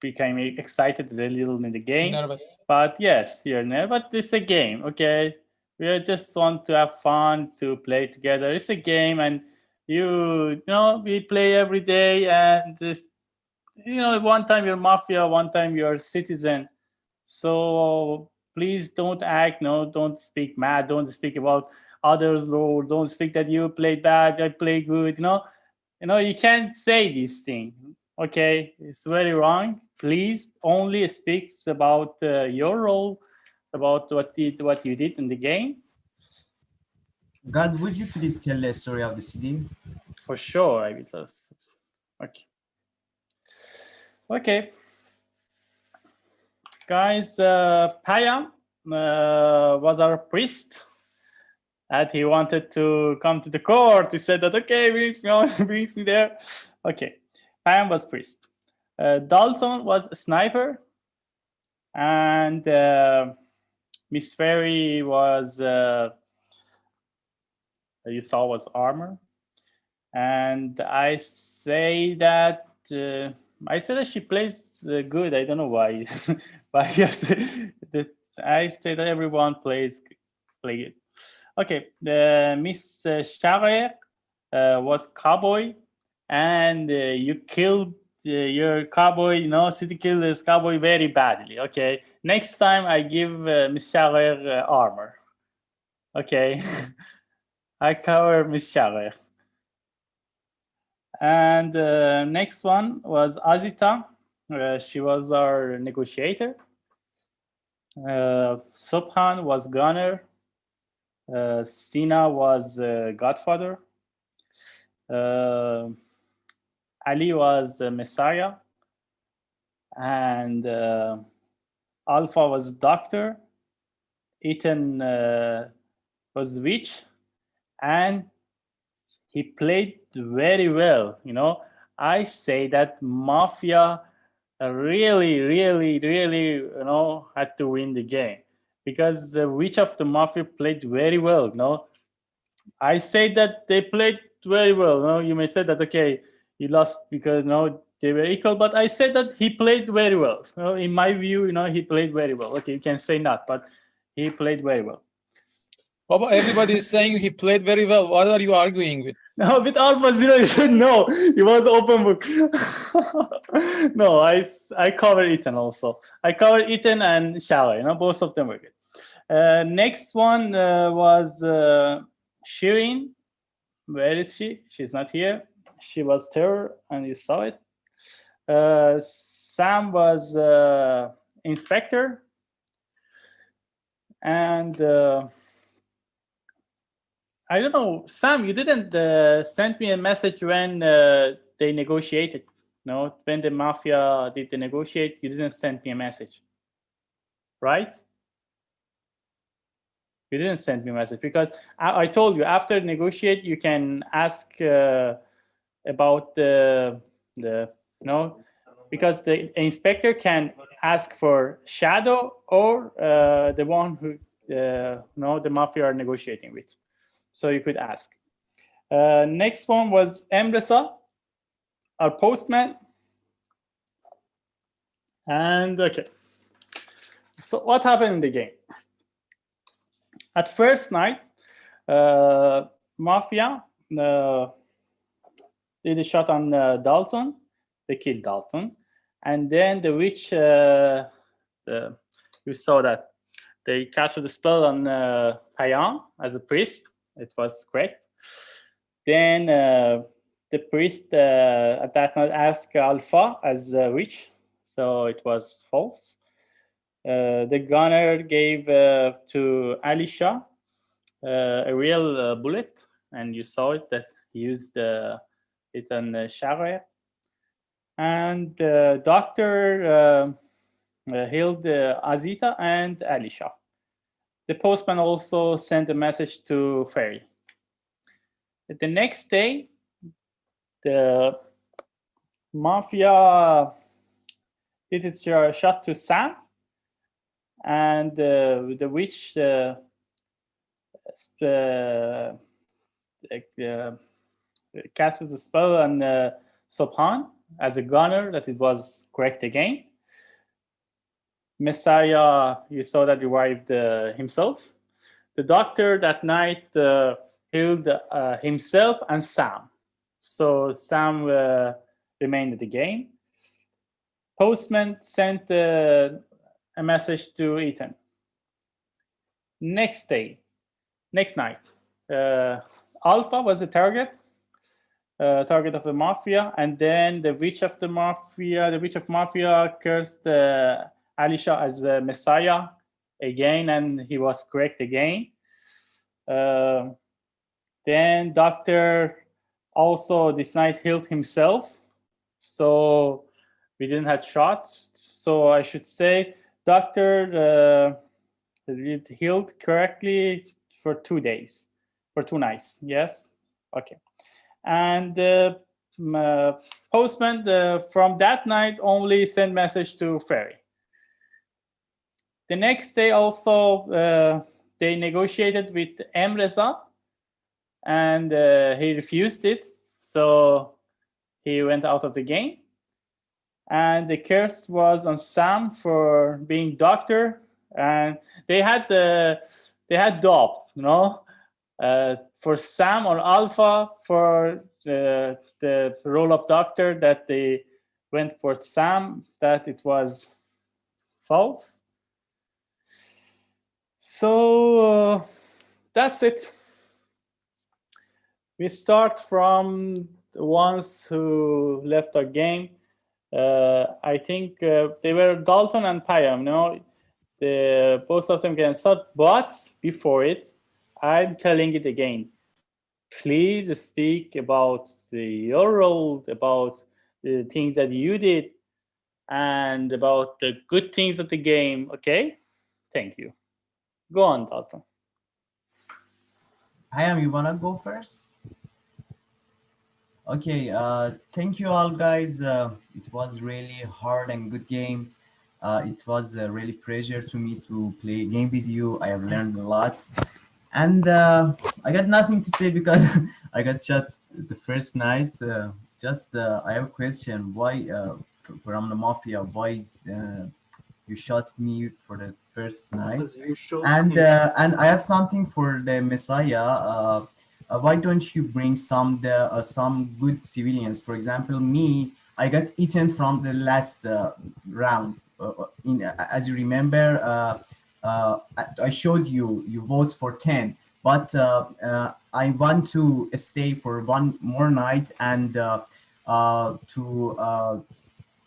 became excited a little in the game. Nervous. But yes, you're nervous. But it's a game, okay? We just want to have fun, to play together. It's a game, and you know, we play every day, and this, you know, one time you're mafia, one time you're citizen. So please don't act, no, don't speak mad, don't speak about others, or don't speak that you play bad, I play good, you know, you can't say these things. Okay, it's very wrong. Please only speak about your role, about what you did in the game. God, would you please tell the story of the city? For sure, I will tell. Okay. Okay. Guys, Payam was our priest, and he wanted to come to the court. He said that, okay, brings me there. Okay, Payam was priest. Dalton was a sniper, and Miss Fairy was, you saw, was armor. And I say that she plays good. I don't know why. But I say that everyone play good. Okay, Miss Sharek was cowboy, and you killed your cowboy. You know, city killed this cowboy very badly. Okay, next time I give Miss Sharek armor. Okay, I cover Miss Sharek. And next one was Azita. She was our negotiator. Subhan was gunner. Sina was godfather. Ali was the messiah. And Alpha was doctor. Ethan was witch. And he played very well. You know, I say that Mafia really, you know, had to win the game, because the witch of the Mafia played very well. You know, I say that they played very well. You know, you may say that, okay, you lost because, you know, they were equal, but I said that he played very well. You know, in my view, you know, he played very well. Okay, you can say not, but he played very well. Baba, everybody is saying he played very well. What are you arguing with? No, with Alpha Zero, you said no. It was open book. No, I covered Ethan also. I covered Ethan and Shala. You know, both of them were good. Next one was Shirin. Where is she? She's not here. She was Terror, and you saw it. Sam was Inspector. And I don't know, Sam, you didn't send me a message when they negotiated. No, when the Mafia did the negotiate, you didn't send me a message, right? You didn't send me a message, because I told you after negotiate, you can ask about the because the inspector can ask for shadow or the one who the Mafia are negotiating with. So you could ask. Next one was Emresa, our postman. And okay. So what happened in the game? At first night, Mafia did a shot on Dalton. They killed Dalton. And then the witch, you saw that they casted a spell on Payam as a priest. It was great. Then the priest at that night asked Alpha as a witch, so it was false. The gunner gave to Alisha a real bullet, and you saw it that he used it on Shara. And the doctor healed Azita and Alisha. The postman also sent a message to Ferry. The next day, the Mafia did its shot to Sam, and the witch casted the spell on Sobhan as a gunner, that it was correct again. Messiah, you saw that revived himself. The doctor that night healed himself and Sam. So Sam remained in the game. Postman sent a message to Ethan. Next night, Alpha was the target of the Mafia, and then the witch of Mafia cursed Alisha as the Messiah again, and he was correct again. Then Doctor also this night healed himself, so we didn't have shots. So I should say Doctor healed correctly for 2 days, for 2 nights. Yes, okay. And Postman from that night only sent message to Ferry. The next day also they negotiated with Reza, and he refused it, so he went out of the game. And the curse was on Sam for being doctor, and they had doubt, you know, for Sam or Alpha for the role of doctor, that they went for Sam, that it was false. So that's it. We start from the ones who left our game. I think they were Dalton and Payam. No, both of them can start. But before it, I'm telling it again. Please speak about your role, about the things that you did, and about the good things of the game. Okay? Thank you. Go on, Dalton. Payam, you wanna go first? Okay, thank you all, guys. It was really hard and good game. It was a really pleasure to me to play a game with you. I have learned a lot. And I got nothing to say because I got shot the first night. I have a question. Why, from the Mafia, why you shot me for the first night? Because you shot And him. and I have something for the Messiah. Why don't you bring some good civilians? For example, me, I got eaten from the last round. As you remember, I showed you vote for 10, but I want to stay for one more night and to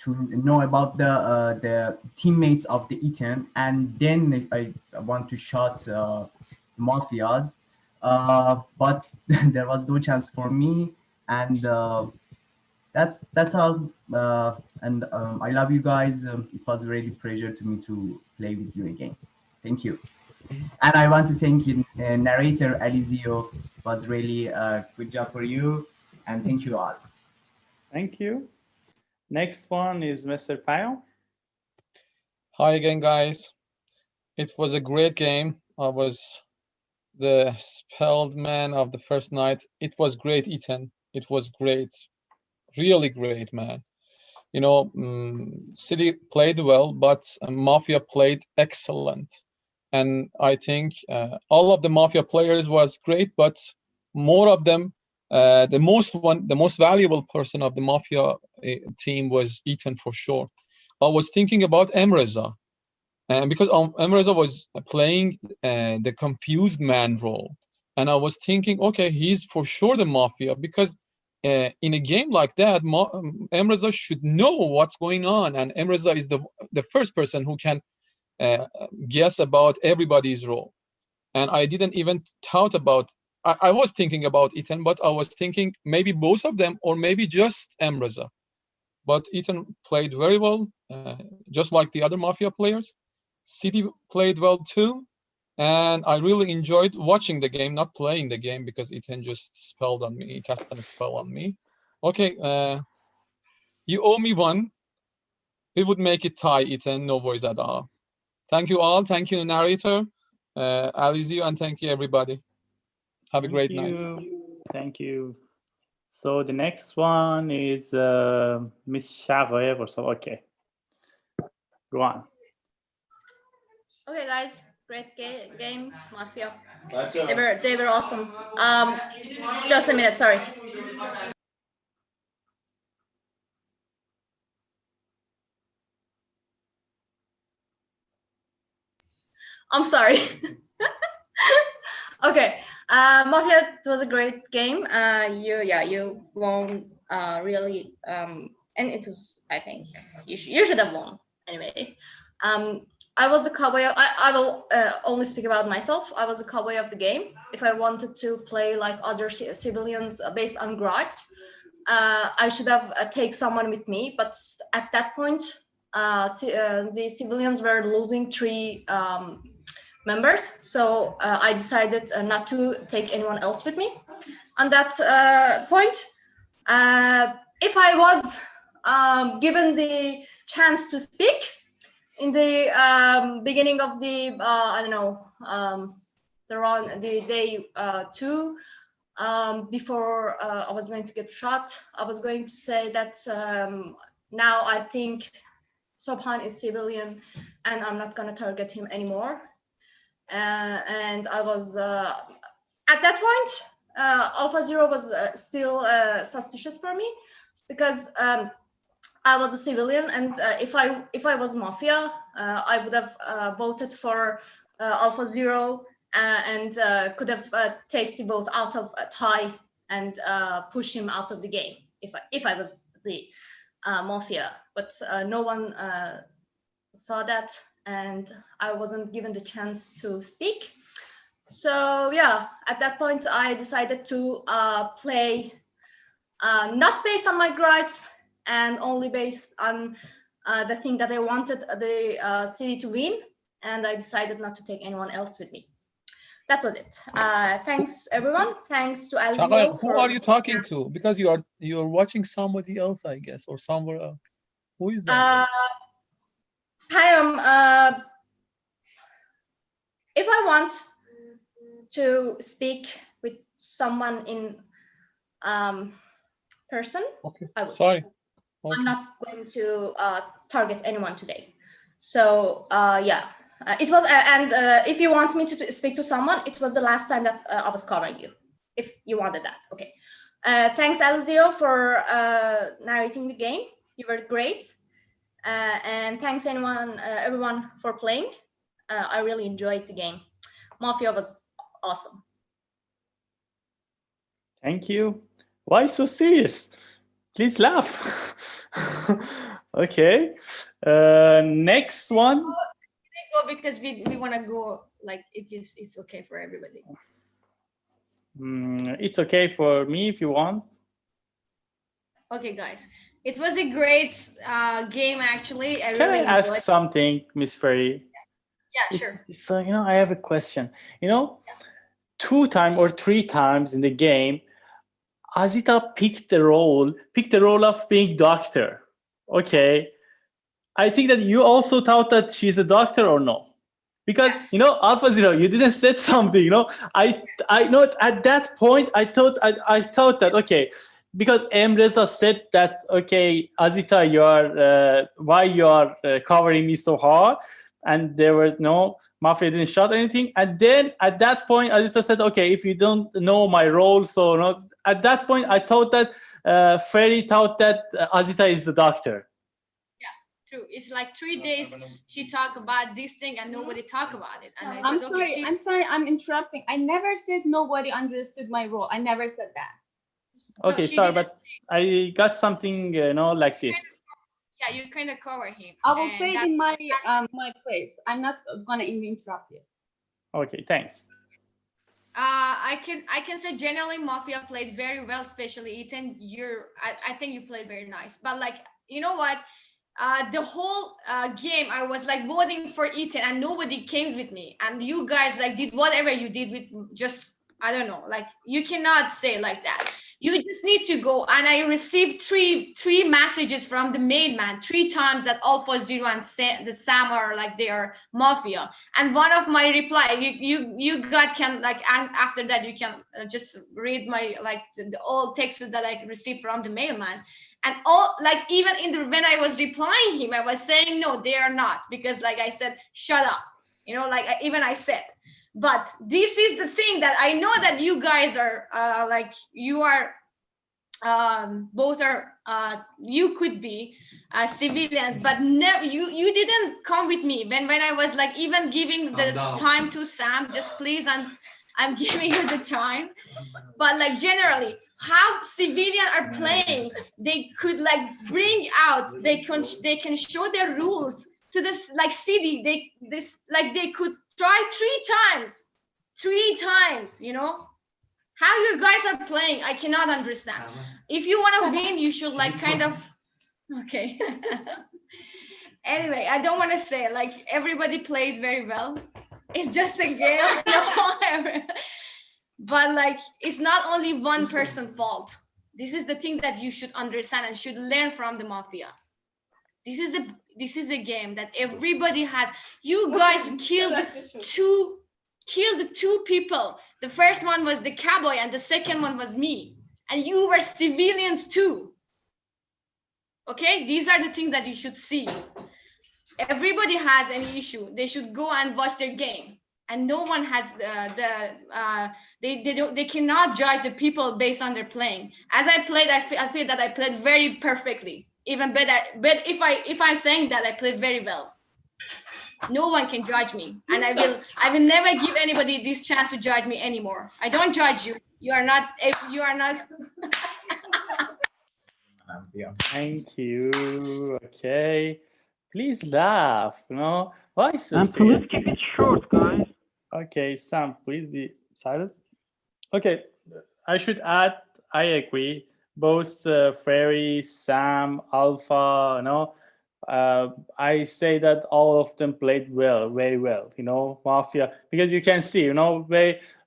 know about the teammates of the Ethan, and then I want to shot mafias, but there was no chance for me, and that's all. And I love you guys. It was a really pleasure to me to play with you again. Thank you. And I want to thank you, narrator Alizio. It was really a good job for you, and thank you all. Thank you. Next one is Mr. Payam. Hi again, guys. It was a great game. I was the spelled man of the first night. It was great, Ethan. It was great. Really great, man. You know, City played well, but Mafia played excellent. And I think all of the Mafia players was great, but more of them, the most valuable person of the Mafia team was Ethan for sure. I was thinking about Reza, and because Reza was playing the confused man role, and I was thinking, okay, he's for sure the Mafia, because in a game like that, Reza should know what's going on, and Reza is the first person who can guess about everybody's role. And I didn't even thought about. I was thinking about Ethan, but I was thinking maybe both of them, or maybe just Reza. But Ethan played very well, just like the other Mafia players. City played well too, and I really enjoyed watching the game, not playing the game, because Ethan just spelled on me, cast a spell on me. Okay, you owe me one. We would make it tie, Ethan, no worries at all. Thank you all. Thank you, narrator, Alizio, and thank you, everybody. Have a great night. Thank you. So the next one is Miss Shaghaev or so. Okay. Go on. Okay, guys, great game, Mafia. Gotcha. They were awesome. Just a minute, sorry. I'm sorry. Okay, Mafia was a great game. You won really, and it was, I think you should have won anyway. I was the cowboy. I will only speak about myself. I was a cowboy of the game. If I wanted to play like other civilians based on grudge, I should have take someone with me. But at that point, the civilians were losing 3 members, so I decided not to take anyone else with me. On that point, if I was given the chance to speak in the beginning of the I don't know, the day 2, before I was going to get shot, I was going to say that now I think Sobhan is civilian and I'm not going to target him anymore. And I was at that point, Alpha Zero was still suspicious for me because I was a civilian, and if I was Mafia, I would have voted for Alpha Zero and could have taken the vote out of Ty and push him out of the game if I was the Mafia. But no one saw that, and I wasn't given the chance to speak. So yeah, at that point, I decided to play not based on my grudge and only based on the thing that I wanted the city to win, and I decided not to take anyone else with me. That was it. Thanks everyone. Thanks to Alzio. Who are you talking to? Because you're watching somebody else, I guess, or somewhere else. Who is that? Hi, if I want to speak with someone in person, okay. I will. Sorry. Okay. I'm not going to target anyone today. So yeah, it was, and if you want me to speak to someone, it was the last time that I was covering you, if you wanted that. Okay. Thanks, Alzio, for narrating the game. You were great. And thanks everyone for playing. I really enjoyed the game. Mafia was awesome. Thank you. Why so serious? Please laugh. Okay. Next one. Go because we want to go, like it's okay for everybody. It's okay for me if you want. Okay, guys. It was a great game, actually. Can really I ask enjoyed something, Miss Ferry? Yeah, sure. So, I have a question. 2 times or 3 times in the game, Azita picked the role of being doctor. Okay. I think that you also thought that she's a doctor or no? Because, Alpha Zero, you didn't say something, I know at that point, I thought that, okay, because Reza said that, okay, Azita, why you are covering me so hard? And there were no, Mafia didn't shot anything. And then at that point, Azita said, okay, if you don't know my role, so no. At that point, I thought that Ferry thought that Azita is the doctor. Yeah, true. It's like 3 days she talked about this thing and nobody talked about it. And I I'm said, sorry. okay, I'm sorry. I'm interrupting. I never said nobody understood my role. I never said that. Okay, sorry, but I got something, like this. Yeah, you kind of cover him. I will say it in my my place. I'm not gonna even interrupt you. Okay, thanks. I can say generally Mafia played very well, especially Ethan. I think you played very nice. But like, you know what? The whole game I was like voting for Ethan and nobody came with me. And you guys like did whatever you did with just, I don't know, like you cannot say like that. You just need to go. And I received three messages from the mailman 3 times that Alpha Zero and the Sam are like they are Mafia. And one of my reply, you got can like, and after that you can just read my like the old texts that I received from the mailman. And all like even when I was replying him, I was saying no, they are not, because like I said, shut up. You know, like even I said. But this is the thing that I know that you guys are like, you are both are you could be civilians, but never you didn't come with me when I was like even giving the time to Sam. Just please, I'm giving you the time. But like generally, how civilians are playing, they could like bring out, they can show their rules to this like city. They could try three times, you know. How you guys are playing, I cannot understand. If you want to win, you should like kind of, okay. Anyway, I don't want to say like everybody plays very well. It's just a game. But like, it's not only one person's fault. This is the thing that you should understand and should learn from the Mafia. This is a game that everybody has. You guys killed two people. The first one was the cowboy and the second one was me. And you were civilians too. Okay, these are the things that you should see. Everybody has an issue. They should go and watch their game. And no one has they cannot judge the people based on their playing. As I played, I feel that I played very perfectly, even better. But if I'm saying that I played very well, no one can judge me, and I will never give anybody this chance to judge me anymore. I don't judge you. You are not. Thank you. Okay, please laugh. No, why so And serious? please keep it short, guys. Okay, Sam, please be silent. Okay, I should add, I agree. Both Fairy, Sam, Alpha, you know, I say that all of them played well, very well, you know, Mafia, because you can see, you know,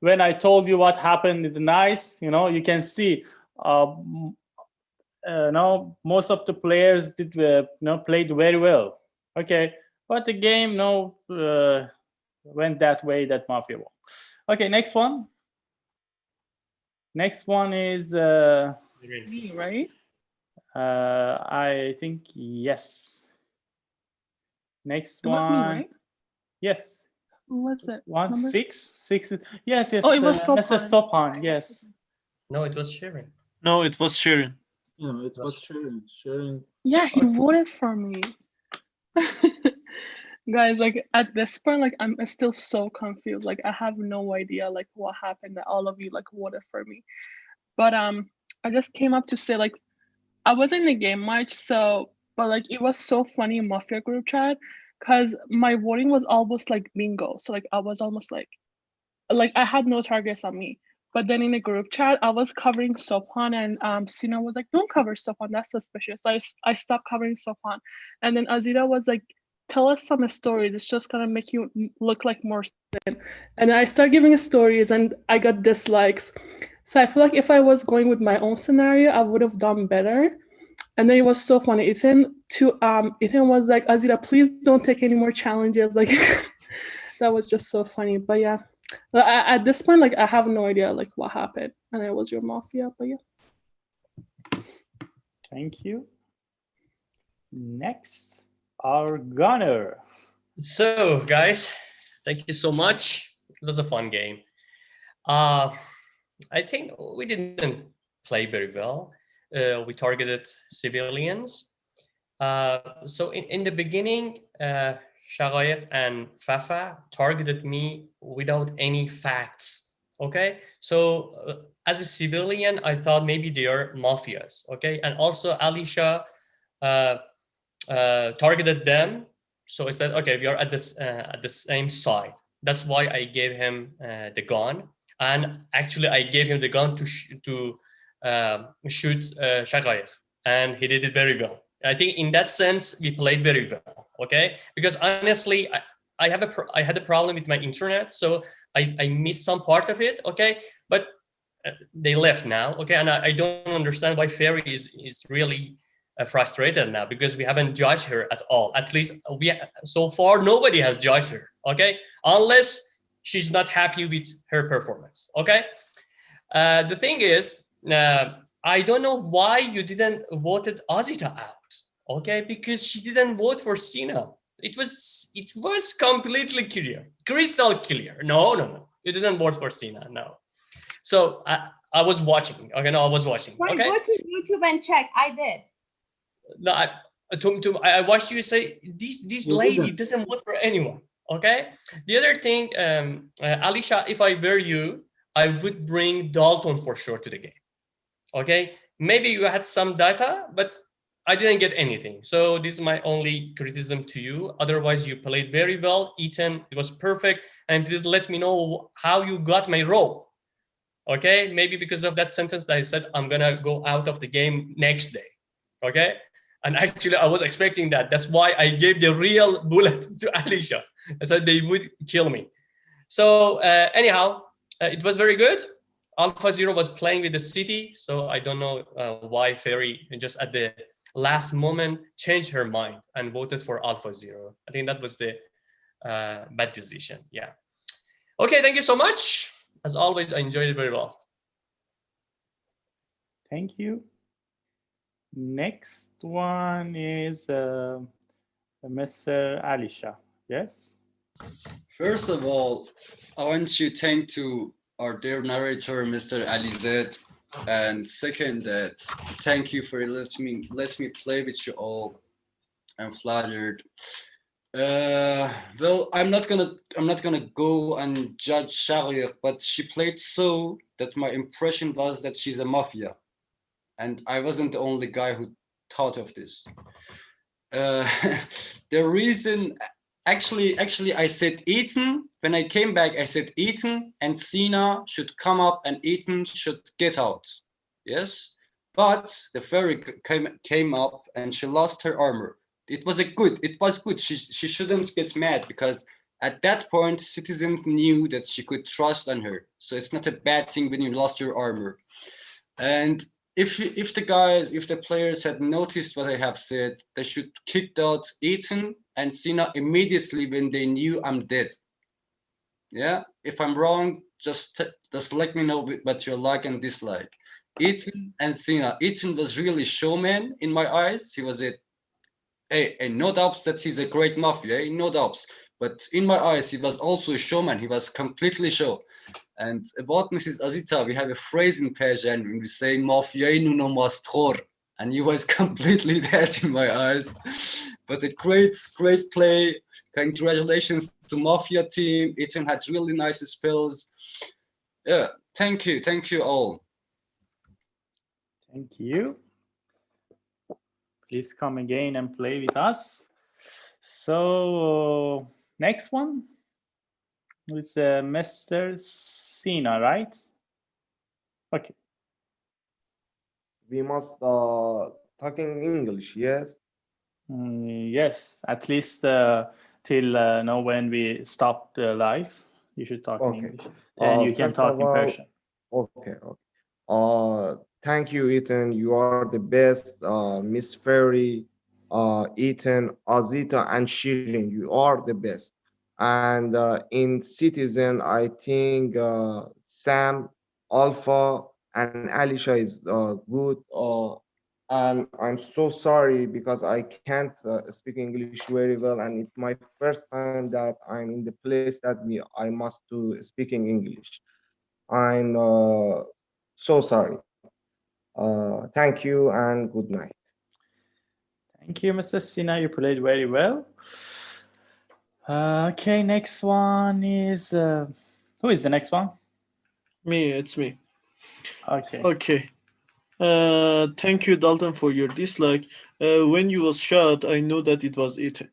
when I told you what happened in the night, you know, you can see, no, most of the players did, played very well. Okay, but the game, went that way that Mafia won. Okay, next one. Next one is me, right? I think yes. Next It was one. me, right? Yes. What's it? 1 Number 6. Yes. Oh, it was That's a Sopan. Yes. No, it was Sharon. No, it was Sharon. No, it was Sharon. Yeah, he voted for me. Guys, like at this point, like I'm still so confused. Like I have no idea like what happened that all of you like voted for me. But I just came up to say like I wasn't in the game much, so but like it was so funny in Mafia group chat because my voting was almost like bingo. So like I was almost like I had no targets on me. But then in the group chat, I was covering Sopan and Sina was like, don't cover Sopan, that's suspicious. I stopped covering Sopan. And then Azira was like, tell us some stories. It's just gonna make you look like more thin. And then I started giving stories and I got dislikes. So I feel like if I was going with my own scenario, I would have done better. And then it was so funny. Ethan was like, Azira, please don't take any more challenges. Like that was just so funny. But yeah. At this point, like I have no idea like what happened, and it was your Mafia. But yeah. Thank you. Next, our gunner. So, guys, thank you so much. It was a fun game. I think we didn't play very well. We targeted civilians. So in the beginning, Shagayek and Fafa targeted me without any facts. Okay, so as a civilian, I thought maybe they are mafias. Okay, and also Alicia targeted them. So I said, okay, we are at the same side. That's why I gave him the gun, and actually I gave him the gun to shoot Shagayek, and he did it very well. I think in that sense we played very well. Okay, because honestly, I had a problem with my internet, so I missed some part of it. Okay, but they left now. Okay, and I don't understand why Fairy is really frustrated now, because we haven't judged her at all. At least so far nobody has judged her. Okay, unless she's not happy with her performance. Okay, the thing is, I don't know why you didn't voted Azita out. Okay, because she didn't vote for Sina. It was completely clear, crystal clear. No. You didn't vote for Sina, no. So I was watching. Okay, no, I was watching. Right, Okay. go to YouTube and check. I did. No, I watched you say this lady doesn't vote for anyone. Okay. The other thing, Alicia, if I were you, I would bring Dalton for sure to the game. Okay. Maybe you had some data, but I didn't get anything. So this is my only criticism to you. Otherwise, you played very well. Ethan, it was perfect. And please let me know how you got my role. Okay. Maybe because of that sentence that I said, I'm going to go out of the game next day. Okay. And actually, I was expecting that. That's why I gave the real bullet to Alicia. I said they would kill me. So anyhow, it was very good. Alpha Zero was playing with the city. So I don't know why Fairy just at the last moment changed her mind and voted for Alpha Zero. I think that was the bad decision. Yeah. Okay, thank you so much. As always, I enjoyed it very well. Thank you. Next one is Mr. Alisha. Yes? First of all, I want to thank to our dear narrator, Mr. Alizet. And second, that thank you for letting me play with you all. I'm flattered. Well, I'm not gonna go and judge Sharia, but she played so that my impression was that she's a mafia, and I wasn't the only guy who thought of this. The reason, actually, I said Ethan. When I came back, I said Ethan and Sina should come up and Ethan should get out. Yes, but the fairy came up and she lost her armor. It was good. She shouldn't get mad because at that point, citizens knew that she could trust on her. So it's not a bad thing when you lost your armor. And if the players had noticed what I have said, they should kick out Ethan and Sina immediately when they knew I'm dead. Yeah, if I'm wrong, just let me know what you like and dislike. Ethan and Sina. Ethan was really showman in my eyes. He was no doubts that he's a great mafia, no doubts. But in my eyes, he was also a showman. He was completely show. And about Mrs. Azita, we have a phrase in Persian when we say "Mafia mastkhor," and he was completely that in my eyes. But a great play. Congratulations to Mafia team. Ethan had really nice spells. Yeah, thank you all. Thank you. Please come again and play with us. So next one is Mr. Sina, right? Okay. We must talk in English, yes? Yes, at least till now when we stop the live, you should talk in English. Then you can talk in Persian. Okay. Thank you, Ethan. You are the best. Miss Fairy, Ethan, Azita, and Shirin. You are the best. And in Citizen, I think Sam, Alpha, and Alicia is good. And I'm so sorry because I can't speak English very well, and it's my first time that I'm in the place that I must to speaking English. I'm so sorry. Thank you and good night. Thank you, Mr. Sina. You played very well. Okay, next one is who is the next one? Me, it's me. Okay. Thank you, Dalton, for your dislike. When you was shot, I knew that it was Ethan.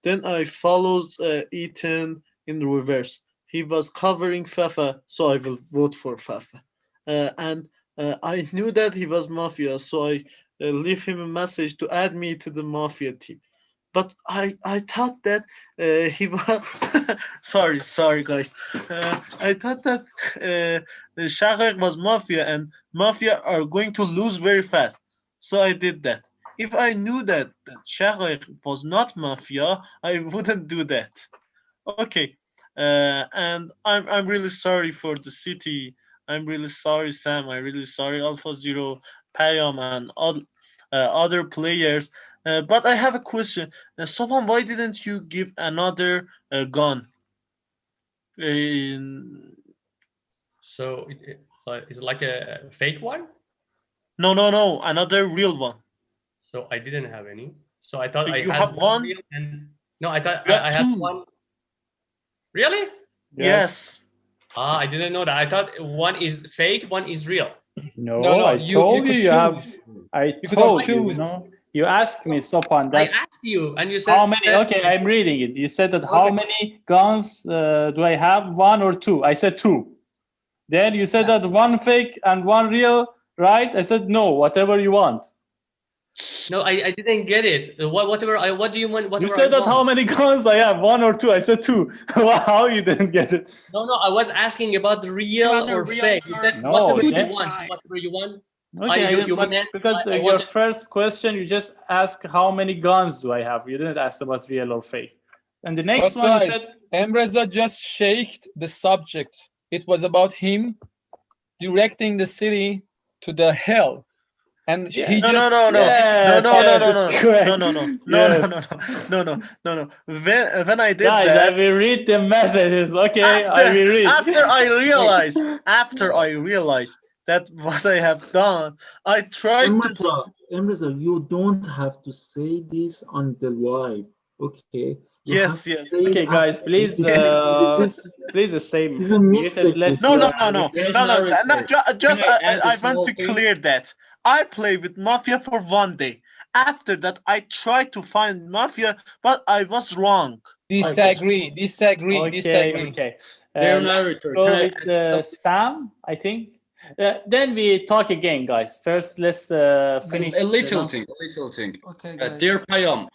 Then I followed Ethan in reverse. He was covering Fafa, so I will vote for Fafa. And I knew that he was Mafia, so I leave him a message to add me to the Mafia team. But I thought that he was sorry guys. I thought that Shaqaq was Mafia and Mafia are going to lose very fast. So I did that. If I knew that Shaqaq was not Mafia, I wouldn't do that. Okay. And I'm really sorry for the city. I'm really sorry, Sam. I'm really sorry, Alpha Zero, Payam, and other players. But I have a question. Someone, why didn't you give another gun? So is it like a fake one? No, another real one. So I didn't have any. So I thought So I you had have one? real and no, I thought You have I had two. one. Really? Yes. Ah, I didn't know that. I thought one is fake, one is real. No, I you told could you you have. choose. I You could have told you, choose. no. You asked me, Sopan, I that asked you, and you said how many. Okay, I'm reading it. You said that how Okay. many guns do I have? One or two? I said two. Then you said that one fake and one real, right? I said no. Whatever you want. No, I didn't get it. What do you want? Whatever You said I that how want. many guns I have? One or two? I said two. How you didn't get it? No, I was asking about real or fake. You said No, whatever you yes. want. Whatever you want. Okay, You but meant because I your wanted. first question, you just asked how many guns do I have. You didn't ask about real or fake. And the next But one you guys, said, Emreza just shaked the subject. It was about him directing the city to the hell. And he No. just No. When I did guys, that, I will read the messages. Okay, I will read. after I realized that what I have done, I tried to. Emreza, you don't have to say this on the live, okay? You Yes, have to yes. say it Okay, guys, after. please, This say. is a mistake. Let's, No. Can I add a I want small to thing? clear that. I played with Mafia for 1 day. After that, I tried to find Mafia, but I was wrong. disagree. Okay. Dear Let's narrator, go can I with add something? Sam, I think. Then we talk again, guys. First, let's finish. A little thing. Okay, guys. Dear Payam,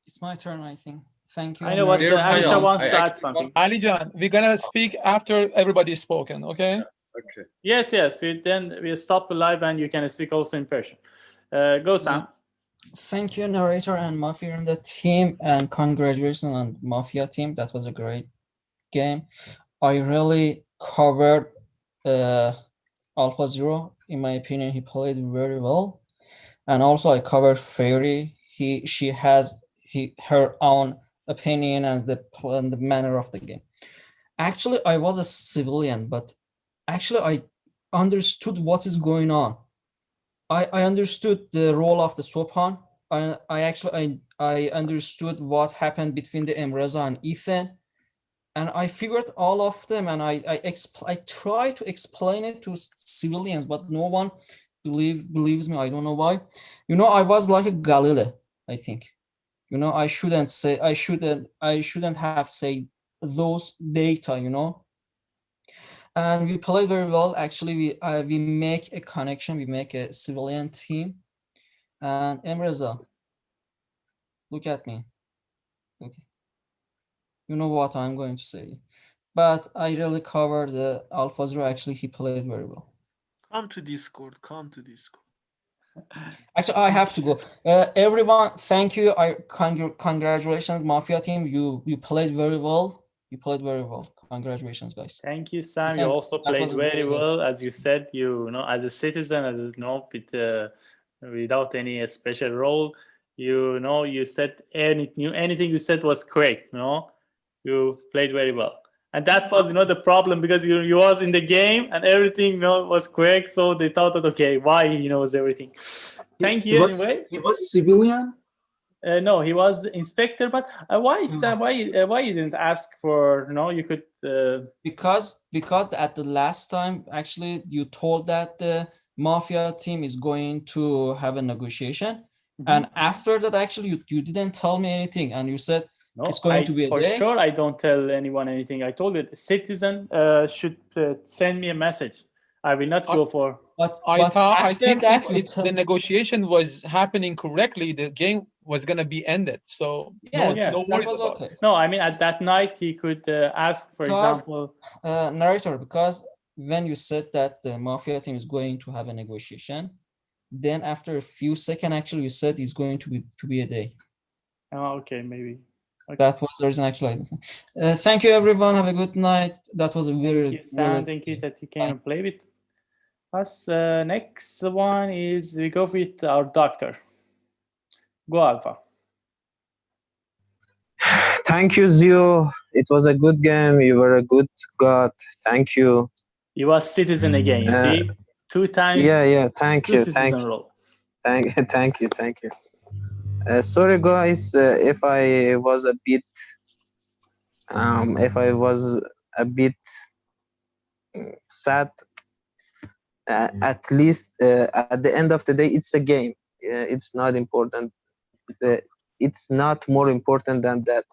It's my turn, I think. Thank you. I know what Dear Alisha Payam, wants I to add actually something. Alijan, we're gonna speak after everybody's spoken, okay? Okay. Yes. Then we stop the live and you can speak also in Persian. Go, Sam. Thank you, narrator and Mafia and the team, and congratulations on Mafia team. That was a great game. I really covered Alpha Zero. In my opinion, he played very well, and also I covered Fairy. She has her own opinion and the manner of the game. Actually, I was a civilian, but actually I understood what is going on. I understood the role of the Sopan. I understood what happened between the Emreza and Ethan, and I figured all of them, and I try to explain it to civilians, but no one believes me. I don't know why. I was like a Galile, I think. I shouldn't have said those data. And we played very well. Actually, we make a connection. We make a civilian team. And Emreza, look at me. Okay, you know what I'm going to say. But I really covered the Alpha Zero. Actually, he played very well. Come to Discord. Actually, I have to go. Everyone, thank you. Congratulations, Mafia team. You played very well. Congratulations, guys. Thank you, Sam. You also played very well, as you said. As a citizen, without any special role. You said anything you said was correct. You played very well, and that was the problem, because you was in the game and everything was correct. So they thought that, okay, why he knows everything. Thank you. Anyway, he was civilian. No, he was inspector. But why you didn't ask for? You could. Because at the last time, actually, you told that the Mafia team is going to have a negotiation, and after that, actually, you didn't tell me anything, and you said it's going to be a for day. sure. I don't tell anyone anything. I told you the citizen should send me a message. I will not go for. I think the negotiation was happening correctly, the game was going to be ended. So no worries about it. No, I mean, at that night, he could ask, for example. Narrator, because when you said that the Mafia team is going to have a negotiation, then after a few seconds, actually, you said it's going to be a day. Oh, okay, maybe. Okay. That was the reason, actually. Thank you, everyone. Have a good night. That was a very... Thank you that you came and play with us. Next one is we go with our doctor. Go Alpha. Thank you, Zio. It was a good game. You were a good god. Thank you. You was citizen again, you see? 2 times. Yeah. Thank two you. citizen role. Thank you. Sorry, guys, if I was a bit, sad. At least at the end of the day, it's a game. It's not important. It's not more important than that.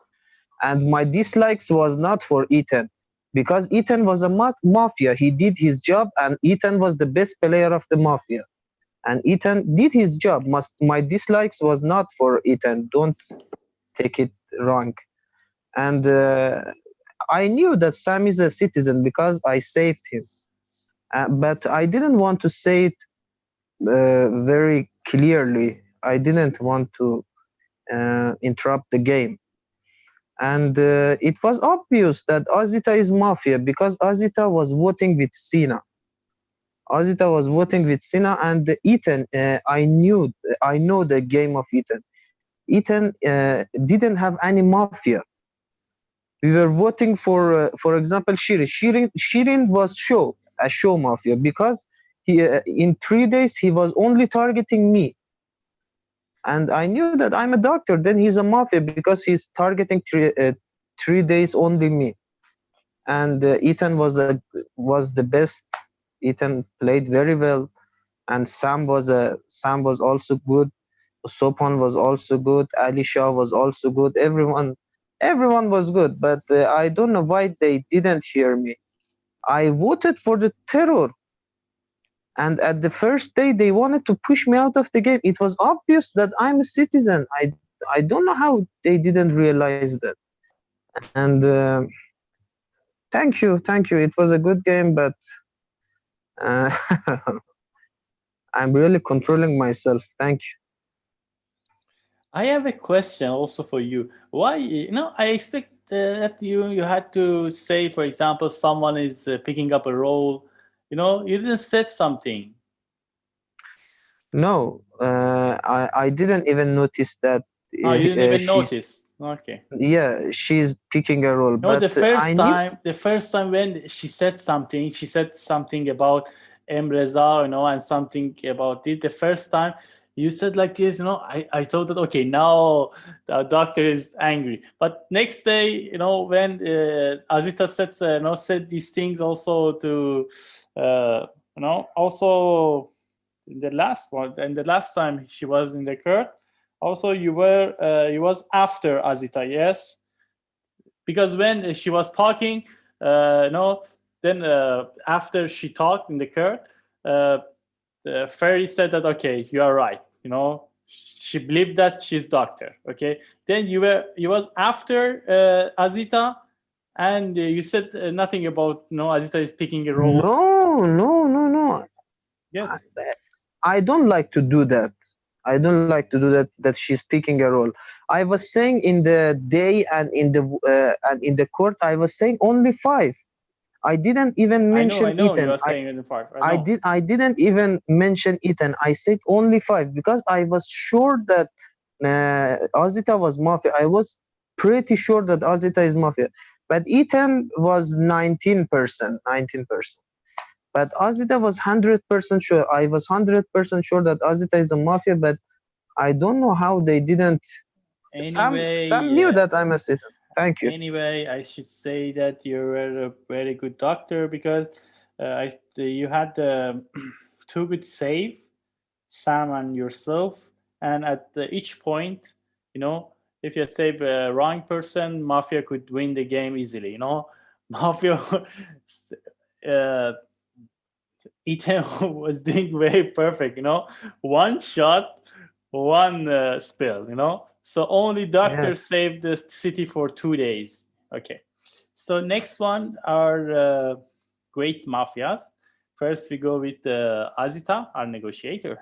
And my dislikes was not for Ethan, because Ethan was a mafia. He did his job, and Ethan was the best player of the mafia. And Ethan did his job. My dislikes was not for Ethan. Don't take it wrong. And I knew that Sam is a citizen because I saved him. But I didn't want to say it very clearly. I didn't want to interrupt the game. And it was obvious that Azita is Mafia because Azita was voting with Sina. Azita was voting with Sina, and Ethan, I know the game of Ethan. Ethan didn't have any Mafia. We were voting for example, Shirin. Shirin was a show Mafia because he in 3 days he was only targeting me. And I knew that I'm a doctor, then he's a Mafia because he's targeting 3 days only me. And Ethan was the best. Ethan played very well, and Sam was also good. Sopan was also good. Alisha was also good. Everyone was good, but I don't know why they didn't hear me. I voted for the terror, and at the first day they wanted to push me out of the game. It was obvious that I'm a citizen. I don't know how they didn't realize that. And thank you. It was a good game, but I'm really controlling myself. Thank you. I have a question also for you. Why, I expect that you had to say, for example, someone is picking up a role. You didn't say something. No, I didn't even notice that. Oh, you didn't even notice. Okay. Yeah, she's picking a role. No, but the first time when she said something about Reza, and something about it. The first time you said like this, I thought that, okay, now the doctor is angry. But next day, when Azita said these things also to, also in the last one, and the last time she was in the court, also you was after Azita, yes? Because when she was talking, then after she talked in the court, Fairy said that, okay, you are right. She believed that she's doctor. Okay. Then you was after Azita, and you said nothing about Azita is picking a role. No. Yes. I don't like to do that. That she's picking a role. I was saying in the day and in the court, I was saying only 5. I didn't even mention I know Ethan. You are saying only 5. I didn't even mention Ethan. I said only 5 because I was sure that Azita was Mafia. I was pretty sure that Azita is Mafia. But Ethan was 19%. But Azita was 100% sure. I was 100% sure that Azita is a Mafia, but I don't know how they didn't. Anyway, Sam knew that I'm a citizen. Thank you. Anyway, I should say that you're a very good doctor because you had 2 good save, Sam and yourself. And at each point, if you save a wrong person, Mafia could win the game easily. Mafia, Ethan was doing very perfect. 1 shot, 1 spell. So only doctor saved the city for 2 days. Okay. So next one are great mafias. First, we go with Azita, our negotiator.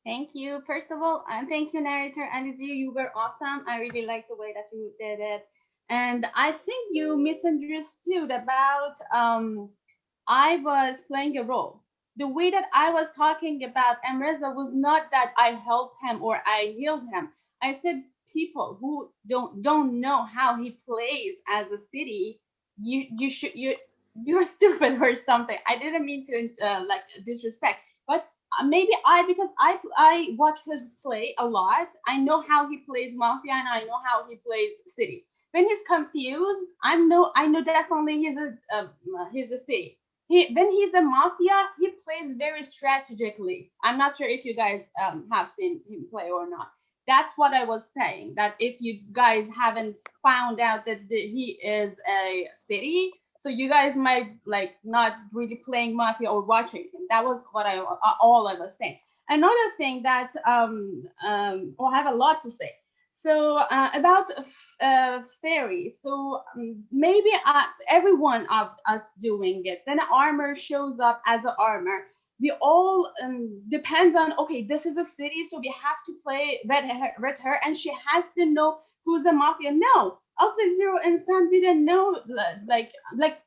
Thank you. First of all, thank you, narrator Anizu. You were awesome. I really like the way that you did it. And I think you misunderstood about I was playing a role. the way that I was talking about Emreza was not that I helped him or I healed him. I said people who don't know how he plays as a city, you're stupid or something. I didn't mean to like disrespect, but maybe because I watch his play a lot. I know how he plays Mafia and I know how he plays City. When he's confused, I know definitely he's a City. When he's a Mafia, he plays very strategically. I'm not sure if you guys have seen him play or not. That's what I was saying. That if you guys haven't found out that he is a City, so you guys might like not really playing Mafia or watching him. That was what all I was saying. Another thing that I have a lot to say. So about Fairy. So maybe every one of us doing it. Then armor shows up as an armor. We all depends on, okay, this is a city, so we have to play with her, and she has to know who's a Mafia. No, Alpha Zero and Sam didn't know, like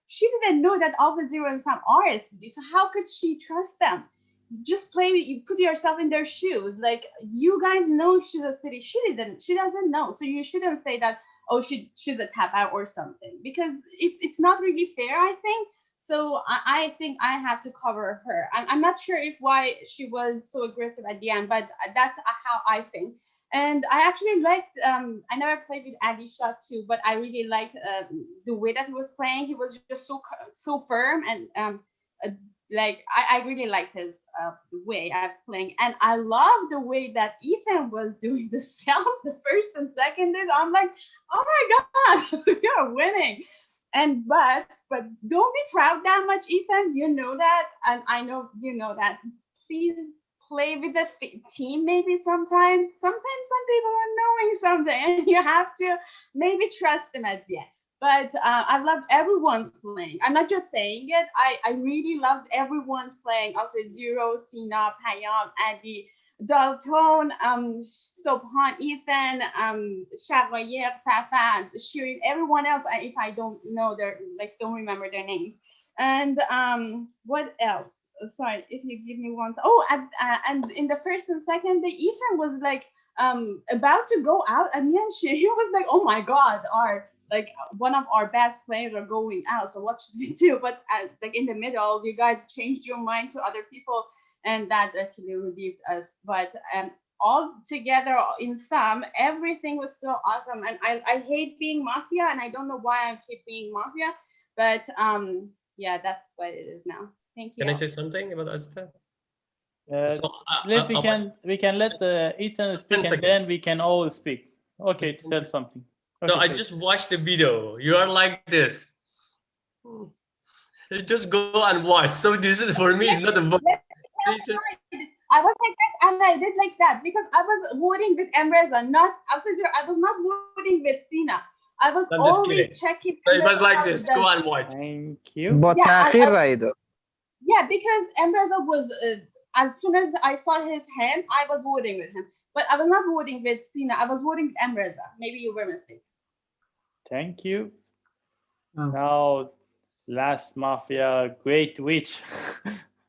she didn't know that Alpha Zero and Sam are a city. So how could she trust them? Just play, you put yourself in their shoes. Like, you guys know she's a city. She doesn't know. So you shouldn't say that, oh, she's a tap out or something, because it's not really fair, I think. So I think I have to cover her. I'm not sure why she was so aggressive at the end, but that's how I think. And I actually liked, I never played with Adisha too, but I really liked the way that he was playing. He was just so firm, and like I really liked his way of playing. And I love the way that Ethan was doing the spells, the first and second days. I'm like, oh my God, you're winning. And but don't be proud that much, Ethan. You know that, and I know you know that. Please play with the team. Maybe sometimes some people are knowing something, and you have to maybe trust them at the end. But I loved everyone's playing. I'm not just saying it. I really loved everyone's playing. Alpha Zero, Sina, Payam, Adi, Dalton, Sobhan, Ethan, Shagwayer, Fafa, Shirin, everyone else. If I don't know don't remember their names. And what else? Sorry, if you give me one. Oh, and in the first and second day, Ethan was like about to go out, and he was like, "Oh my God, one of our best players are going out. So what should we do?" But like in the middle, you guys changed your mind to other people, and that actually relieved us. But all together in sum, everything was so awesome. And I hate being Mafia, and I don't know why I keep being Mafia, but yeah, that's what it is now. Thank you. Can I say something about Azita? We can let Ethan speak, and then we can all speak. Okay, tell something. Okay, no, I just watched the video. You are like this. You just go and watch. So this is for me. It's not a vote. I was like this, and I did like that because I was voting with Emreza, not Alpha Zero. I was not voting with Sina. I was always checking. So it was like this. Go and watch. Thank you. But yeah, because Emreza was as soon as I saw his hand, I was voting with him. But I was not voting with Sina. I was voting with Emreza. Maybe you were mistaken. Thank you. Now, last Mafia, Great Witch.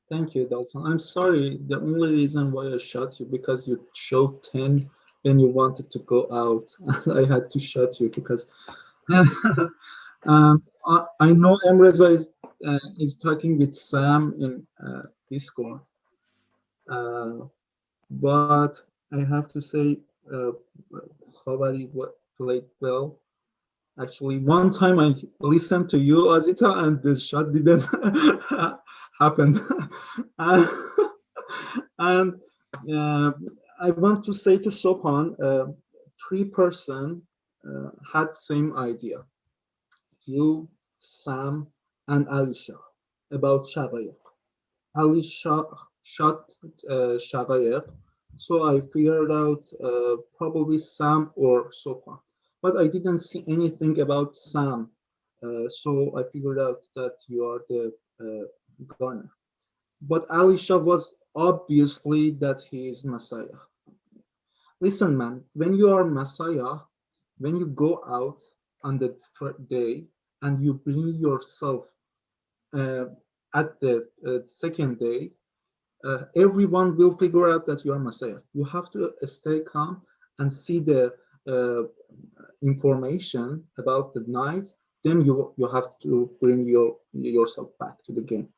Thank you, Dalton. I'm sorry. The only reason why I shot you because you showed 10 when you wanted to go out. I had to shut you because I know Emreza is talking with Sam in Discord. But I have to say, Khabari played well. Actually, one time I listened to you, Azita, and the shot didn't happen. And I want to say to Sopan, 3% had same idea. You, Sam, and Alisha about Shaghayer. Alisha shot Shaghayer, so I figured out probably Sam or Sopan. But I didn't see anything about Sam, so I figured out that you are the gunner. But Alisha was obviously that he is Messiah. Listen, man, when you are Messiah, when you go out on the day and you bring yourself at the second day, everyone will figure out that you are Messiah. You have to stay calm and see the information about the night. Then you have to bring yourself back to the game.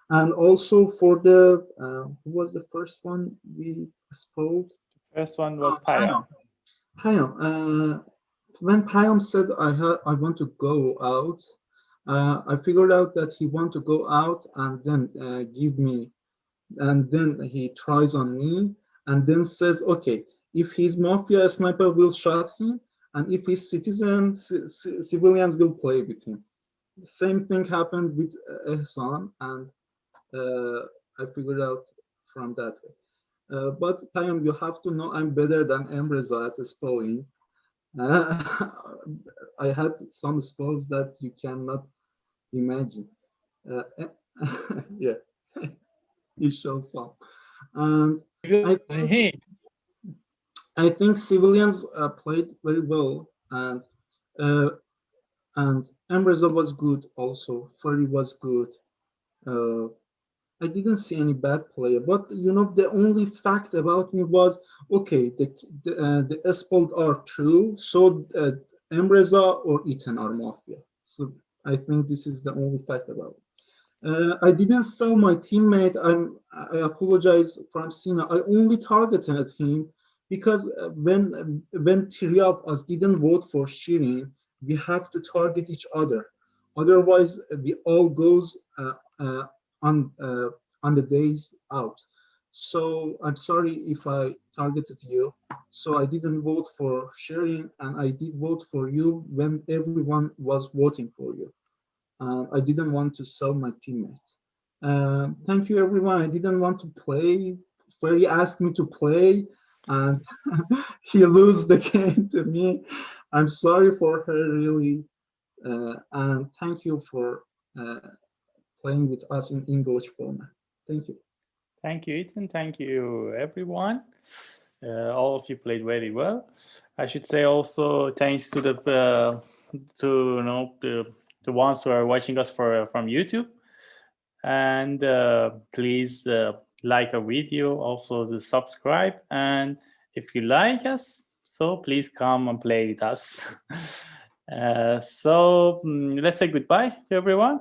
And also for the who was the first one we spoke? First one was Payam. Payam. When Payam said I want to go out, I figured out that he want to go out and then give me, and then he tries on me and then says, okay, if he's Mafia, a sniper will shot him, and if he's citizen, civilians will play with him. The same thing happened with Ehsan, and I figured out from that way. But Payam, you have to know I'm better than Emreza at spelling. I had some spells that you cannot imagine. Yeah, he shows some. And I think civilians played very well, and Emreza was good also. Furry was good. I didn't see any bad player, but you know the only fact about me was okay. The Espald are true, so Emreza or Ethan are Mafia. So I think this is the only fact about it. I didn't sell my teammate. I apologize from Sina. I only targeted him because when three of us didn't vote for Shirin, we have to target each other. Otherwise, we all goes on the days out. So I'm sorry if I targeted you. So I didn't vote for Shirin, and I did vote for you when everyone was voting for you. I didn't want to sell my teammates. Thank you, everyone. I didn't want to play. Ferry asked me to play, and he lose the game to me. I'm sorry for her, really. And thank you for playing with us in English format. Thank you. Thank you, Ethan. Thank you, everyone. All of you played very well. I should say also thanks to the ones who are watching us from YouTube. And please like our video, also to subscribe. And if you like us, so please come and play with us. So let's say goodbye to everyone.